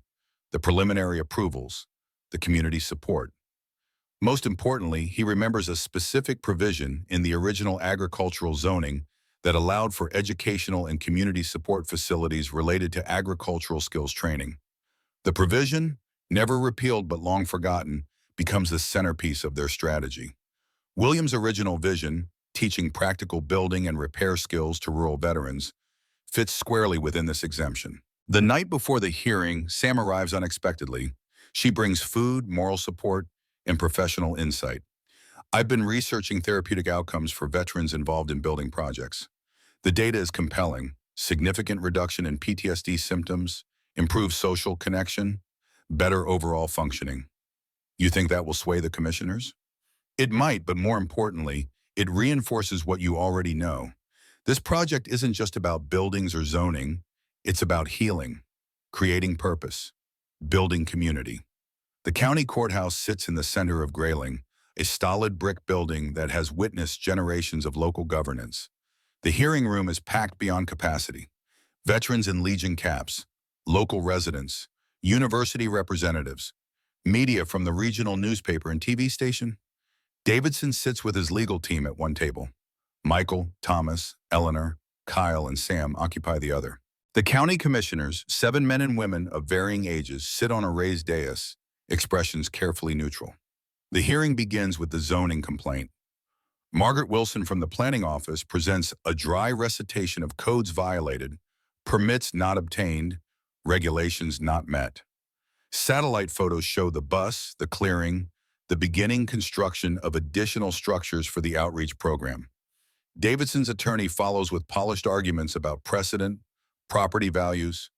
the preliminary approvals, the community support. Most importantly, he remembers a specific provision in the original agricultural zoning that allowed for educational and community support facilities related to agricultural skills training. The provision, never repealed but long forgotten, becomes the centerpiece of their strategy. Williams' original vision, teaching practical building and repair skills to rural veterans, fits squarely within this exemption. The night before the hearing, Sam arrives unexpectedly. She brings food, moral support, and professional insight. I've been researching therapeutic outcomes for veterans involved in building projects. The data is compelling. Significant reduction in PTSD symptoms, improved social connection, better overall functioning. You think that will sway the commissioners? It might, but more importantly, it reinforces what you already know. This project isn't just about buildings or zoning, it's about healing, creating purpose, building community. The county courthouse sits in the center of Grayling, a stolid brick building that has witnessed generations of local governance. The hearing room is packed beyond capacity. Veterans in Legion caps, local residents, university representatives, media from the regional newspaper and TV station. Davidson sits with his legal team at one table. Michael, Thomas, Eleanor, Kyle, and Sam occupy the other. The county commissioners, 7 men and women of varying ages, sit on a raised dais, expressions carefully neutral. The hearing begins with the zoning complaint. Margaret Wilson from the planning office presents a dry recitation of codes violated, permits not obtained, regulations not met. Satellite photos show the bus, the clearing, the beginning construction of additional structures for the outreach program. Davidson's attorney follows with polished arguments about precedent, property values,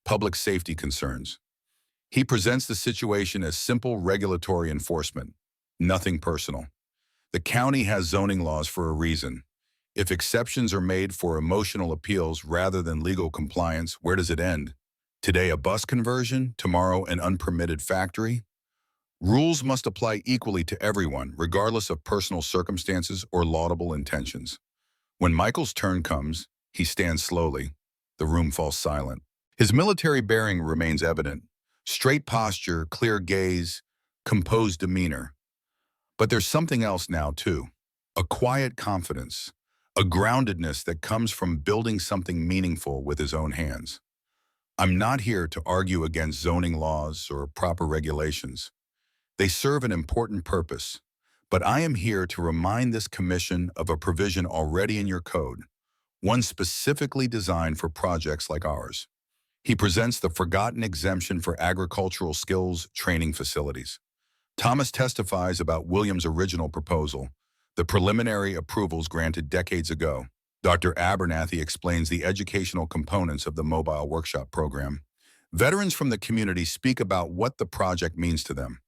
public safety concerns. He presents the situation as simple regulatory enforcement, nothing personal. The county has zoning laws for a reason. If exceptions are made for emotional appeals rather than legal compliance, where does it end? Today a bus conversion, tomorrow an unpermitted factory? Rules must apply equally to everyone, regardless of personal circumstances or laudable intentions. When Michael's turn comes, he stands slowly. The room falls silent. His military bearing remains evident. Straight posture, clear gaze, composed demeanor. But there's something else now, too. A quiet confidence, a groundedness that comes from building something meaningful with his own hands. I'm not here to argue against zoning laws or proper regulations. They serve an important purpose, but I am here to remind this commission of a provision already in your code, one specifically designed for projects like ours. He presents the forgotten exemption for agricultural skills training facilities. Thomas testifies about Williams' original proposal, the preliminary approvals granted decades ago. Dr. Abernathy explains the educational components of the mobile workshop program. Veterans from the community speak about what the project means to them.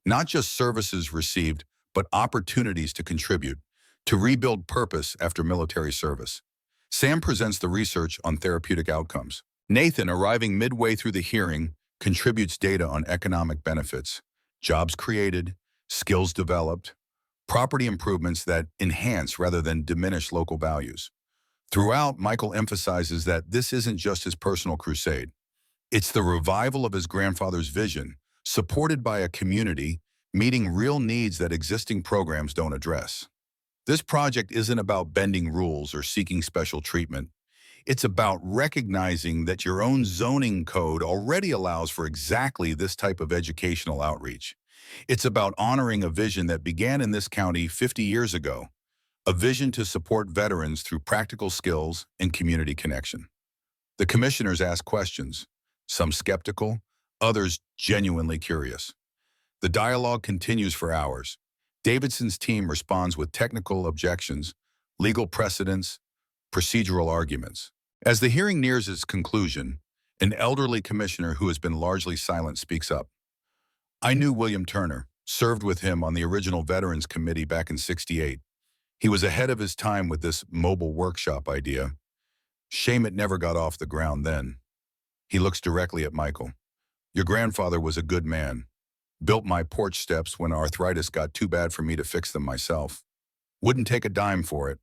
Not just services received, but opportunities to contribute, to rebuild purpose after military service. Sam presents the research on therapeutic outcomes. Nathan, arriving midway through the hearing, contributes data on economic benefits, jobs created, skills developed, property improvements that enhance rather than diminish local values. Throughout, Michael emphasizes that this isn't just his personal crusade. It's the revival of his grandfather's vision, supported by a community, meeting real needs that existing programs don't address. This project isn't about bending rules or seeking special treatment. It's about recognizing that your own zoning code already allows for exactly this type of educational outreach. It's about honoring a vision that began in this county 50 years ago, a vision to support veterans through practical skills and community connection. The commissioners ask questions, some skeptical, others genuinely curious. The dialogue continues for hours. Davidson's team responds with technical objections, legal precedents, procedural arguments. As the hearing nears its conclusion, an elderly commissioner who has been largely silent speaks up. I knew William Turner, served with him on the original Veterans Committee back in '68. He was ahead of his time with this mobile workshop idea. Shame it never got off the ground then. He looks directly at Michael. Your grandfather was a good man. Built my porch steps when arthritis got too bad for me to fix them myself. Wouldn't take a dime for it.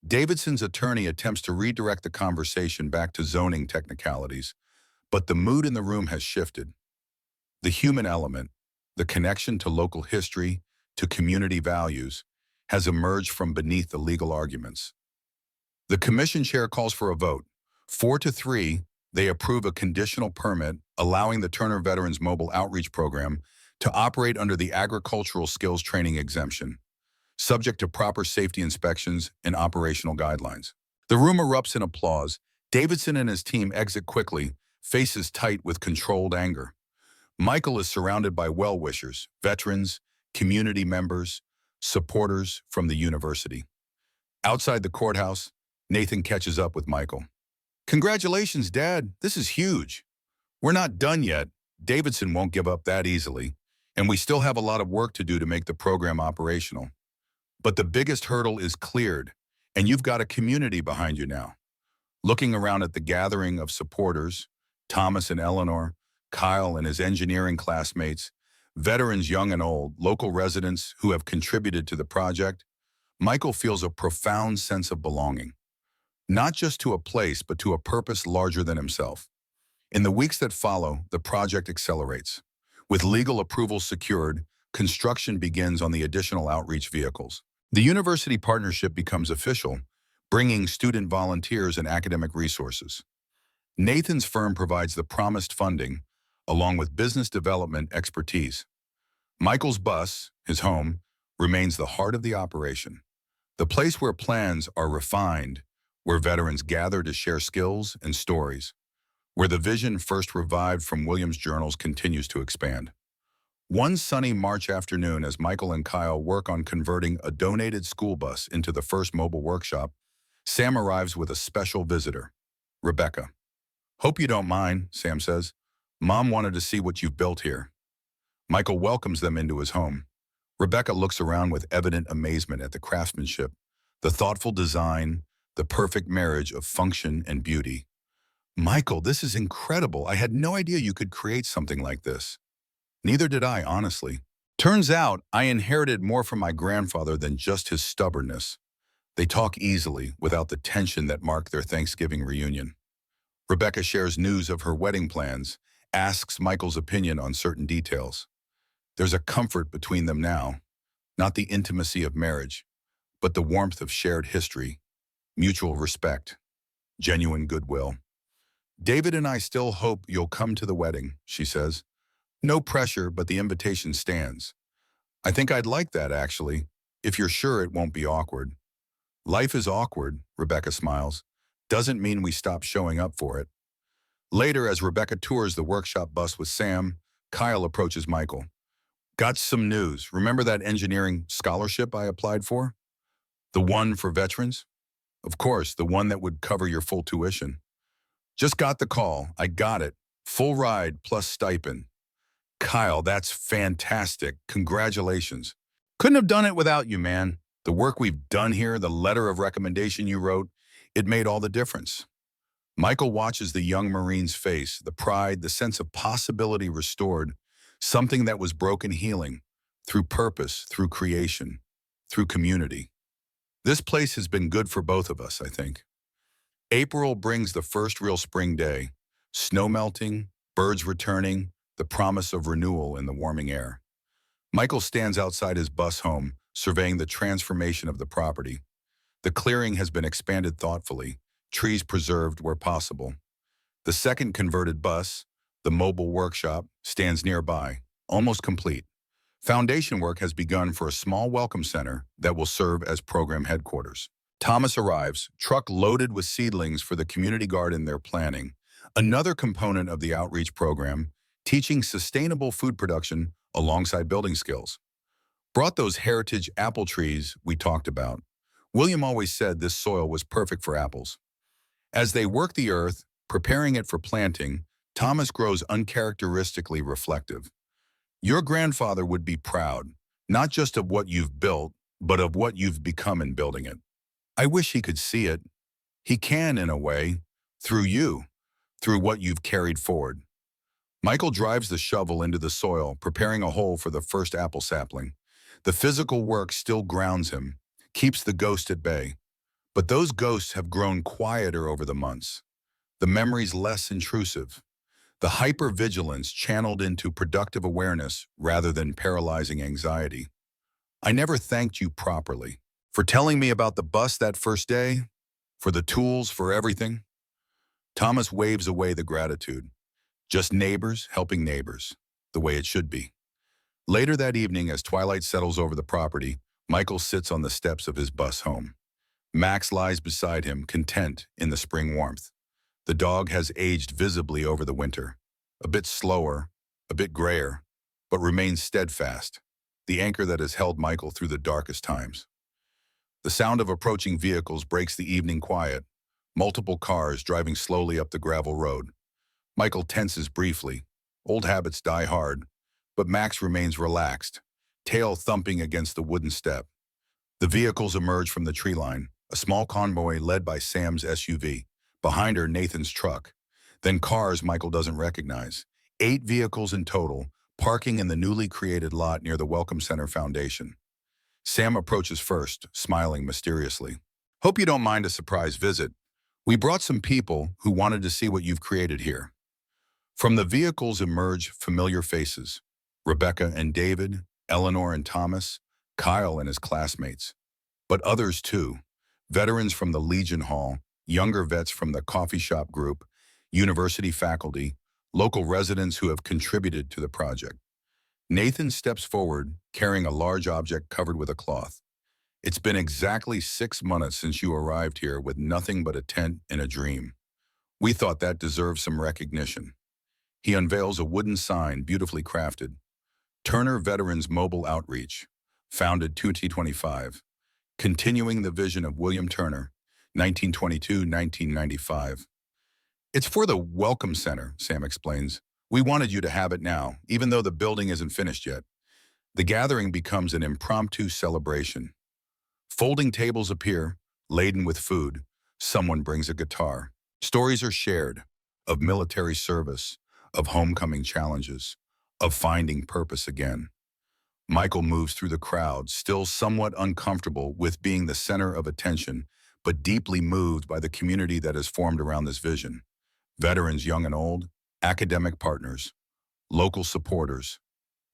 Davidson's attorney attempts to redirect the conversation back to zoning technicalities, but the mood in the room has shifted. The human element, the connection to local history, to community values, has emerged from beneath the legal arguments. The commission chair calls for a vote. 4-3, they approve a conditional permit allowing the Turner Veterans Mobile Outreach Program to operate under the Agricultural Skills Training Exemption, subject to proper safety inspections and operational guidelines. The room erupts in applause. Davidson and his team exit quickly, faces tight with controlled anger. Michael is surrounded by well-wishers, veterans, community members, supporters from the university. Outside the courthouse, Nathan catches up with Michael. Congratulations, Dad. This is huge. We're not done yet. Davidson won't give up that easily, and we still have a lot of work to do to make the program operational. But the biggest hurdle is cleared, and you've got a community behind you now. Looking around at the gathering of supporters, Thomas and Eleanor, Kyle and his engineering classmates, veterans young and old, local residents who have contributed to the project, Michael feels a profound sense of belonging. Not just to a place, but to a purpose larger than himself. In the weeks that follow, the project accelerates. With legal approval secured, construction begins on the additional outreach vehicles. The university partnership becomes official, bringing student volunteers and academic resources. Nathan's firm provides the promised funding, along with business development expertise. Michael's bus, his home, remains the heart of the operation. The place where plans are refined, where veterans gather to share skills and stories, where the vision first revived from Williams' journals continues to expand. One sunny March afternoon, as Michael and Kyle work on converting a donated school bus into the first mobile workshop, Sam arrives with a special visitor, Rebecca. Hope you don't mind, Sam says. Mom wanted to see what you've built here. Michael welcomes them into his home. Rebecca looks around with evident amazement at the craftsmanship, the thoughtful design, the perfect marriage of function and beauty. Michael, this is incredible. I had no idea you could create something like this. Neither did I, honestly. Turns out I inherited more from my grandfather than just his stubbornness. They talk easily, without the tension that marked their Thanksgiving reunion. Rebecca shares news of her wedding plans, asks Michael's opinion on certain details. There's a comfort between them now, not the intimacy of marriage, but the warmth of shared history, mutual respect, genuine goodwill. David and I still hope you'll come to the wedding, she says. No pressure, but the invitation stands. I think I'd like that, actually, if you're sure it won't be awkward. Life is awkward, Rebecca smiles. Doesn't mean we stop showing up for it. Later, as Rebecca tours the workshop bus with Sam, Kyle approaches Michael. Got some news. Remember that engineering scholarship I applied for? The one for veterans? Of course, the one that would cover your full tuition. Just got the call. I got it. Full ride plus stipend. Kyle, that's fantastic. Congratulations. Couldn't have done it without you, man. The work we've done here, the letter of recommendation you wrote, it made all the difference. Michael watches the young Marine's face, the pride, the sense of possibility restored, something that was broken healing, through purpose, through creation, through community. This place has been good for both of us, I think. April brings the first real spring day, snow melting, birds returning, the promise of renewal in the warming air. Michael stands outside his bus home, surveying the transformation of the property. The clearing has been expanded thoughtfully, trees preserved where possible. The second converted bus, the mobile workshop, stands nearby, almost complete. Foundation work has begun for a small welcome center that will serve as program headquarters. Thomas arrives, truck loaded with seedlings for the community garden they're planning. Another component of the outreach program, teaching sustainable food production alongside building skills. Brought those heritage apple trees we talked about. William always said this soil was perfect for apples. As they work the earth, preparing it for planting, Thomas grows uncharacteristically reflective. Your grandfather would be proud, not just of what you've built, but of what you've become in building it. I wish he could see it. He can, in a way, through you, through what you've carried forward. Michael drives the shovel into the soil, preparing a hole for the first apple sapling. The physical work still grounds him, keeps the ghost at bay. But those ghosts have grown quieter over the months. The memories less intrusive. The hypervigilance channeled into productive awareness rather than paralyzing anxiety. I never thanked you properly. For telling me about the bus that first day, for the tools, for everything. Thomas waves away the gratitude. Just neighbors helping neighbors, the way it should be. Later that evening, as twilight settles over the property, Michael sits on the steps of his bus home. Max lies beside him, content in the spring warmth. The dog has aged visibly over the winter, a bit slower, a bit grayer, but remains steadfast, the anchor that has held Michael through the darkest times. The sound of approaching vehicles breaks the evening quiet, multiple cars driving slowly up the gravel road. Michael tenses briefly. Old habits die hard, but Max remains relaxed, tail thumping against the wooden step. The vehicles emerge from the tree line, a small convoy led by Sam's SUV. Behind her, Nathan's truck. Then cars Michael doesn't recognize. 8 vehicles in total, parking in the newly created lot near the Welcome Center Foundation. Sam approaches first, smiling mysteriously. Hope you don't mind a surprise visit. We brought some people who wanted to see what you've created here. From the vehicles emerge familiar faces. Rebecca and David, Eleanor and Thomas, Kyle and his classmates. But others too. Veterans from the Legion Hall, younger vets from the coffee shop group, university faculty, local residents who have contributed to the project. Nathan steps forward, carrying a large object covered with a cloth. It's been exactly 6 months since you arrived here with nothing but a tent and a dream. We thought that deserved some recognition. He unveils a wooden sign beautifully crafted. Turner Veterans Mobile Outreach, founded 2025. Continuing the vision of William Turner, 1922-1995. It's for the Welcome Center, Sam explains. We wanted you to have it now, even though the building isn't finished yet. The gathering becomes an impromptu celebration. Folding tables appear, laden with food. Someone brings a guitar. Stories are shared, of military service, of homecoming challenges, of finding purpose again. Michael moves through the crowd, still somewhat uncomfortable with being the center of attention, but deeply moved by the community that has formed around this vision. Veterans young and old, academic partners, local supporters.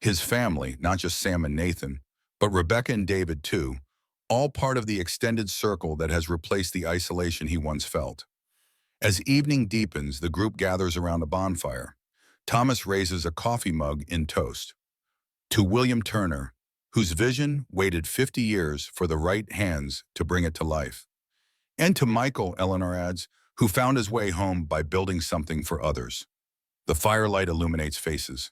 His family, not just Sam and Nathan, but Rebecca and David too, all part of the extended circle that has replaced the isolation he once felt. As evening deepens, the group gathers around a bonfire. Thomas raises a coffee mug in toast. To William Turner, whose vision waited 50 years for the right hands to bring it to life. And to Michael, Eleanor adds, who found his way home by building something for others. The firelight illuminates faces.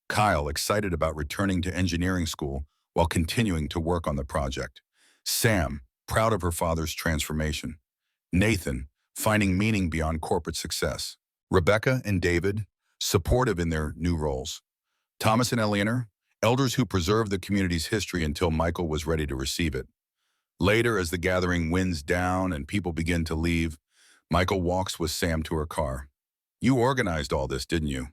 Kyle, excited about returning to engineering school while continuing to work on the project. Sam, proud of her father's transformation. Nathan, finding meaning beyond corporate success. Rebecca and David, supportive in their new roles. Thomas and Eleanor, elders who preserved the community's history until Michael was ready to receive it. Later, as the gathering winds down and people begin to leave, Michael walks with Sam to her car. You organized all this, didn't you?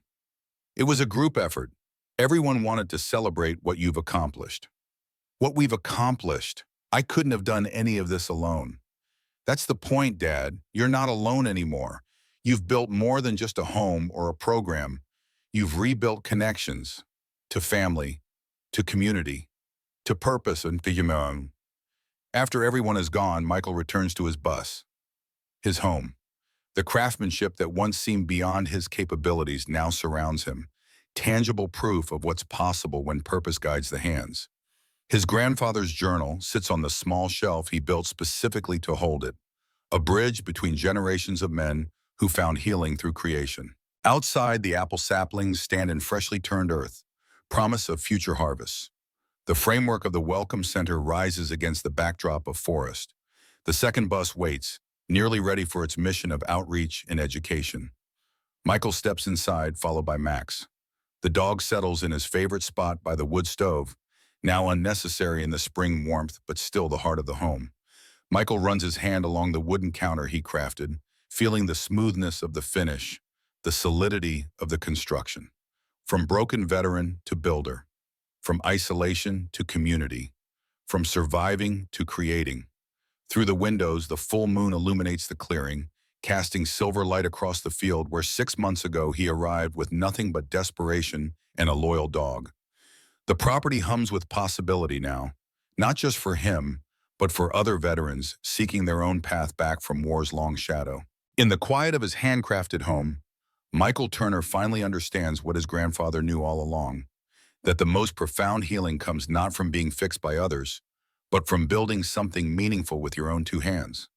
It was a group effort. Everyone wanted to celebrate what you've accomplished. What we've accomplished. I couldn't have done any of this alone. That's the point, Dad. You're not alone anymore. You've built more than just a home or a program. You've rebuilt connections to family, to community, to purpose and to human. After everyone is gone, Michael returns to his bus, his home. The craftsmanship that once seemed beyond his capabilities now surrounds him, tangible proof of what's possible when purpose guides the hands. His grandfather's journal sits on the small shelf he built specifically to hold it, a bridge between generations of men who found healing through creation. Outside, the apple saplings stand in freshly turned earth, promise of future harvests. The framework of the Welcome Center rises against the backdrop of forest. The second bus waits, nearly ready for its mission of outreach and education. Michael steps inside, followed by Max. The dog settles in his favorite spot by the wood stove, now unnecessary in the spring warmth, but still the heart of the home. Michael runs his hand along the wooden counter he crafted, feeling the smoothness of the finish, the solidity of the construction. From broken veteran to builder, from isolation to community, from surviving to creating. Through the windows, the full moon illuminates the clearing, casting silver light across the field where 6 months ago he arrived with nothing but desperation and a loyal dog. The property hums with possibility now, not just for him, but for other veterans seeking their own path back from war's long shadow. In the quiet of his handcrafted home, Michael Turner finally understands what his grandfather knew all along, that the most profound healing comes not from being fixed by others, but from building something meaningful with your own two hands.